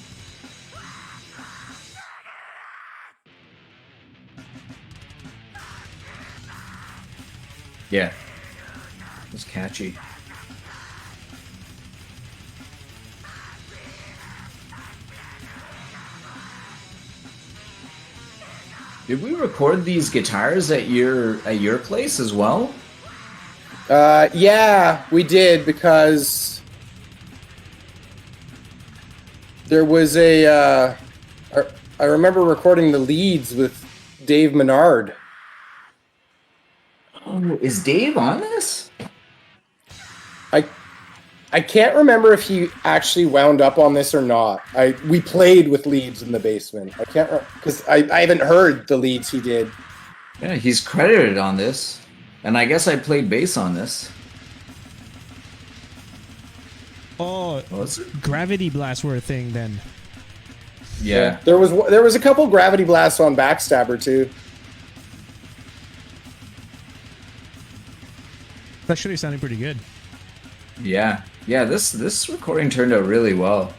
Speaker 3: Yeah. It was catchy. Did we record these guitars at your place as well?
Speaker 5: Yeah, we did, because there was I remember recording the leads with Dave Menard.
Speaker 3: Oh, is Dave on this?
Speaker 5: I can't remember if he actually wound up on this or not. We played with leads in the basement. I can't because I haven't heard the leads he did.
Speaker 3: Yeah, he's credited on this, and I guess I played bass on this.
Speaker 2: Oh, gravity blasts were a thing then.
Speaker 3: Yeah.
Speaker 5: There was a couple gravity blasts on Backstabber too.
Speaker 2: It's actually sounding pretty good.
Speaker 3: Yeah. Yeah, this recording turned out really well.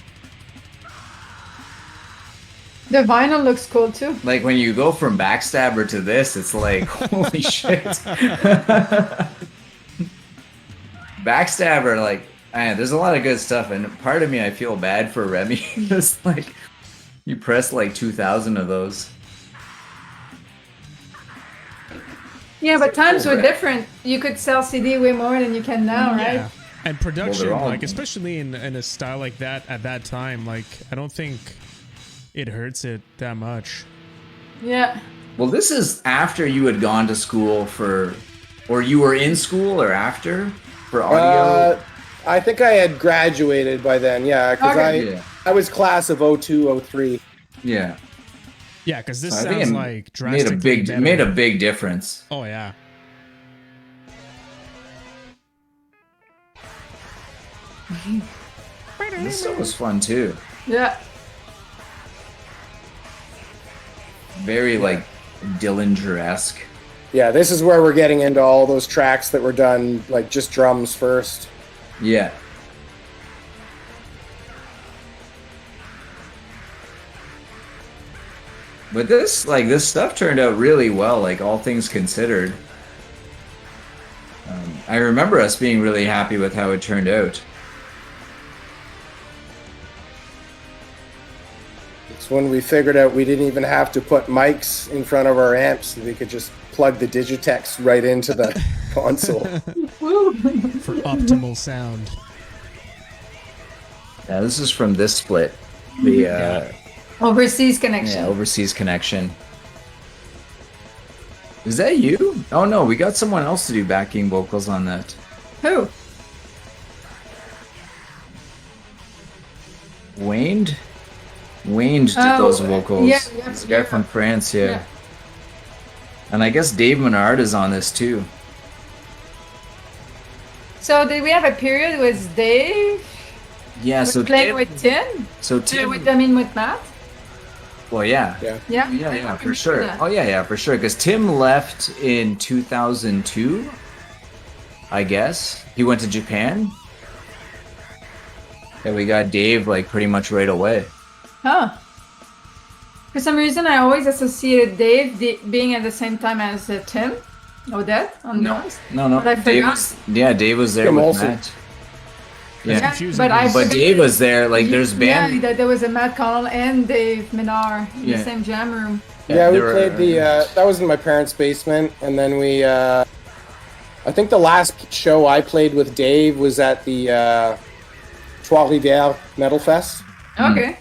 Speaker 4: The vinyl looks cool too.
Speaker 3: Like when you go from Backstabber to this, it's like, holy shit. Backstabber, like, man, there's a lot of good stuff, and part of me, I feel bad for Remy. It's like, you press like 2,000 of those.
Speaker 4: Yeah, but times were different. You could sell CD way more than you can now, right?
Speaker 2: Yeah. And production,
Speaker 3: Well,
Speaker 2: like, especially in a style like that at that time, like, I don't think it hurts it that much.
Speaker 4: Yeah.
Speaker 3: Well, this is after you had gone to school or you were in school or after for audio?
Speaker 5: I think I had graduated by then, yeah, because I was class of 02, 03.
Speaker 3: Yeah.
Speaker 2: Yeah, because this
Speaker 3: So
Speaker 2: sounds like drastically better.
Speaker 3: made a big difference.
Speaker 2: Oh, yeah.
Speaker 3: This stuff was fun too.
Speaker 4: Yeah.
Speaker 3: Very like Dillinger-esque.
Speaker 5: Yeah, this is where we're getting into all those tracks that were done like just drums first.
Speaker 3: Yeah. But this stuff turned out really well, like all things considered. I remember us being really happy with how it turned out.
Speaker 5: It's when we figured out we didn't even have to put mics in front of our amps. We could just plug the Digitex right into the console.
Speaker 2: For optimal sound.
Speaker 3: Yeah, this is from this split. The
Speaker 4: Overseas connection.
Speaker 3: Yeah, overseas connection. Is that you? Oh no, we got someone else to do backing vocals on that.
Speaker 4: Who?
Speaker 3: Wayne did those vocals.
Speaker 4: Yeah,
Speaker 3: This guy from France, yeah. And I guess Dave Menard is on this too.
Speaker 4: So did we have a period with Dave?
Speaker 3: Yeah, so
Speaker 4: playing with Tim?
Speaker 3: So Tim.
Speaker 4: With Matt?
Speaker 3: Well, yeah.
Speaker 4: Yeah,
Speaker 3: For sure. Oh, yeah, for sure. Because Tim left in 2002, I guess. He went to Japan. And we got Dave, like, pretty much right away.
Speaker 4: Huh. For some reason, I always associated Dave being at the same time as Tim. Odette on drums.
Speaker 3: No.
Speaker 4: But I forgot.
Speaker 3: Dave was there
Speaker 5: Tim
Speaker 3: with
Speaker 5: Olsen.
Speaker 3: Matt. Yeah,
Speaker 4: but
Speaker 3: Dave was there. Like, there's band.
Speaker 4: Yeah, that there was a Matt Connell and Dave Menard in the same jam room.
Speaker 5: Yeah, we played that was in my parents' basement, and then we, I think the last show I played with Dave was at the Trois-Rivières Metal Fest.
Speaker 4: Okay.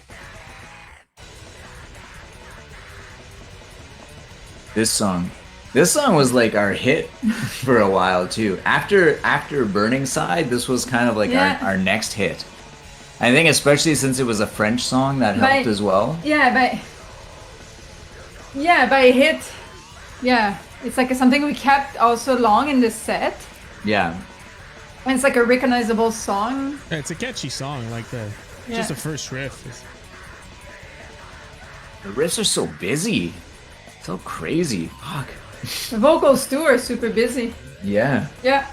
Speaker 3: This song was like our hit for a while too. After Burning Side, this was kind of like our next hit. I think especially since it was a French song that helped as well.
Speaker 4: By hit. Yeah, it's like something we kept also long in the set.
Speaker 3: Yeah.
Speaker 4: And it's like a recognizable song.
Speaker 2: Yeah, it's a catchy song, like just the first riff.
Speaker 3: The riffs are so busy. So crazy. Fuck.
Speaker 4: The vocals too are super busy.
Speaker 3: Yeah.
Speaker 4: Yeah.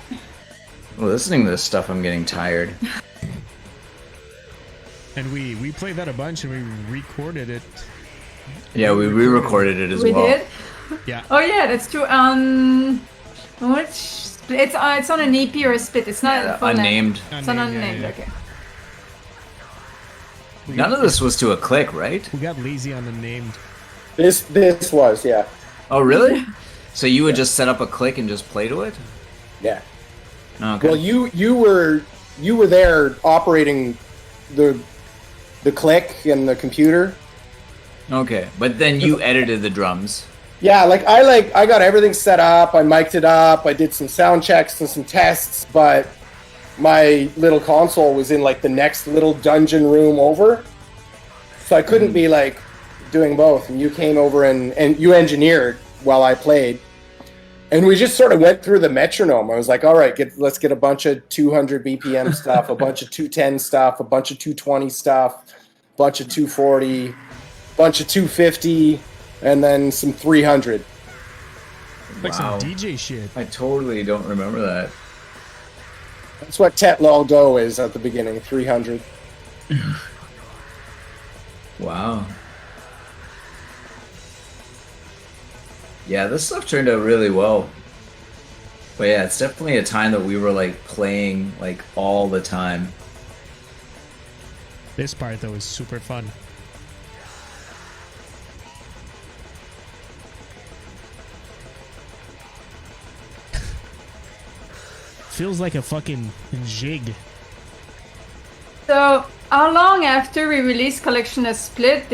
Speaker 3: Well, listening to this stuff, I'm getting tired.
Speaker 2: And we played that a bunch and we recorded it.
Speaker 3: Yeah, we re-recorded it as well.
Speaker 4: We did?
Speaker 2: Yeah.
Speaker 4: Oh yeah, that's true. Which it's on an EP or a split. It's not a full
Speaker 3: unnamed.
Speaker 4: It's on unnamed. Okay.
Speaker 3: None of this was to a click, right?
Speaker 2: We got lazy on the named.
Speaker 5: This was, yeah.
Speaker 3: Oh really? So you would just set up a click and just play to it?
Speaker 5: Yeah.
Speaker 3: Okay.
Speaker 5: Well, you were there operating the click and the computer.
Speaker 3: Okay, but then you edited the drums.
Speaker 5: Yeah, I got everything set up. I mic'd it up. I did some sound checks and some tests, but my little console was in like the next little dungeon room over, so I couldn't be like doing both. And you came over and you engineered while I played. And we just sort of went through the metronome. I was like, all right, let's get a bunch of 200 BPM stuff, a bunch of 210 stuff, a bunch of 220 stuff, a bunch of 240, a bunch of 250, and then some 300.
Speaker 2: Like some DJ shit.
Speaker 3: I totally don't remember that.
Speaker 5: That's what Tet Lol Do is at the beginning, 300.
Speaker 3: Wow. Yeah, this stuff turned out really well. But yeah, it's definitely a time that we were like playing like all the time.
Speaker 2: This part though is super fun. Feels like a fucking jig.
Speaker 4: So, how long after we released Collection of Split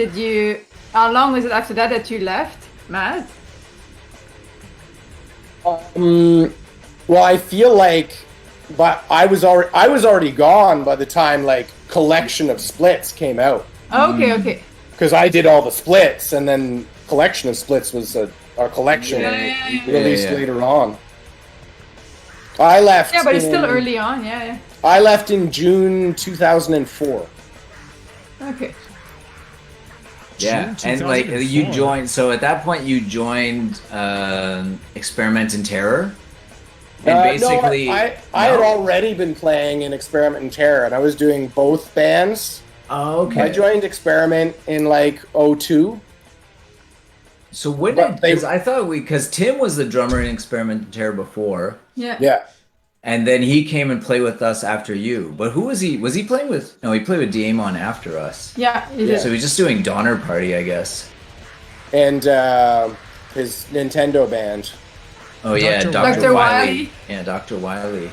Speaker 4: how long was it after that you left, Matt?
Speaker 5: Well, I feel like, but I was already gone by the time like Collection of Splits came out.
Speaker 4: Okay.
Speaker 5: Because I did all the splits, and then Collection of Splits was a collection released later on. I left.
Speaker 4: Yeah, but it's still early on. Yeah.
Speaker 5: I left in June 2004.
Speaker 4: Okay.
Speaker 3: Yeah, and like you joined. So at that point, you joined Experiment in Terror, and basically,
Speaker 5: no, I had already been playing in Experiment in Terror, and I was doing both bands.
Speaker 3: Oh, okay.
Speaker 5: I joined Experiment in like 2002.
Speaker 3: So when did? Because Tim was the drummer in Experiment in Terror before.
Speaker 5: Yeah.
Speaker 3: And then he came and played with us after you. But who was he? Was he playing with? No, he played with Daemon after us.
Speaker 4: Yeah, he did.
Speaker 3: So he's just doing Donner Party, I guess.
Speaker 5: And his Nintendo band.
Speaker 3: Oh yeah,
Speaker 4: Dr. Wily.
Speaker 3: Yeah, Dr. Wily.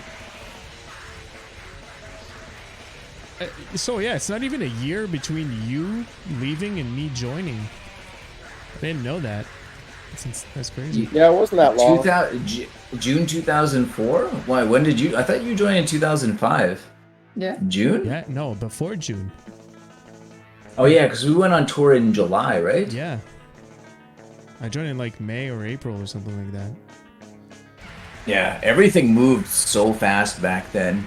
Speaker 2: So yeah, it's not even a year between you leaving and me joining. I didn't know that. That's crazy.
Speaker 5: Yeah, it wasn't that long.
Speaker 3: June 2004? Why? When did you? I thought you joined in 2005.
Speaker 4: Yeah.
Speaker 3: June?
Speaker 2: Yeah, no, before June.
Speaker 3: Oh yeah, because we went on tour in July, right?
Speaker 2: Yeah. I joined in like May or April or something like that.
Speaker 3: Yeah, everything moved so fast back then.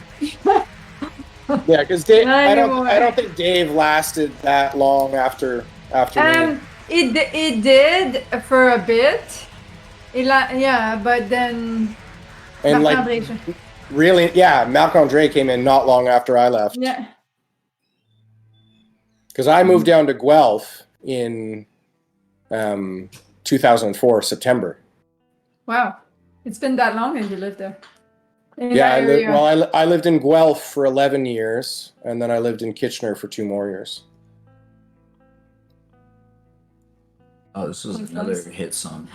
Speaker 5: Yeah, because Dave, I don't think Dave lasted that long after me.
Speaker 4: It did for a bit. Yeah, but then.
Speaker 5: And like, really, yeah, Marc-Andre came in not long after I left.
Speaker 4: Yeah.
Speaker 5: Because I moved down to Guelph in 2004, September.
Speaker 4: Wow. It's been that long and you lived there.
Speaker 5: I lived in Guelph for 11 years, and then I lived in Kitchener for 2 more years.
Speaker 3: Oh, this was another hit song.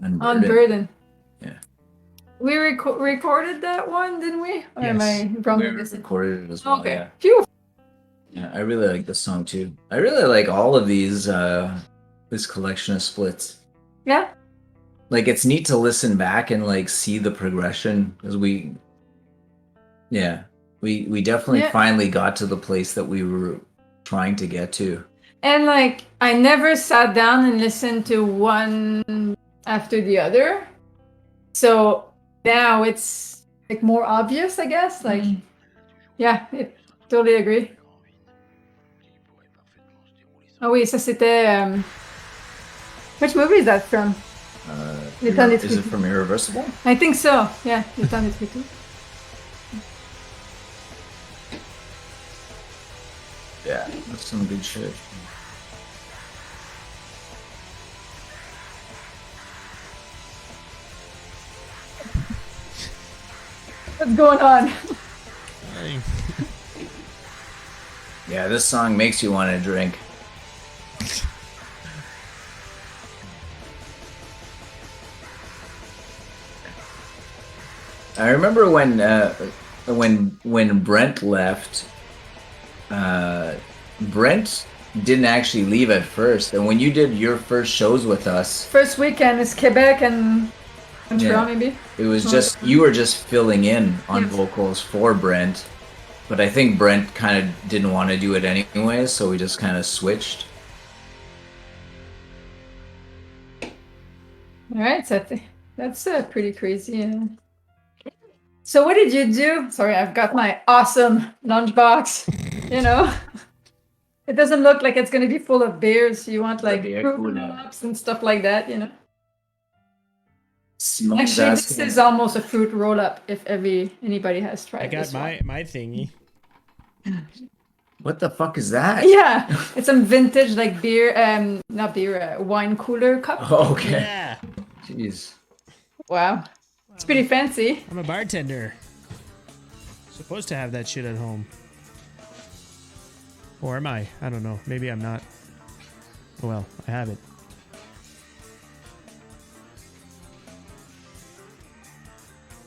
Speaker 4: Unburden.
Speaker 3: Yeah.
Speaker 4: We recorded that one, didn't we? Or
Speaker 2: yes.
Speaker 4: am I wrong?
Speaker 3: We recorded it as well.
Speaker 4: Okay.
Speaker 3: Yeah.
Speaker 4: Phew.
Speaker 3: Yeah, I really like this song too. I really like all of these. This collection of splits.
Speaker 4: Yeah.
Speaker 3: Like it's neat to listen back and like see the progression because we definitely finally got to the place that we were trying to get to.
Speaker 4: And like I never sat down and listened to one after the other. So now it's like more obvious, I guess. Like yeah, totally agree. Oh oui, ça c'était which movie is that from?
Speaker 3: Is it from Irreversible?
Speaker 4: I think so. Yeah, Le Temps d'être tout.
Speaker 3: Yeah, that's some good shit.
Speaker 4: What's going on?
Speaker 3: Yeah, this song makes you want to drink. I remember when Brent left. Brent didn't actually leave at first, and when you did your first shows with us,
Speaker 4: first weekend is Quebec and Montreal, maybe.
Speaker 3: It was just you were just filling in on vocals for Brent, but I think Brent kind of didn't want to do it anyway, so we just kind of switched.
Speaker 4: All right, so that's pretty crazy. So what did you do? Sorry, I've got my awesome lunchbox. You know, it doesn't look like it's gonna be full of beers. You want like fruit roll-ups and stuff like that, you know. Actually, this is almost a fruit roll-up. If anybody has tried.
Speaker 2: I got my thingy.
Speaker 3: What the fuck is that?
Speaker 4: Yeah, it's some vintage like beer, not beer, wine cooler cup.
Speaker 3: Oh, okay.
Speaker 2: Yeah.
Speaker 3: Jeez.
Speaker 4: Wow. It's pretty fancy.
Speaker 2: I'm a bartender. Supposed to have that shit at home. Or am I? I don't know. Maybe I'm not. Well, I have it.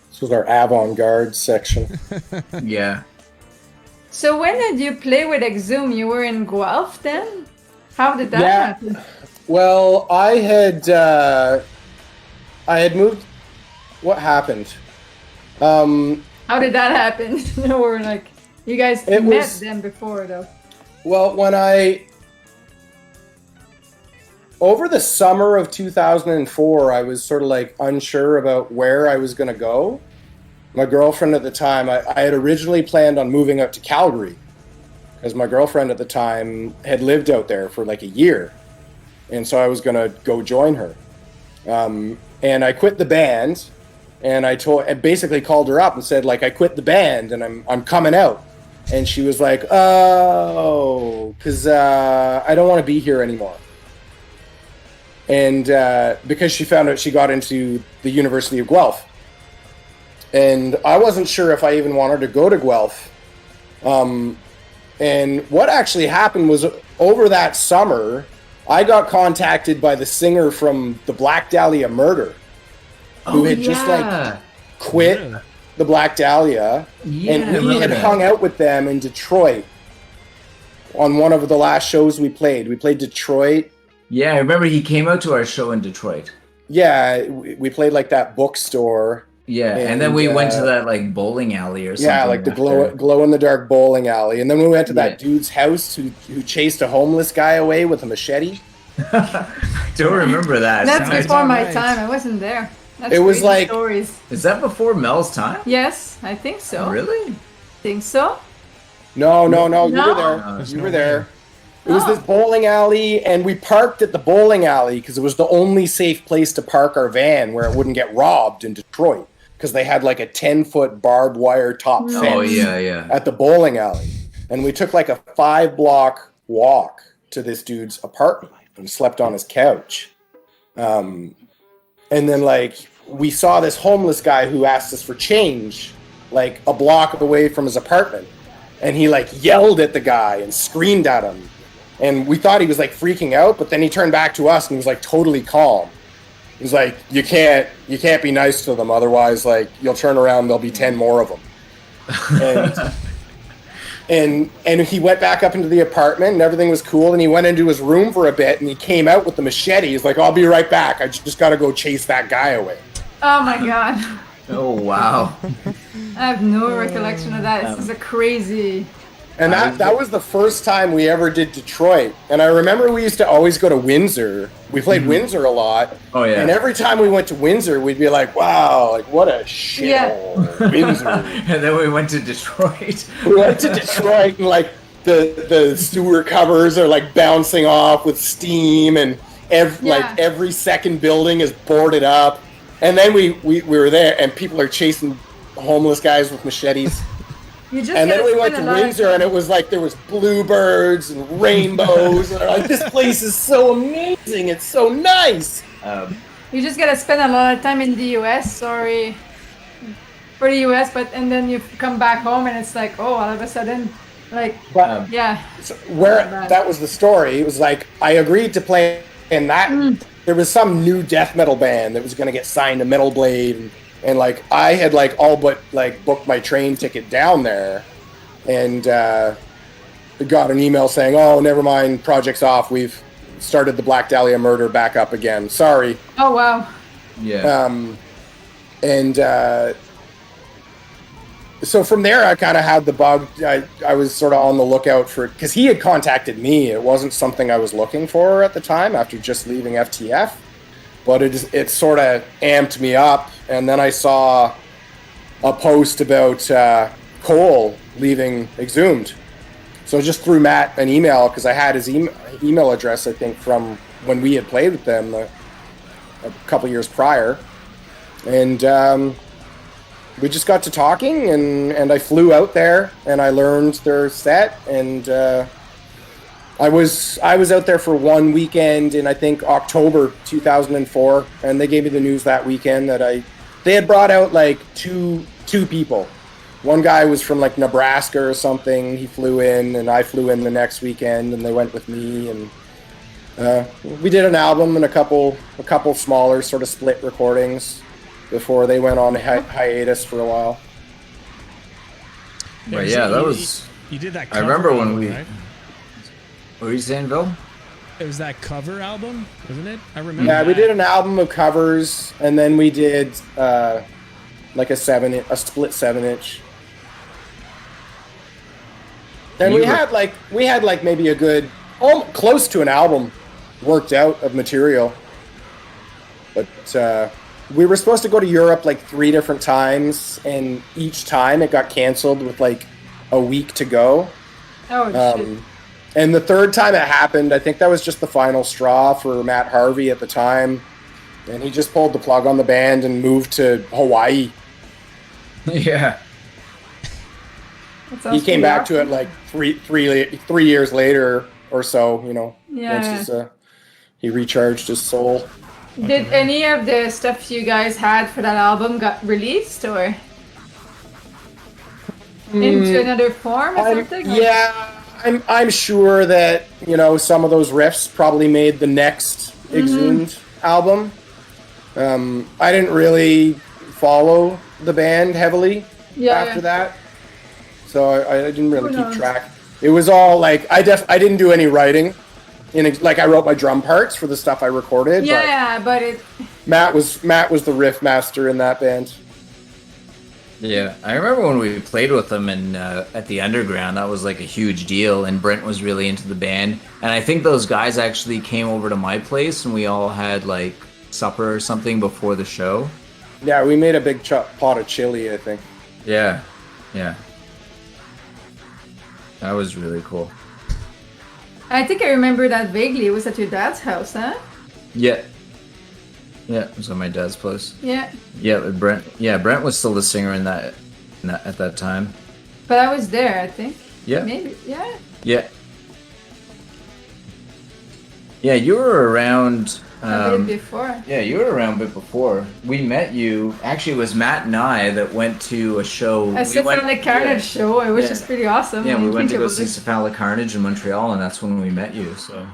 Speaker 5: This was our avant-garde section.
Speaker 3: Yeah.
Speaker 4: So when did you play with Exhumed? You were in Guelph then? How did that happen?
Speaker 5: Well, I had moved. What happened?
Speaker 4: How did that happen? Or like you guys met them before though?
Speaker 5: Well, over the summer of 2004, I was sort of like unsure about where I was going to go. My girlfriend at the time, I had originally planned on moving up to Calgary because my girlfriend at the time had lived out there for like a year, and so I was gonna go join her. And I quit the band, and I basically called her up and said, like, I quit the band and I'm coming out. And she was like, oh, because I don't want to be here anymore. And because she found out she got into the University of Guelph. And I wasn't sure if I even wanted to go to Guelph. And what actually happened was, over that summer, I got contacted by the singer from the Black Dahlia Murder, who had just like quit the Black Dahlia, and we had hung out with them in Detroit on one of the last shows we played. We played Detroit.
Speaker 3: Yeah, I remember he came out to our show in Detroit.
Speaker 5: Yeah, we played like that bookstore.
Speaker 3: Yeah, and then we went to that like bowling alley or something.
Speaker 5: Yeah, like the glow in the dark bowling alley. And then we went to that dude's house who chased a homeless guy away with a machete.
Speaker 3: Don't remember that.
Speaker 4: That's before my time. I wasn't there. That's
Speaker 5: it was like
Speaker 4: stories.
Speaker 3: Is that before Mel's time?
Speaker 4: Yes, I think so.
Speaker 3: Oh, really?
Speaker 4: Think so?
Speaker 5: No, you were there. You were there. It was this bowling alley, and we parked at the bowling alley because it was the only safe place to park our van where it wouldn't get robbed in Detroit. Because they had like a 10-foot barbed wire top fence at the bowling alley. And we took like a 5-block walk to this dude's apartment and slept on his couch. And then like we saw this homeless guy who asked us for change like a block away from his apartment. And he like yelled at the guy and screamed at him. And we thought he was like freaking out, but then he turned back to us and he was like totally calm. He's like, you can't be nice to them, otherwise, like, you'll turn around, there'll be 10 more of them. And he went back up into the apartment, and everything was cool, and he went into his room for a bit, and he came out with the machete. He's like, I'll be right back. I just got to go chase that guy away.
Speaker 4: Oh, my God.
Speaker 3: Oh, wow.
Speaker 4: I have no recollection of that. This is a crazy...
Speaker 5: And that was the first time we ever did Detroit. And I remember we used to always go to Windsor. We played Windsor a lot.
Speaker 3: Oh, yeah.
Speaker 5: And every time we went to Windsor, we'd be like, wow, like what a shithole, Windsor.
Speaker 3: And then we went to Detroit.
Speaker 5: We went to Detroit, and like the sewer covers are like bouncing off with steam, and like every second building is boarded up. And then we were there, and people are chasing homeless guys with machetes. And then we went to Windsor, and it was like there was bluebirds and rainbows, and like, this place is so amazing. It's so nice.
Speaker 4: You just gotta spend a lot of time in the U.S. Sorry for the U.S., and then you come back home, and it's like, oh, all of a sudden, like,
Speaker 5: So that was the story. It was like I agreed to play in that. There was some new death metal band that was going to get signed to Metal Blade. And like I had like all but like booked my train ticket down there, and got an email saying, "Oh, never mind, project's off. We've started the Black Dahlia Murder back up again. Sorry."
Speaker 4: Oh wow.
Speaker 3: Yeah.
Speaker 5: So from there, I kind of had the bug. I was sort of on the lookout for, because he had contacted me. It wasn't something I was looking for at the time after just leaving FTF. But it sort of amped me up, and then I saw a post about Cole leaving Exhumed. So I just threw Matt an email, because I had his email address, I think, from when we had played with them a couple years prior. And we just got to talking, and I flew out there, and I learned their set, and... I was out there for one weekend in, I think, October 2004, and they gave me the news that weekend that they had brought out like two people. One guy was from like Nebraska or something. He flew in, and I flew in the next weekend, and they went with me, and we did an album and a couple smaller sort of split recordings before they went on hiatus for a while.
Speaker 3: But yeah, that was.
Speaker 2: You did that cover
Speaker 3: I remember when
Speaker 2: album,
Speaker 3: we.
Speaker 2: Right?
Speaker 3: What were you saying, Bill?
Speaker 2: It was that cover album, wasn't it? I remember.
Speaker 5: Yeah, we did an album of covers, and then we did like a split 7-inch. And we had like maybe a good, close to an album worked out of material. But we were supposed to go to Europe like 3 different times, and each time it got canceled with like a week to go.
Speaker 4: Oh, shit.
Speaker 5: And the third time it happened, I think that was just the final straw for Matt Harvey at the time. And he just pulled the plug on the band and moved to Hawaii.
Speaker 3: Yeah.
Speaker 5: He came back to it like three years later or so, you know.
Speaker 4: Yeah.
Speaker 5: He recharged his soul.
Speaker 4: Did any of the stuff you guys had for that album got released or into another form or something?
Speaker 5: Yeah, I'm sure that, you know, some of those riffs probably made the next Exhumed album. I didn't really follow the band heavily after that, so I didn't really keep track. It was all like I didn't do any writing. I wrote my drum parts for the stuff I recorded.
Speaker 4: But
Speaker 5: Matt was the riff master in that band.
Speaker 3: Yeah, I remember when we played with them at the Underground. That was like a huge deal, and Brent was really into the band. And I think those guys actually came over to my place, and we all had like supper or something before the show.
Speaker 5: Yeah, we made a big pot of chili, I think.
Speaker 3: Yeah. That was really cool.
Speaker 4: I think I remember that vaguely. It was at your dad's house, huh?
Speaker 3: Yeah. Yeah, it was at my dad's place.
Speaker 4: Yeah.
Speaker 3: Yeah, Brent. Yeah, Brent was still the singer in that at that time.
Speaker 4: But I was there, I think.
Speaker 3: Yeah.
Speaker 4: Maybe. Yeah.
Speaker 3: Yeah. Yeah, you were around.
Speaker 4: A bit before.
Speaker 3: Yeah, you were around a bit before. We met you. Actually, it was Matt and I that went to a show.
Speaker 4: A Cephalic Carnage show, which is pretty awesome.
Speaker 3: Yeah, we went to go see Cephalic Carnage in Montreal, and that's when we met you. So.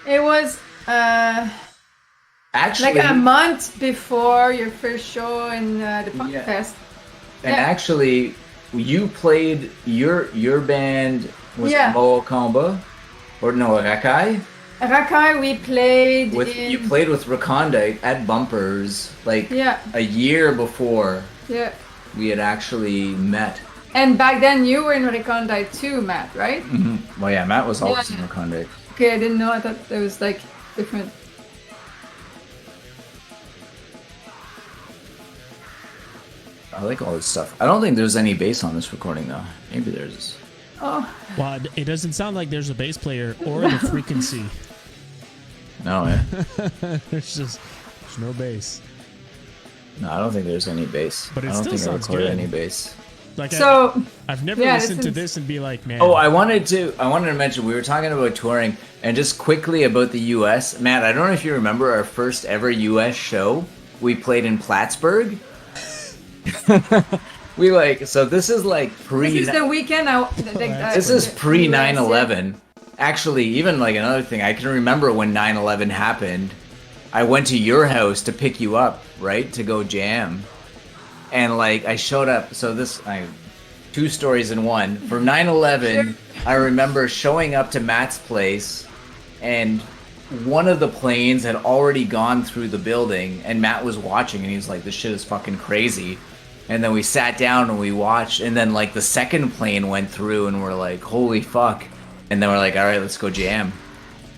Speaker 4: It was
Speaker 3: actually
Speaker 4: like a month before your first show in the Punk Fest.
Speaker 3: And actually, you played your band was Mo Comba, or no, Rakai?
Speaker 4: Rakai, we played
Speaker 3: You played with Recondite at Bumpers, like a year before we had actually met.
Speaker 4: And back then you were in Recondite too, Matt, right?
Speaker 3: Mm-hmm. Well, yeah, Matt was always in Recondite.
Speaker 4: Okay, I didn't know. I thought it was like different.
Speaker 3: I like all this stuff. I don't think there's any bass on this recording though. Maybe there's.
Speaker 4: Oh.
Speaker 2: Well, it doesn't sound like there's a bass player or the frequency.
Speaker 3: No,
Speaker 2: there's no bass.
Speaker 3: No, I don't think there's any bass.
Speaker 2: But it
Speaker 3: I don't
Speaker 2: still
Speaker 3: think I
Speaker 2: sounds
Speaker 3: recorded
Speaker 2: good.
Speaker 3: any bass.
Speaker 2: Like
Speaker 4: so,
Speaker 2: I've never listened to this and be like, man.
Speaker 3: Oh, I wanted to mention, we were talking about touring, and just quickly about the U.S. Matt, I don't know if you remember our first ever U.S. show. We played in Plattsburgh. So this is like pre.
Speaker 4: This is the weekend.
Speaker 3: This is pre 9/11. Actually, even like another thing, I can remember when 9/11 happened. I went to your house to pick you up, right, to go jam. And like I showed up, so two stories in one. For 9/11, I remember showing up to Matt's place, and one of the planes had already gone through the building, and Matt was watching, and he was like, "This shit is fucking crazy." And then we sat down and we watched, and then like the second plane went through, and we're like, "Holy fuck!" And then we're like, "All right, let's go jam."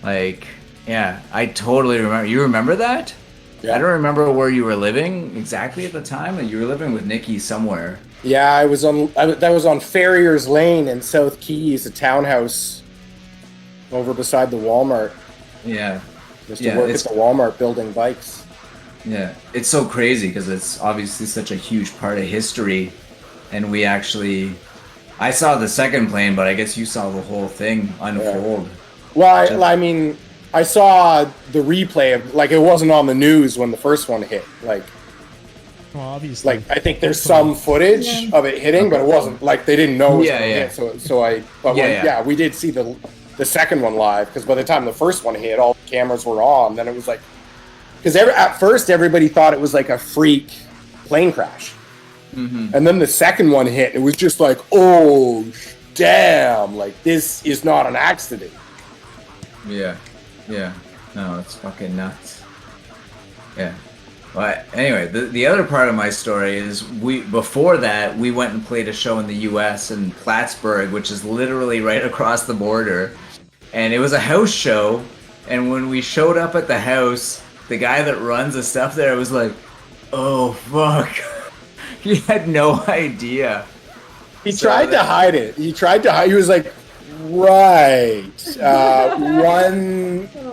Speaker 3: Like, yeah, I totally remember. You remember that? Yeah. I don't remember where you were living exactly at the time. You were living with Nikki somewhere.
Speaker 5: Yeah, that was on Farrier's Lane in South Keys, a townhouse over beside the Walmart.
Speaker 3: Yeah.
Speaker 5: Just to work at the Walmart building bikes.
Speaker 3: Yeah, it's so crazy because it's obviously such a huge part of history. And I saw the second plane, but I guess you saw the whole thing unfold.
Speaker 5: Yeah. Well, I mean, I saw the replay of, like, it wasn't on the news when the first one hit. Like,
Speaker 2: well, obviously.
Speaker 5: Like, I think there's some footage of it hitting, but it wasn't, like, they didn't know it was going to hit. We did see the second one live, because by the time the first one hit, all the cameras were on. Then it was like, because at first everybody thought it was like a freak plane crash. Mm-hmm. And then the second one hit, it was just like, oh, damn, like, this is not an accident.
Speaker 3: Yeah. Yeah. No, it's fucking nuts. Yeah. But anyway, the other part of my story is before that, we went and played a show in the U.S. in Plattsburgh, which is literally right across the border. And it was a house show. And when we showed up at the house, the guy that runs the stuff there was like, oh, fuck. he had no idea.
Speaker 5: He tried to hide it. He was like, right,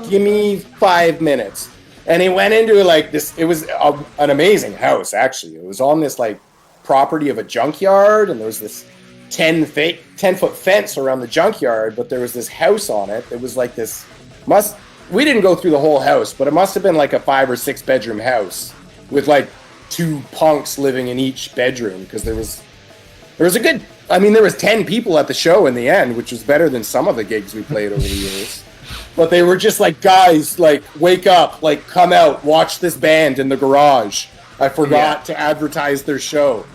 Speaker 5: give me 5 minutes. And he went into like this, it was an amazing house, actually. It was on this like property of a junkyard, and there was this 10-foot fence around the junkyard, but there was this house on it. It was like this, we didn't go through the whole house, but it must have been like a 5 or 6 bedroom house with like 2 punks living in each bedroom, because there was a good, there was 10 people at the show in the end, which was better than some of the gigs we played over the years. But they were just like, guys, like, wake up, like, come out, watch this band in the garage. I forgot to advertise their show.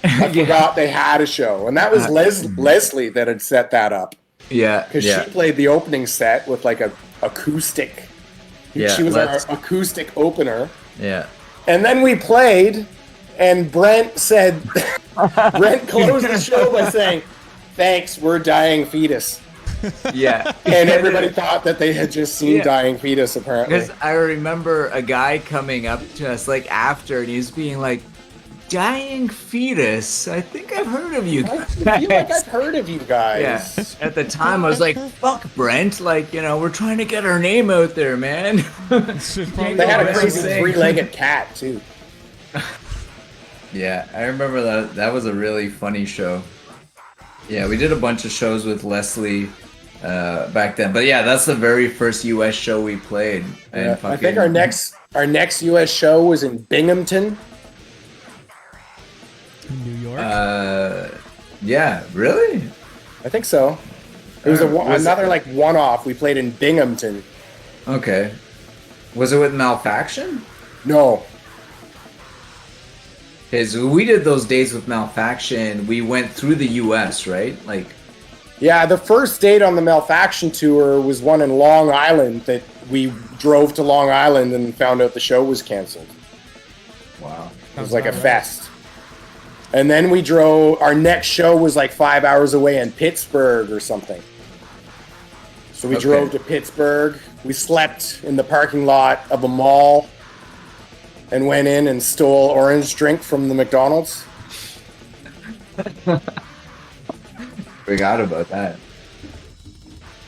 Speaker 5: I forgot they had a show. And that was Leslie that had set that up.
Speaker 3: Yeah.
Speaker 5: Because she played the opening set with like a acoustic.
Speaker 3: Yeah,
Speaker 5: she was our acoustic opener.
Speaker 3: Yeah.
Speaker 5: And then we played, and Brent said, Brent closed the show by saying, thanks, we're Dying Fetus.
Speaker 3: Yeah.
Speaker 5: And everybody thought that they had just seen Dying Fetus, apparently.
Speaker 3: Because I remember a guy coming up to us like after, and he's being like, Dying Fetus, I think I've heard of you guys.
Speaker 5: I feel like I've heard of you guys.
Speaker 3: Yeah. At the time, I was like, fuck, Brent. Like, we're trying to get our name out there, man.
Speaker 5: They had a crazy 3-legged cat, too.
Speaker 3: Yeah, I remember that. That was a really funny show. Yeah, we did a bunch of shows with Leslie back then. But yeah, that's the very first US show we played. And
Speaker 5: I think our next US show was in Binghamton.
Speaker 2: New York?
Speaker 3: Yeah, really?
Speaker 5: I think so. It was another like one-off. We played in Binghamton.
Speaker 3: Okay. Was it with Malfaction?
Speaker 5: No.
Speaker 3: Because we did those days with Malfaction. We went through the US, right? Like.
Speaker 5: Yeah, the first date on the Malfaction tour was one in Long Island that we drove to Long Island and found out the show was canceled.
Speaker 3: Wow.
Speaker 5: It was like a fest. And then we drove, our next show was like 5 hours away in Pittsburgh or something. So we drove to Pittsburgh. We slept in the parking lot of a mall and went in and stole orange drink from the McDonald's.
Speaker 3: Forgot about that.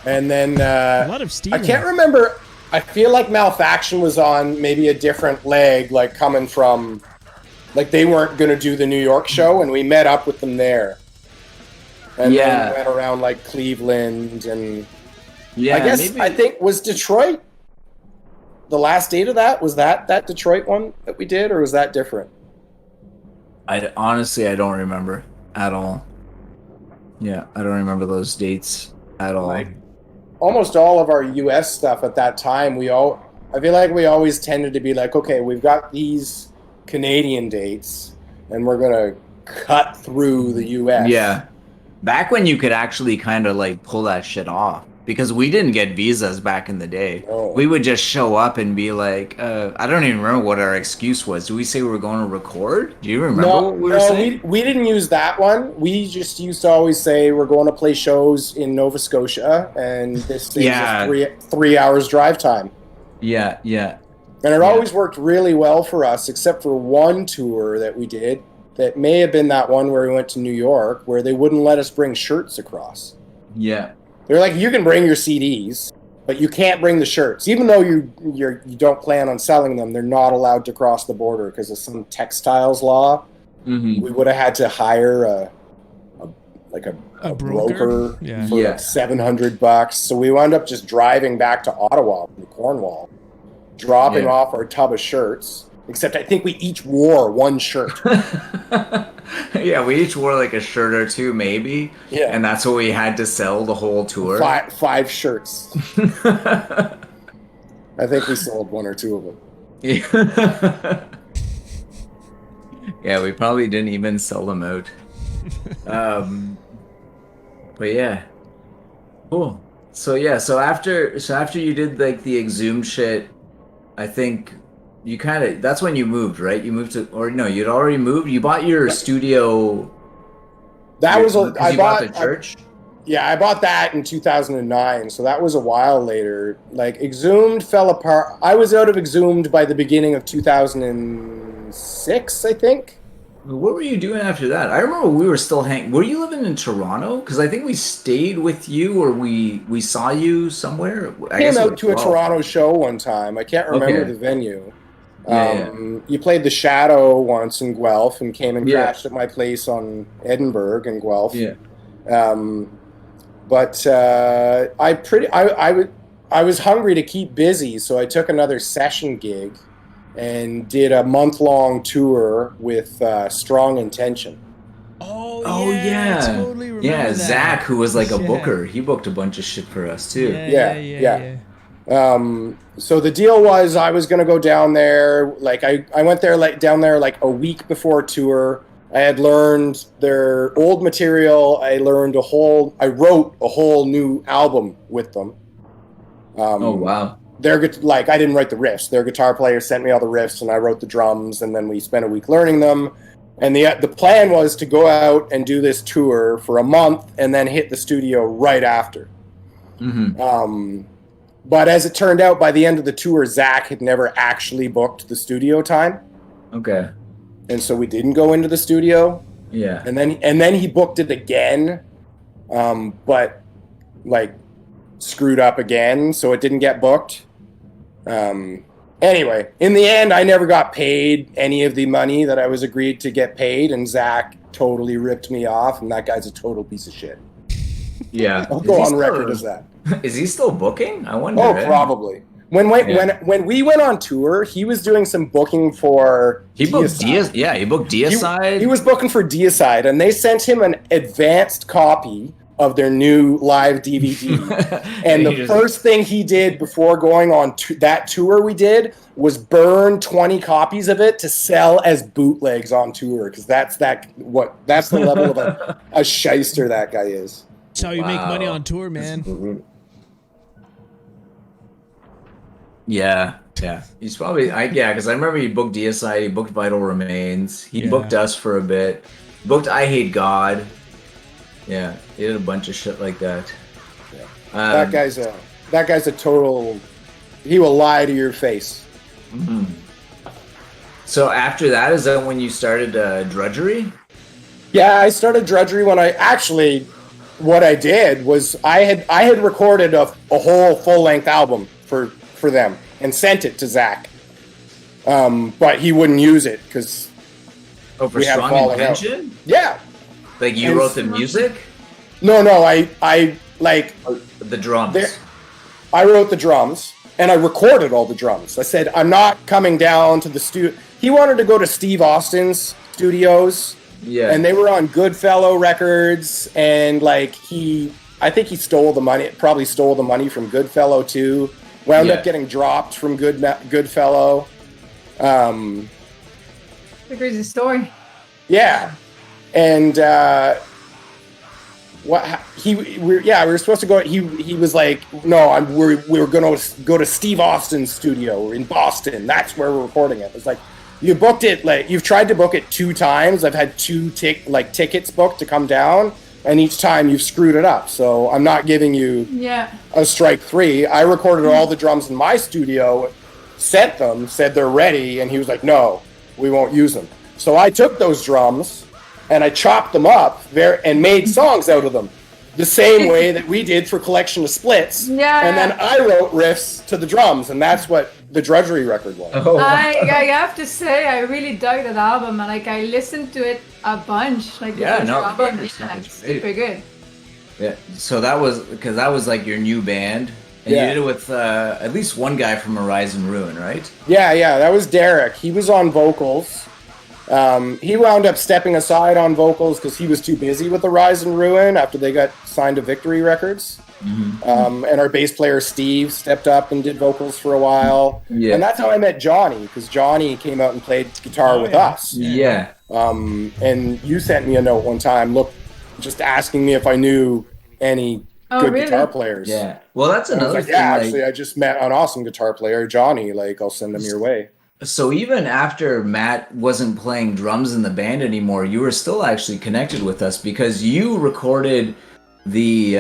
Speaker 5: And then
Speaker 2: a lot of stealing.
Speaker 5: I can't remember. I feel like Malfaction was on maybe a different leg, like coming from, like they weren't going to do the New York show, and we met up with them there. And then we went around like Cleveland and I think was Detroit the last date of that? Was that Detroit one that we did, or was that different?
Speaker 3: I honestly don't remember at all. Yeah, I don't remember those dates at all.
Speaker 5: Like, almost all of our US stuff at that time, I feel like we always tended to be like, okay, we've got these Canadian dates and we're gonna cut through the US.
Speaker 3: Yeah. Back when you could actually kind of like pull that shit off, because we didn't get visas back in the day.
Speaker 5: Oh.
Speaker 3: We would just show up and be like, I don't even remember what our excuse was. Do we say we were going to record? Do you remember what we were saying?
Speaker 5: We didn't use that one. We just used to always say we're going to play shows in Nova Scotia, and this thing is 3 hours drive time.
Speaker 3: Yeah, yeah.
Speaker 5: And it always worked really well for us, except for one tour that we did that may have been that one where we went to New York, where they wouldn't let us bring shirts across.
Speaker 3: Yeah.
Speaker 5: They're like, you can bring your CDs, but you can't bring the shirts. Even though you don't plan on selling them, they're not allowed to cross the border because of some textiles law. Mm-hmm. We would have had to hire a broker for like $700. So we wound up just driving back to Ottawa from Cornwall, dropping off our tub of shirts. Except I think we each wore one shirt.
Speaker 3: Yeah, we each wore like a shirt or two, maybe.
Speaker 5: Yeah.
Speaker 3: And that's what we had to sell the whole tour.
Speaker 5: Five shirts. I think we sold one or two of them.
Speaker 3: Yeah. Yeah, we probably didn't even sell them out. But yeah. Cool. So after you did like the Exhumed shit, I think you kind of, that's when you moved, right? You moved to, or no, you'd already moved. You bought your studio.
Speaker 5: That was
Speaker 3: I bought the church.
Speaker 5: I bought that in 2009. So that was a while later. Like Exhumed fell apart. I was out of Exhumed by the beginning of 2006, I think.
Speaker 3: What were you doing after that? I remember we were still hanging. Were you living in Toronto? Because I think we stayed with you, or we saw you somewhere. I
Speaker 5: Came
Speaker 3: guess
Speaker 5: out to a Toronto show one time. I can't remember the venue. You played the Shadow once in Guelph and came and crashed at my place on Edinburgh in Guelph.
Speaker 3: Yeah.
Speaker 5: But I was hungry to keep busy, so I took another session gig and did a month-long tour with Strong Intention.
Speaker 2: Oh yeah, I totally remember that.
Speaker 3: Zach, who was like a booker, he booked a bunch of shit for us too.
Speaker 5: Yeah. So the deal was I was gonna go down there. Like I went there down there like a week before tour. I had learned their old material. I wrote a whole new album with them.
Speaker 3: Oh wow.
Speaker 5: I didn't write the riffs. Their guitar player sent me all the riffs, and I wrote the drums, and then we spent a week learning them. And the plan was to go out and do this tour for a month, and then hit the studio right after.
Speaker 3: Mm-hmm.
Speaker 5: But as it turned out, by the end of the tour, Zach had never actually booked the studio time.
Speaker 3: Okay.
Speaker 5: And so we didn't go into the studio.
Speaker 3: Yeah.
Speaker 5: And then he booked it again, but like screwed up again, so it didn't get booked. Anyway, in the end, I never got paid any of the money that I was agreed to get paid, and Zach totally ripped me off, and that guy's a total piece of shit.
Speaker 3: Yeah.
Speaker 5: I'll go on record as that.
Speaker 3: Is he still booking? I wonder.
Speaker 5: Oh, probably. When we went on tour, he was doing some booking for
Speaker 3: he booked Deicide.
Speaker 5: He was booking for Deicide, and they sent him an advanced copy of their new live DVD. And the first thing he did before going on that tour we did was burn 20 copies of it to sell as bootlegs on tour, because that's the level of a shyster that guy is.
Speaker 2: That's how you make money on tour, man.
Speaker 3: Yeah. He's probably because I remember he booked Deicide, he booked Vital Remains, he booked us for a bit, booked I Hate God. Yeah, he did a bunch of shit like that.
Speaker 5: Yeah. That guy's a total. He will lie to your face.
Speaker 3: Mm-hmm. So after that, is that when you started Drudgery?
Speaker 5: Yeah, I started Drudgery when what I did was I had recorded a whole full-length album for them and sent it to Zach, but he wouldn't use it because
Speaker 3: we had fallen out.
Speaker 5: Yeah.
Speaker 3: Like you wrote the music?
Speaker 5: No, I like
Speaker 3: the drums.
Speaker 5: I wrote the drums and I recorded all the drums. I said, I'm not coming down to the studio. He wanted to go to Steve Austin's studios. Yeah. And they were on Goodfellow Records, and I think he stole the money, probably stole the money from Goodfellow too. Wound up getting dropped from Goodfellow.
Speaker 4: It's a crazy story.
Speaker 5: Yeah. And we were supposed to go. He was like, no, we were going to go to Steve Austin's studio in Boston. That's where we're recording it. It's like, you booked it, you've tried to book it 2 times. I've had 2 tickets booked to come down, and each time you've screwed it up. So I'm not giving you a strike 3. I recorded all the drums in my studio, sent them, said they're ready, and he was like, no, we won't use them. So I took those drums and I chopped them up and made songs out of them, the same way that we did for Collection of Splits.
Speaker 4: Yeah.
Speaker 5: And then I wrote riffs to the drums, and that's what the Drudgery record was.
Speaker 3: Oh, wow.
Speaker 4: I have to say, I really dug that album, and I listened to it a bunch. It's super good.
Speaker 3: Yeah, so that was like your new band, and you did it with at least one guy from Horizon Ruin, right?
Speaker 5: Yeah, that was Derek. He was on vocals. He wound up stepping aside on vocals because he was too busy with Horizon Ruin after they got signed to Victory Records. Mm-hmm. And our bass player Steve stepped up and did vocals for a while. Yeah. And that's how I met Johnny, because Johnny came out and played guitar with us.
Speaker 3: Yeah.
Speaker 5: And you sent me a note one time, just asking me if I knew any good guitar players.
Speaker 3: Yeah. Well, that's another thing.
Speaker 5: Yeah, actually, I just met an awesome guitar player, Johnny. I'll send him your way.
Speaker 3: So even after Matt wasn't playing drums in the band anymore, you were still actually connected with us, because you recorded the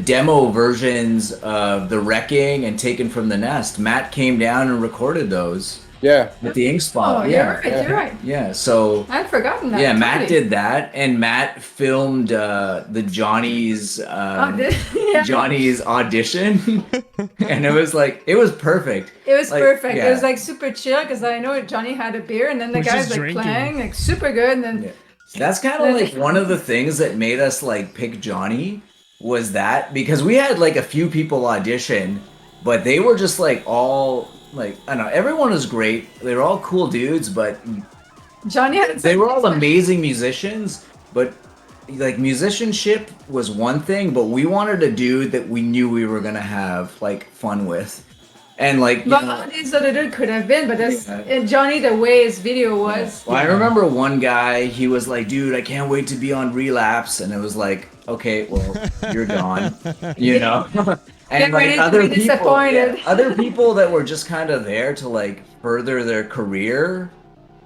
Speaker 3: demo versions of The Wrecking and Taken from the Nest. Matt came down and recorded those.
Speaker 5: Yeah.
Speaker 3: with the ink spot.
Speaker 4: Oh,
Speaker 3: yeah,
Speaker 4: you're right.
Speaker 3: yeah. So
Speaker 4: I'd forgotten that.
Speaker 3: yeah, Matt
Speaker 4: totally.
Speaker 3: did that, and Matt filmed the Johnny's
Speaker 4: Yeah.
Speaker 3: Johnny's audition, and it was perfect.
Speaker 4: It was
Speaker 3: Like,
Speaker 4: perfect.
Speaker 3: yeah.
Speaker 4: It was like super chill because I know Johnny had a beer and then the
Speaker 2: Was
Speaker 4: guy's
Speaker 2: just
Speaker 4: like
Speaker 2: drinking.
Speaker 4: playing like super good and then
Speaker 3: Yeah. That's kind of like one of the things that made us like pick Johnny was that because we had like a few people audition, but they were just like all like I don't know. Everyone was great. They were all cool dudes, but
Speaker 4: Johnny had
Speaker 3: they were all amazing musicians. But like musicianship was one thing, but we wanted a dude that we knew we were gonna have like fun with, and like you
Speaker 4: But
Speaker 3: know,
Speaker 4: these other dude could have been, but that's
Speaker 3: Yeah.
Speaker 4: Johnny the way his video was.
Speaker 3: Well, I remember one guy, he was like, dude, I can't wait to be on Relapse. And it was like, okay, well, you're gone, you know? And
Speaker 4: Get ready
Speaker 3: like
Speaker 4: to
Speaker 3: other
Speaker 4: be
Speaker 3: people,
Speaker 4: disappointed.
Speaker 3: other people that were just kind of there to like further their career.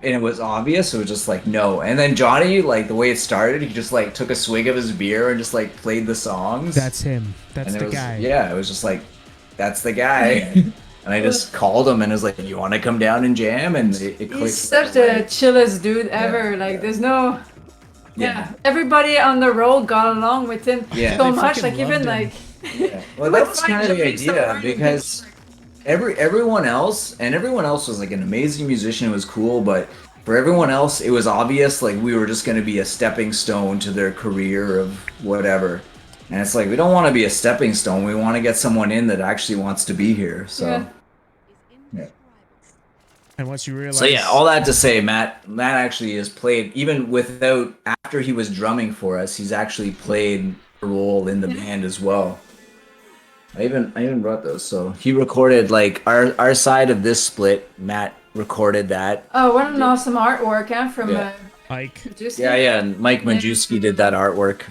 Speaker 3: And it was obvious. It was just like, no. And then Johnny, like the way it started, he just like took a swig of his beer and just like played the songs.
Speaker 2: That's him. That's
Speaker 3: and it
Speaker 2: the
Speaker 3: was,
Speaker 2: guy.
Speaker 3: Yeah, it was just like, that's the guy. And I just called him and was like, you want to come down and jam? And it clicked.
Speaker 4: He's such the chillest dude ever.
Speaker 3: Yeah.
Speaker 4: Like there's no
Speaker 3: Yeah.
Speaker 4: Everybody on the road got along with him
Speaker 3: Yeah.
Speaker 4: so
Speaker 2: They
Speaker 4: much.
Speaker 2: fucking
Speaker 4: Like even
Speaker 2: loved him.
Speaker 4: like
Speaker 3: Yeah. Well,
Speaker 4: But
Speaker 3: that was
Speaker 4: fine,
Speaker 3: kind of the
Speaker 4: Johnny's so
Speaker 3: idea
Speaker 4: funny.
Speaker 3: because everyone else was like an amazing musician. It was cool, but for everyone else, it was obvious like we were just going to be a stepping stone to their career of whatever. And it's like we don't want to be a stepping stone. We want to get someone in that actually wants to be here. So.
Speaker 4: Yeah.
Speaker 3: Yeah.
Speaker 2: And once you realize,
Speaker 3: So yeah, all that to say, Matt actually has played even without after he was drumming for us. He's actually played a role in the band as well. I even brought those. So he recorded like our side of this split. Matt recorded that.
Speaker 4: oh, what an awesome artwork, from
Speaker 3: Yeah.
Speaker 2: Ike.
Speaker 4: just
Speaker 3: Yeah, and Mike Majewski did that artwork. It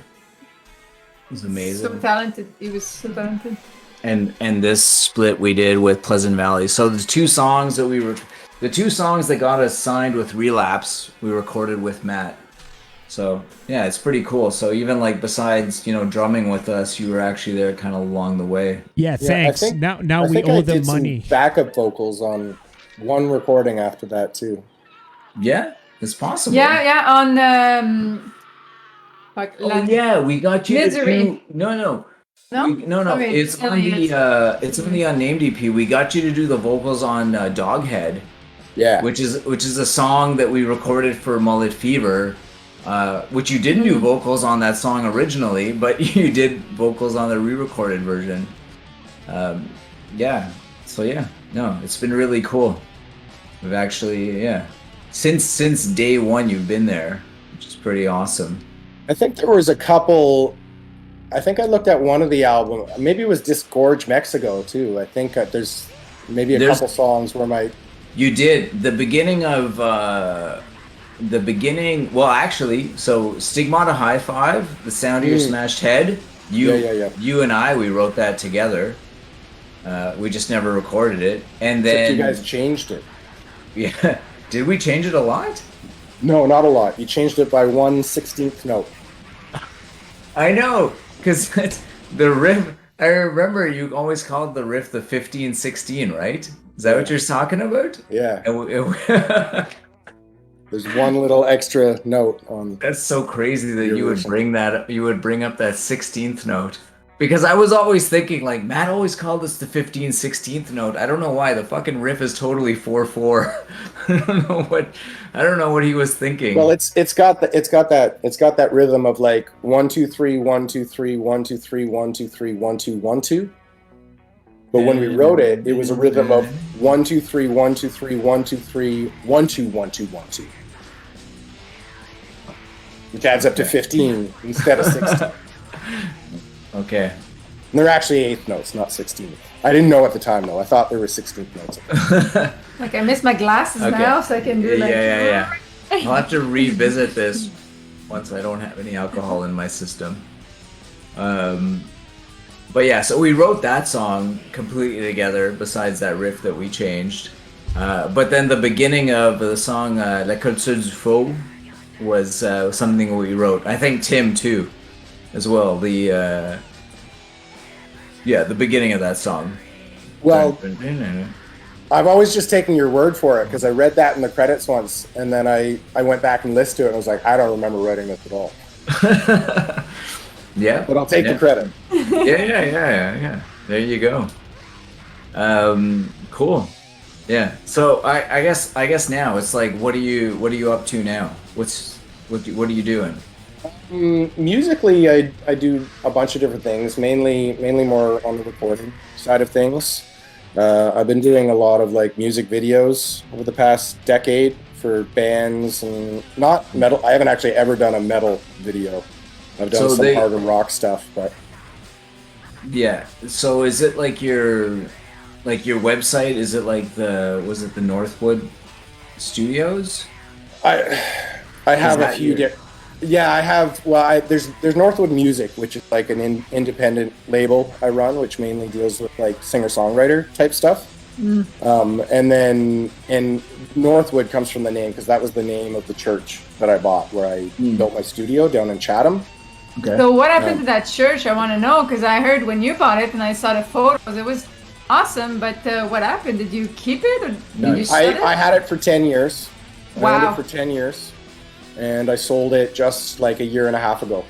Speaker 3: was amazing.
Speaker 4: so talented. He was so talented.
Speaker 3: And this split we did with Pleasant Valley. So the two songs that got us signed with Relapse, we recorded with Matt. So yeah, it's pretty cool. So even like besides drumming with us, you were actually there kind of along the way.
Speaker 2: Yeah, thanks. Now we
Speaker 5: think
Speaker 2: owe
Speaker 5: I
Speaker 2: them
Speaker 5: did some
Speaker 2: money.
Speaker 5: backup vocals on one recording after that too.
Speaker 3: Yeah, it's possible.
Speaker 4: Yeah, on like
Speaker 3: Oh yeah, we got you to
Speaker 4: Misery.
Speaker 3: do no.
Speaker 4: no,
Speaker 3: No.
Speaker 4: Okay,
Speaker 3: It's on the unnamed EP. We got you to do the vocals on Doghead.
Speaker 5: Yeah.
Speaker 3: which is a song that we recorded for Mullet Fever, which you didn't do vocals on that song originally, but you did vocals on the re-recorded version. It's been really cool. We've actually since day one you've been there, which is pretty awesome.
Speaker 5: I think there was a couple. I think I looked at one of the album. Maybe it was Disgorge Mexico too. I think there's maybe a couple songs where
Speaker 3: You did the beginning of Well, actually, so Stigmata High Five, the sound of your smashed head. You and we wrote that together. We just never recorded it, and then
Speaker 5: you guys changed it.
Speaker 3: Yeah, did we change it a lot?
Speaker 5: No, not a lot. You changed it by 1/16 note.
Speaker 3: I know, because the riff. I remember you always called the riff the 15/16, right? Is that what you're talking about?
Speaker 5: Yeah. There's one little extra note on.
Speaker 3: That's so crazy that you would bring that up. You would bring up that 16th note. Because I was always thinking, like, Matt always called this the 15/16th note. I don't know why. The fucking riff is totally 4/4. I don't know what he was thinking.
Speaker 5: Well, it's got that rhythm of like 1 2 3 1 2 3 1 2 3 1 2 3 1 2 1 2. But when we wrote it, it was a rhythm of 1 2 3 1 2 3 1 2 3 1 2 1 2 1 2. Which adds up to 15 instead of 16.
Speaker 3: Okay.
Speaker 5: And they're actually 8th notes, not 16th. I didn't know at the time, though. I thought there were 16th notes.
Speaker 4: Like, I miss my glasses now, so I can do like...
Speaker 3: Yeah. I'll have to revisit this once I don't have any alcohol in my system. But yeah, so we wrote that song completely together, besides that riff that we changed. But then the beginning of the song, La Culture du Faux, was something we wrote. I think Tim, too, as well. The beginning of that song.
Speaker 5: Well, I've always just taken your word for it because I read that in the credits once, and then I went back and listened to it and I was like, I don't remember writing this at all.
Speaker 3: Yeah,
Speaker 5: but I'll take the credit.
Speaker 3: Yeah. There you go. Cool. Yeah. So I guess now it's like, what are you up to now? What are you doing?
Speaker 5: Musically, I do a bunch of different things, mainly more on the recording side of things. I've been doing a lot of like music videos over the past decade for bands and not metal. I haven't actually ever done a metal video. I've done some harder rock stuff, but
Speaker 3: yeah. So is it like your website? Is it like was it the Northwood Studios?
Speaker 5: I have a few. Yeah, I have. Well, there's Northwood Music, which is like an independent label I run, which mainly deals with like singer-songwriter type stuff. And Northwood comes from the name because that was the name of the church that I bought where I built my studio down in Chatham.
Speaker 4: Okay. So what happened to that church? I want to know because I heard when you bought it and I saw the photos, it was awesome. But what happened? Did you keep it or did you sell it?
Speaker 5: I had it for 10 years.
Speaker 4: Wow.
Speaker 5: I had it for 10 years. And I sold it just like a year and a half ago.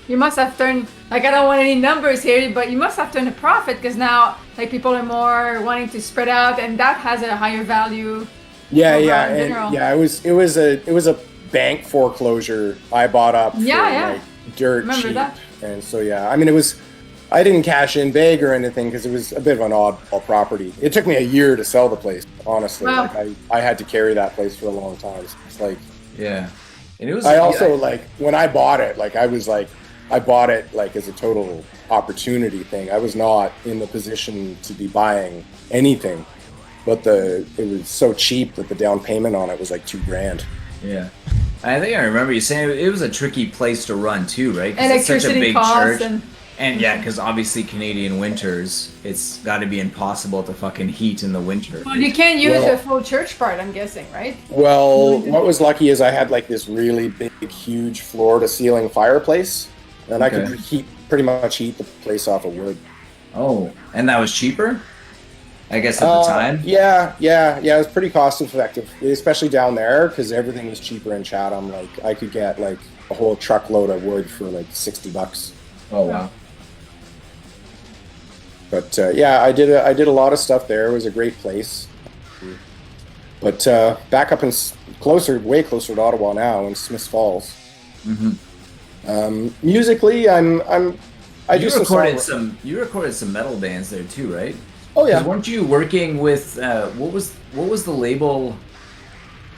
Speaker 4: You must have turned, like, I don't want any numbers here, but you must have turned a profit because now, like, people are more wanting to spread out, and that has a higher value.
Speaker 5: Yeah. It was a bank foreclosure I bought up for like dirt cheap.
Speaker 4: That.
Speaker 5: And so I mean, I didn't cash in big or anything because it was a bit of an oddball property. It took me a year to sell the place, honestly.
Speaker 4: Wow.
Speaker 5: Like I had to carry that place for a long time. So it's like
Speaker 3: And it was.
Speaker 5: I also like when I bought it. Like I bought it like as a total opportunity thing. I was not in the position to be buying anything, but it was so cheap that the down payment on it was like $2,000.
Speaker 3: Yeah, I think I remember you saying it was a tricky place to run too, right?
Speaker 4: Electricity
Speaker 3: it's such a big
Speaker 4: costs
Speaker 3: church. And yeah, because obviously Canadian winters, it's got to be impossible to fucking heat in the winter.
Speaker 4: Well, you can't use the full church part, I'm guessing, right?
Speaker 5: Well, what was lucky is I had like this really big, huge floor-to-ceiling fireplace, and I could pretty much heat the place off of wood.
Speaker 3: Oh, and that was cheaper? I guess at the time?
Speaker 5: Yeah, it was pretty cost-effective, especially down there, because everything was cheaper in Chatham. Like, I could get like a whole truckload of wood for like $60.
Speaker 3: Oh, wow.
Speaker 5: But I did a lot of stuff there. It was a great place. But back up in way closer to Ottawa now, in Smiths Falls. Musically, You recorded some metal bands there too, right?
Speaker 3: Oh yeah. Weren't you working with what was the label?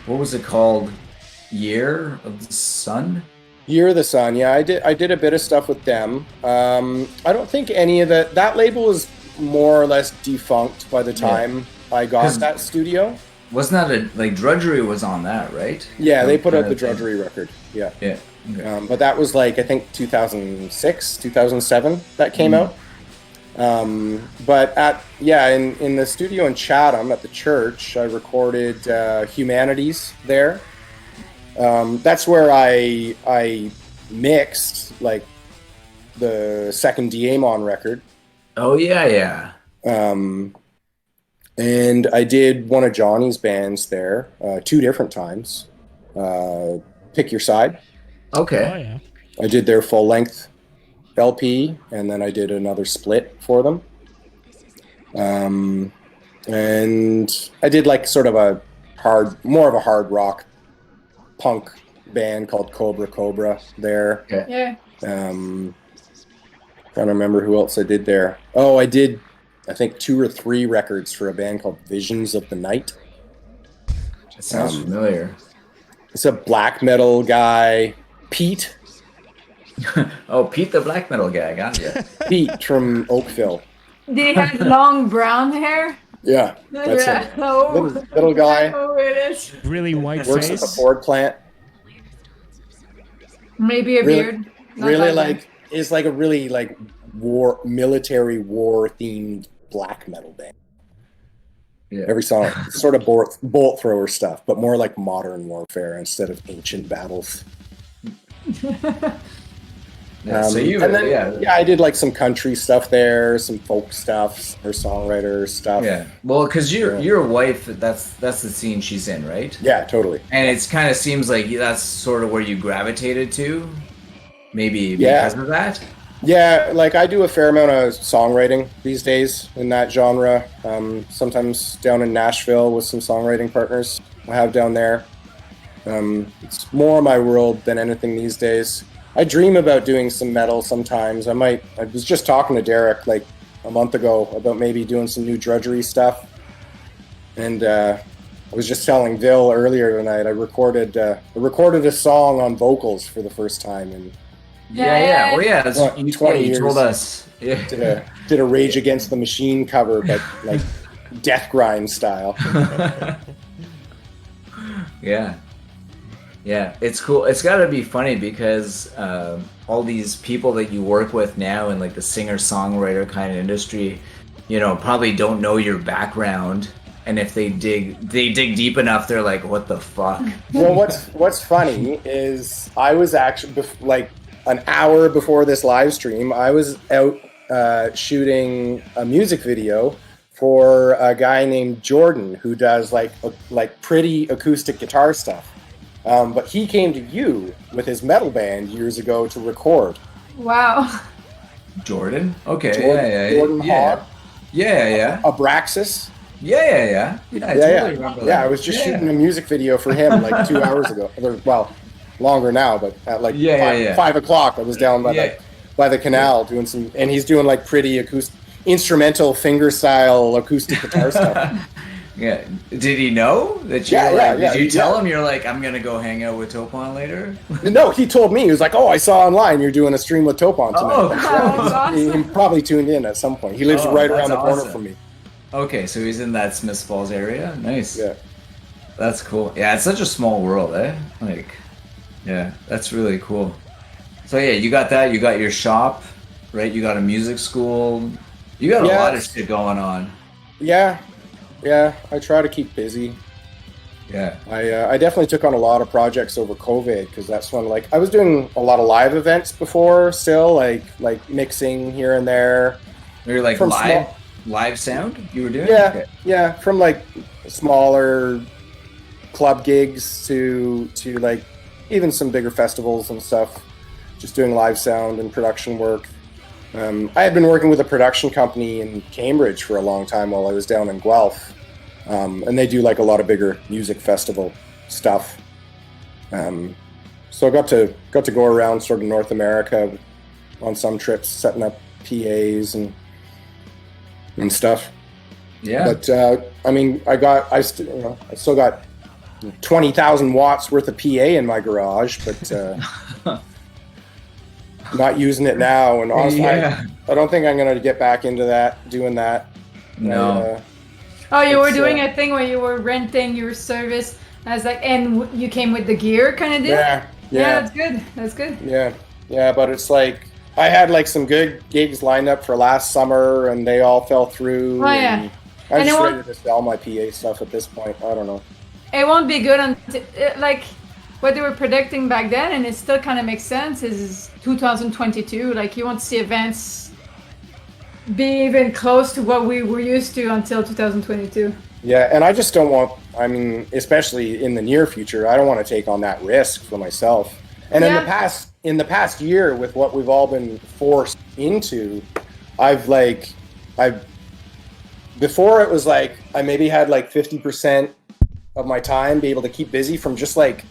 Speaker 3: What was it called? Year of the Sun?
Speaker 5: Year of the Sun, yeah, I did a bit of stuff with them. I don't think any of that label was more or less defunct by the time I got that studio.
Speaker 3: Wasn't that like Drudgery was on that, right?
Speaker 5: Yeah, they put out the Drudgery record. Yeah.
Speaker 3: Yeah. Okay.
Speaker 5: But that was like I think 2006, 2007 that came out. But in the studio in Chatham at the church, I recorded Humanities there. That's where I mixed like the second Âmes record.
Speaker 3: Oh yeah.
Speaker 5: And I did one of Johnny's bands there, 2 different times. Pick Your Side.
Speaker 3: Okay.
Speaker 2: Oh yeah.
Speaker 5: I did their full length LP, and then I did another split for them. And I did like sort of more of a hard rock punk band called Cobra there.
Speaker 3: Okay.
Speaker 4: Yeah.
Speaker 5: Trying to remember who else I did there. Oh, I did I think 2 or 3 records for a band called Visions of the Night.
Speaker 3: That sounds familiar.
Speaker 5: It's a black metal guy, Pete.
Speaker 3: Oh, Pete the black metal guy, got you.
Speaker 5: Pete from Oakville.
Speaker 4: Did he have long brown hair?
Speaker 5: Yeah, that's it.
Speaker 4: Oh.
Speaker 5: Little guy.
Speaker 4: Oh, it is.
Speaker 2: Really white
Speaker 5: Works
Speaker 2: face.
Speaker 5: at the Ford plant.
Speaker 4: Maybe a beard.
Speaker 5: Really like is like a really like military war themed black metal band.
Speaker 3: Yeah.
Speaker 5: Every song, sort of bolt thrower stuff, but more like modern warfare instead of ancient battles.
Speaker 3: Yeah, so you,
Speaker 5: and then, I did like some country stuff there, some folk stuff, or songwriter stuff.
Speaker 3: Yeah, well, because your wife, that's the scene she's in, right?
Speaker 5: Yeah, totally.
Speaker 3: And it's kind of seems like that's sort of where you gravitated to, maybe because of that.
Speaker 5: Yeah, like I do a fair amount of songwriting these days in that genre. Sometimes down in Nashville with some songwriting partners I have down there. It's more my world than anything these days. I dream about doing some metal sometimes. I was just talking to Derek like a month ago about maybe doing some new drudgery stuff. And I was just telling Vil earlier tonight, I recorded a song on vocals for the first time. And you told us. Yeah. Did a Rage Against the Machine cover, but like death grind style.
Speaker 3: Yeah, it's cool. It's got to be funny because all these people that you work with now in like the singer-songwriter kind of industry, you know, probably don't know your background, and if they dig deep enough, they're like, "What the fuck?"
Speaker 5: Well, what's funny is I was actually like an hour before this live stream, I was out shooting a music video for a guy named Jordan who does like pretty acoustic guitar stuff. But he came to you with his metal band years ago to record.
Speaker 4: Wow.
Speaker 3: Jordan? Okay.
Speaker 5: Jordan Hogg.
Speaker 3: Yeah.
Speaker 5: Abraxas.
Speaker 3: Yeah. I totally remember that.
Speaker 5: Yeah, I was just shooting a music video for him like 2 hours ago. Well, longer now, but at like 5 o'clock, I was down by the canal doing some, and he's doing like pretty instrumental finger style acoustic guitar stuff.
Speaker 3: Yeah. Did he know that you? Did you tell him you're like, I'm gonna go hang out with Topon later?
Speaker 5: No, he told me. He was like, "Oh, I saw online you're doing a stream with Topon tonight."
Speaker 3: Oh, that's
Speaker 5: awesome. He probably tuned in at some point. He lives right around the corner from me.
Speaker 3: Okay, so he's in that Smiths Falls area. Nice.
Speaker 5: Yeah.
Speaker 3: That's cool. Yeah, it's such a small world, eh? Like, yeah, that's really cool. So yeah, you got that. You got your shop, right? You got a music school. You got a lot of shit going on.
Speaker 5: Yeah, I try to keep busy.
Speaker 3: Yeah.
Speaker 5: I definitely took on a lot of projects over COVID because that's when like I was doing a lot of live events before still, like mixing here and there.
Speaker 3: You're like live sound you were doing?
Speaker 5: Yeah, from like smaller club gigs to like even some bigger festivals and stuff, just doing live sound and production work. I had been working with a production company in Cambridge for a long time while I was down in Guelph, and they do like a lot of bigger music festival stuff. So I got to go around sort of North America on some trips, setting up PAs and stuff.
Speaker 3: Yeah.
Speaker 5: But I mean, I still got 20,000 watts worth of PA in my garage, but. Not using it now, and honestly, I don't think I'm gonna get back into doing that.
Speaker 3: No.
Speaker 4: You were doing a thing where you were renting your service as like, and you came with the gear kind of deal.
Speaker 5: Yeah,
Speaker 4: that's good.
Speaker 5: Yeah, but it's like I had like some good gigs lined up for last summer, and they all fell through.
Speaker 4: Oh yeah.
Speaker 5: I'm just ready to sell my PA stuff at this point. I don't know.
Speaker 4: It won't be good until like. What they were predicting back then, and it still kind of makes sense, is 2022. Like, you won't see events be even close to what we were used to until 2022.
Speaker 5: Yeah, and I just don't want, I mean, especially in the near future, I don't want to take on that risk for myself. And in the past year, with what we've all been forced into, before it was like, I maybe had like 50% of my time be able to keep busy from just like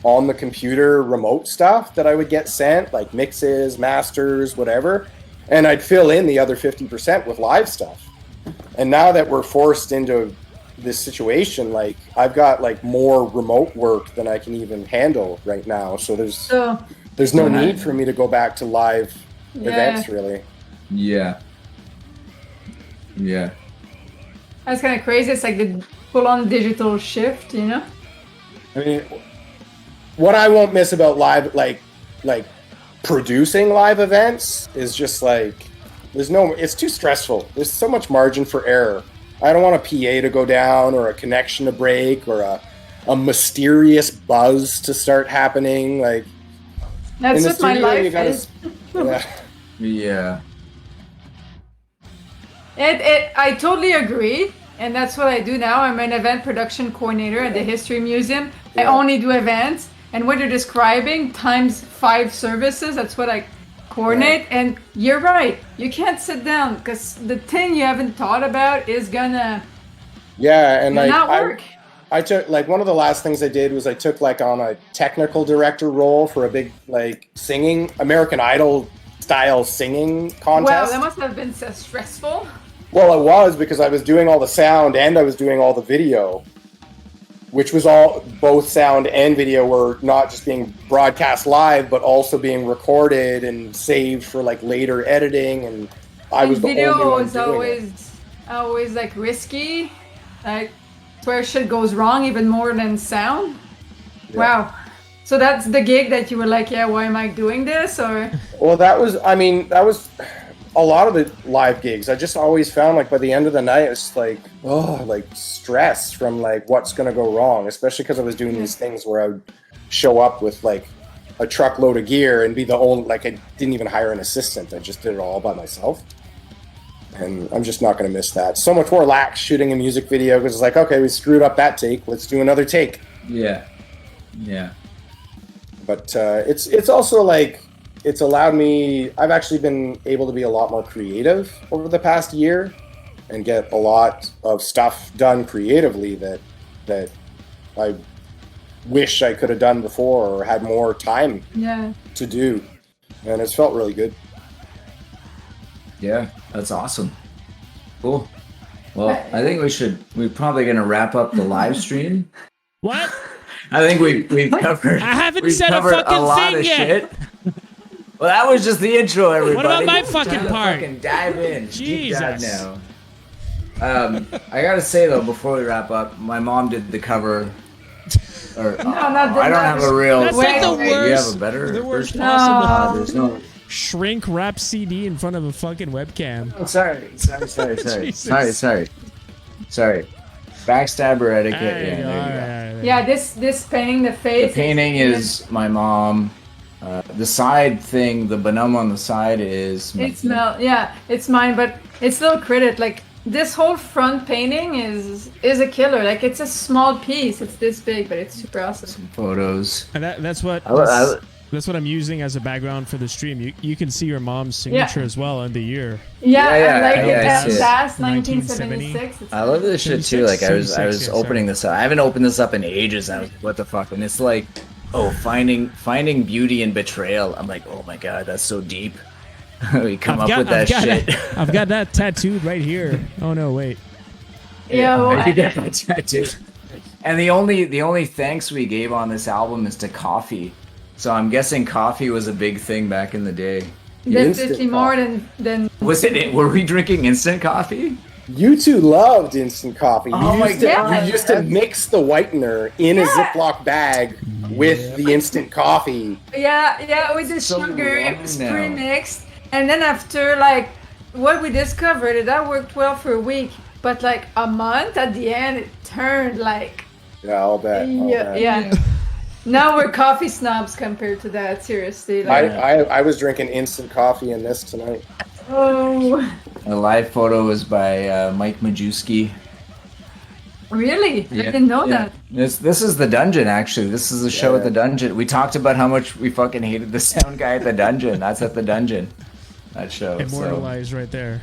Speaker 5: on the computer remote stuff that I would get sent, like mixes, masters, whatever. And I'd fill in the other 50% with live stuff. And now that we're forced into this situation, like I've got like more remote work than I can even handle right now. So there's no need for me to go back to live events really.
Speaker 3: Yeah.
Speaker 4: That's kind of crazy. It's like the full-on digital shift, you know?
Speaker 5: I mean, what I won't miss about live, like producing live events is just like, it's too stressful. There's so much margin for error. I don't want a PA to go down or a connection to break or a mysterious buzz to start happening. Like,
Speaker 4: that's what my life is.
Speaker 3: Yeah.
Speaker 4: I totally agree, and that's what I do now. I'm an event production coordinator at the History Museum. I only do events, and what you're describing times 5 services, that's what I coordinate. And you're right, you can't sit down because the thing you haven't thought about is gonna
Speaker 5: and like
Speaker 4: not work.
Speaker 5: I took like one of the last things I did was I took like on a technical director role for a big like singing American Idol style singing contest.
Speaker 4: Wow, that must have been so stressful.
Speaker 5: Well, it was because I was doing all the sound and I was doing all the video, which was all both sound and video were not just being broadcast live, but also being recorded and saved for like later editing. And I was the only one
Speaker 4: video
Speaker 5: doing
Speaker 4: is always like risky, like where shit goes wrong even more than sound.
Speaker 5: Yeah.
Speaker 4: Wow. So that's the gig that you were like, yeah, why am I doing this? Or
Speaker 5: Well, that was a lot of the live gigs. I just always found like by the end of the night, it's like, like stress from like what's going to go wrong, especially because I was doing these things where I would show up with like a truckload of gear and be the only, like I didn't even hire an assistant. I just did it all by myself. And I'm just not going to miss that. So much more lax shooting a music video because it's like, okay, we screwed up that take. Let's do another take.
Speaker 3: Yeah.
Speaker 5: But it's also like, it's allowed me, I've actually been able to be a lot more creative over the past year and get a lot of stuff done creatively that I wish I could have done before or had more time to do. And it's felt really good.
Speaker 3: Yeah, that's awesome. Cool. Well, I think we're probably going to wrap up the live stream.
Speaker 2: What?
Speaker 3: I think we've covered.
Speaker 2: I haven't
Speaker 3: we've
Speaker 2: said a
Speaker 3: covered
Speaker 2: fucking
Speaker 3: lot
Speaker 2: thing
Speaker 3: of
Speaker 2: yet.
Speaker 3: Shit. Well, that was just the intro, everybody.
Speaker 2: What about my fucking
Speaker 3: Time to
Speaker 2: part?
Speaker 3: Fucking dive in. Deep dive
Speaker 2: Jesus.
Speaker 3: now. I gotta say though, before we wrap up, my mom did the cover. Or I don't have a real.
Speaker 2: That's like the
Speaker 3: You have
Speaker 2: worst.
Speaker 3: a better.
Speaker 2: The worst
Speaker 3: version?
Speaker 2: possible.
Speaker 3: There's no.
Speaker 2: Shrink wrap CD in front of a fucking webcam.
Speaker 3: Oh, sorry.
Speaker 2: Jesus.
Speaker 3: Sorry. Backstabber Etiquette.
Speaker 2: Hey,
Speaker 3: Yeah, there you go.
Speaker 2: alright.
Speaker 4: yeah, this painting the face.
Speaker 3: The painting is my mom. The side thing, the bonhomme on the side is.
Speaker 4: It's it's mine, but it's little credit. Like this whole front painting is a killer. Like it's a small piece. It's this big, but it's super awesome.
Speaker 3: Photos.
Speaker 2: And that's what that's what I'm using as a background for the stream. You can see your mom's signature as well on the year.
Speaker 4: Yeah,
Speaker 3: Yeah,
Speaker 4: like
Speaker 3: yeah,
Speaker 4: it's
Speaker 3: I
Speaker 4: N.S.S.T. 1976. It's
Speaker 3: I love this shit too. Like I was
Speaker 2: 76, yeah,
Speaker 3: opening this up. I haven't opened this up in ages. I was what the fuck? And it's like, finding beauty in betrayal. I'm like, oh my god, that's so deep. We come up with that shit.
Speaker 2: I've got that tattooed right here. Oh no, wait.
Speaker 4: Yeah,
Speaker 3: You get that tattoo. And the only thanks we gave on this album is to coffee. So I'm guessing coffee was a big thing back in the day.
Speaker 4: definitely more than.
Speaker 3: Was it? Were we drinking instant coffee?
Speaker 5: You two loved instant coffee.
Speaker 3: Oh my God.
Speaker 5: You used to mix the whitener in a Ziploc bag with the instant coffee.
Speaker 4: Yeah, with the
Speaker 3: So
Speaker 4: sugar,
Speaker 3: long
Speaker 4: it was
Speaker 3: now.
Speaker 4: pre-mixed, and then after like what we discovered, that worked well for a week, but like a month at the end, it turned like.
Speaker 5: Yeah, I'll bet.
Speaker 4: Yeah. Now we're coffee snobs compared to that. Seriously, like.
Speaker 5: I was drinking instant coffee in this tonight.
Speaker 4: Oh.
Speaker 3: The live photo was by Mike Majewski.
Speaker 4: Really? I didn't know that.
Speaker 3: This is the dungeon, actually. This is the show at the dungeon. We talked about how much we fucking hated the sound guy at the dungeon. That's at the dungeon. That show.
Speaker 2: Immortalized right there.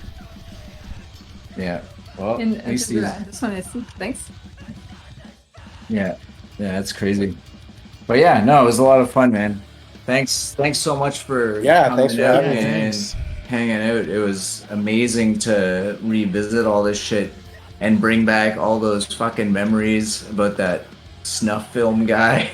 Speaker 3: Yeah. Well,
Speaker 4: And
Speaker 3: at least he's...
Speaker 4: this one is thanks.
Speaker 3: Yeah, that's crazy. But yeah, no, it was a lot of fun, man. Thanks so much for
Speaker 5: thanks for
Speaker 3: out
Speaker 5: having me.
Speaker 3: and hanging out. It was amazing to revisit all this shit and bring back all those fucking memories about that snuff film guy.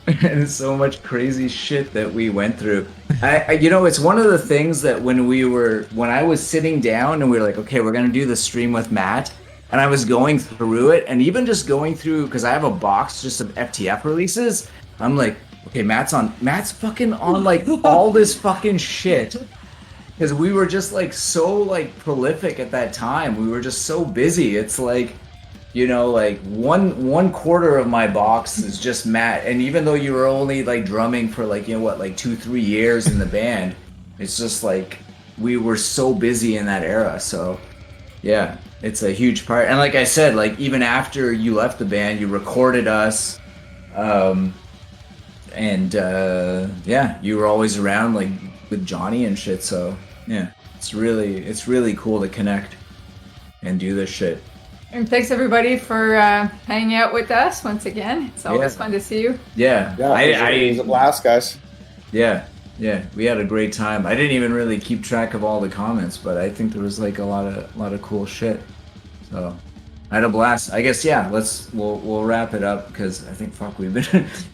Speaker 3: And so much crazy shit that we went through. It's one of the things that when I was sitting down and we were like, okay, we're gonna do the stream with Matt, and I was going through it, and even just going through, because I have a box just of FTF releases, I'm like, okay, Matt's fucking on like all this fucking shit. Because we were just like so like prolific at that time. We were just so busy. It's like, you know, like one quarter of my box is just Matt. And even though you were only like drumming for like, you know what, like 2-3 years in the band, it's just like we were so busy in that era. So yeah, it's a huge part. And like I said, like even after you left the band, you recorded us. Yeah, you were always around like with Johnny and shit. So yeah, it's really cool to connect and do this shit.
Speaker 4: And thanks everybody for hanging out with us once again. It's always fun to see you.
Speaker 3: Yeah,
Speaker 5: it was a blast, guys.
Speaker 3: Yeah, we had a great time. I didn't even really keep track of all the comments, but I think there was like a lot of cool shit. So I had a blast. I guess we'll wrap it up because I think we've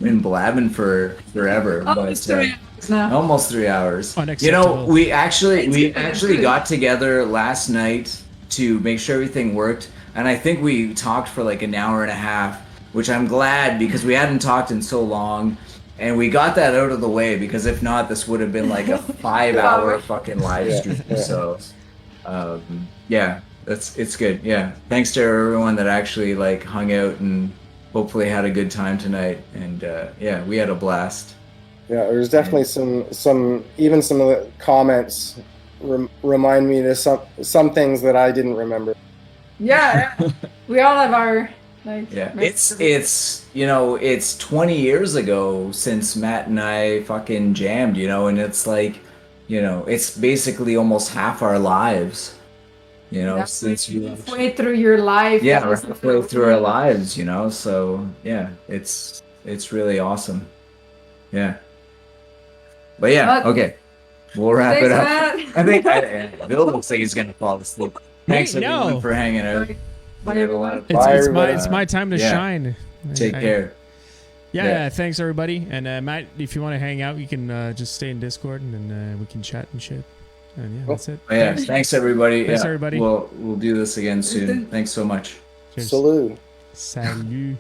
Speaker 3: been blabbing for forever.
Speaker 4: Almost 3 hours now.
Speaker 3: Almost 3 hours. You know, we actually got together last night to make sure everything worked. And I think we talked for like an hour and a half, which I'm glad because we hadn't talked in so long. And we got that out of the way because if not, this would have been like a 5-hour fucking live stream. Yeah. So, yeah, it's good. Yeah. Thanks to everyone that actually like hung out and hopefully had a good time tonight. And yeah, we had a blast.
Speaker 5: Yeah, there's definitely some of the comments remind me to some things that I didn't remember.
Speaker 4: Yeah, we all have our like.
Speaker 3: Yeah, it's you know, it's 20 years ago since Matt and I fucking jammed, you know, and it's like, you know, it's basically almost half our lives, you know, since you
Speaker 4: halfway through your life.
Speaker 3: Yeah, we're halfway through our lives, you know, so yeah, it's really awesome. Yeah, but yeah, okay, we'll wrap it up. Matt. I think Bill looks like he's gonna fall asleep. Thanks everyone for hanging out.
Speaker 2: It's my time to shine.
Speaker 3: Take care.
Speaker 2: Yeah, thanks everybody. And Matt, if you want to hang out, you can just stay in Discord and then we can chat and shit. And yeah, that's it.
Speaker 3: Yeah, thanks everybody.
Speaker 2: Thanks everybody.
Speaker 3: We'll do this again soon. Thanks so much.
Speaker 5: Cheers. Salut.
Speaker 2: Salut.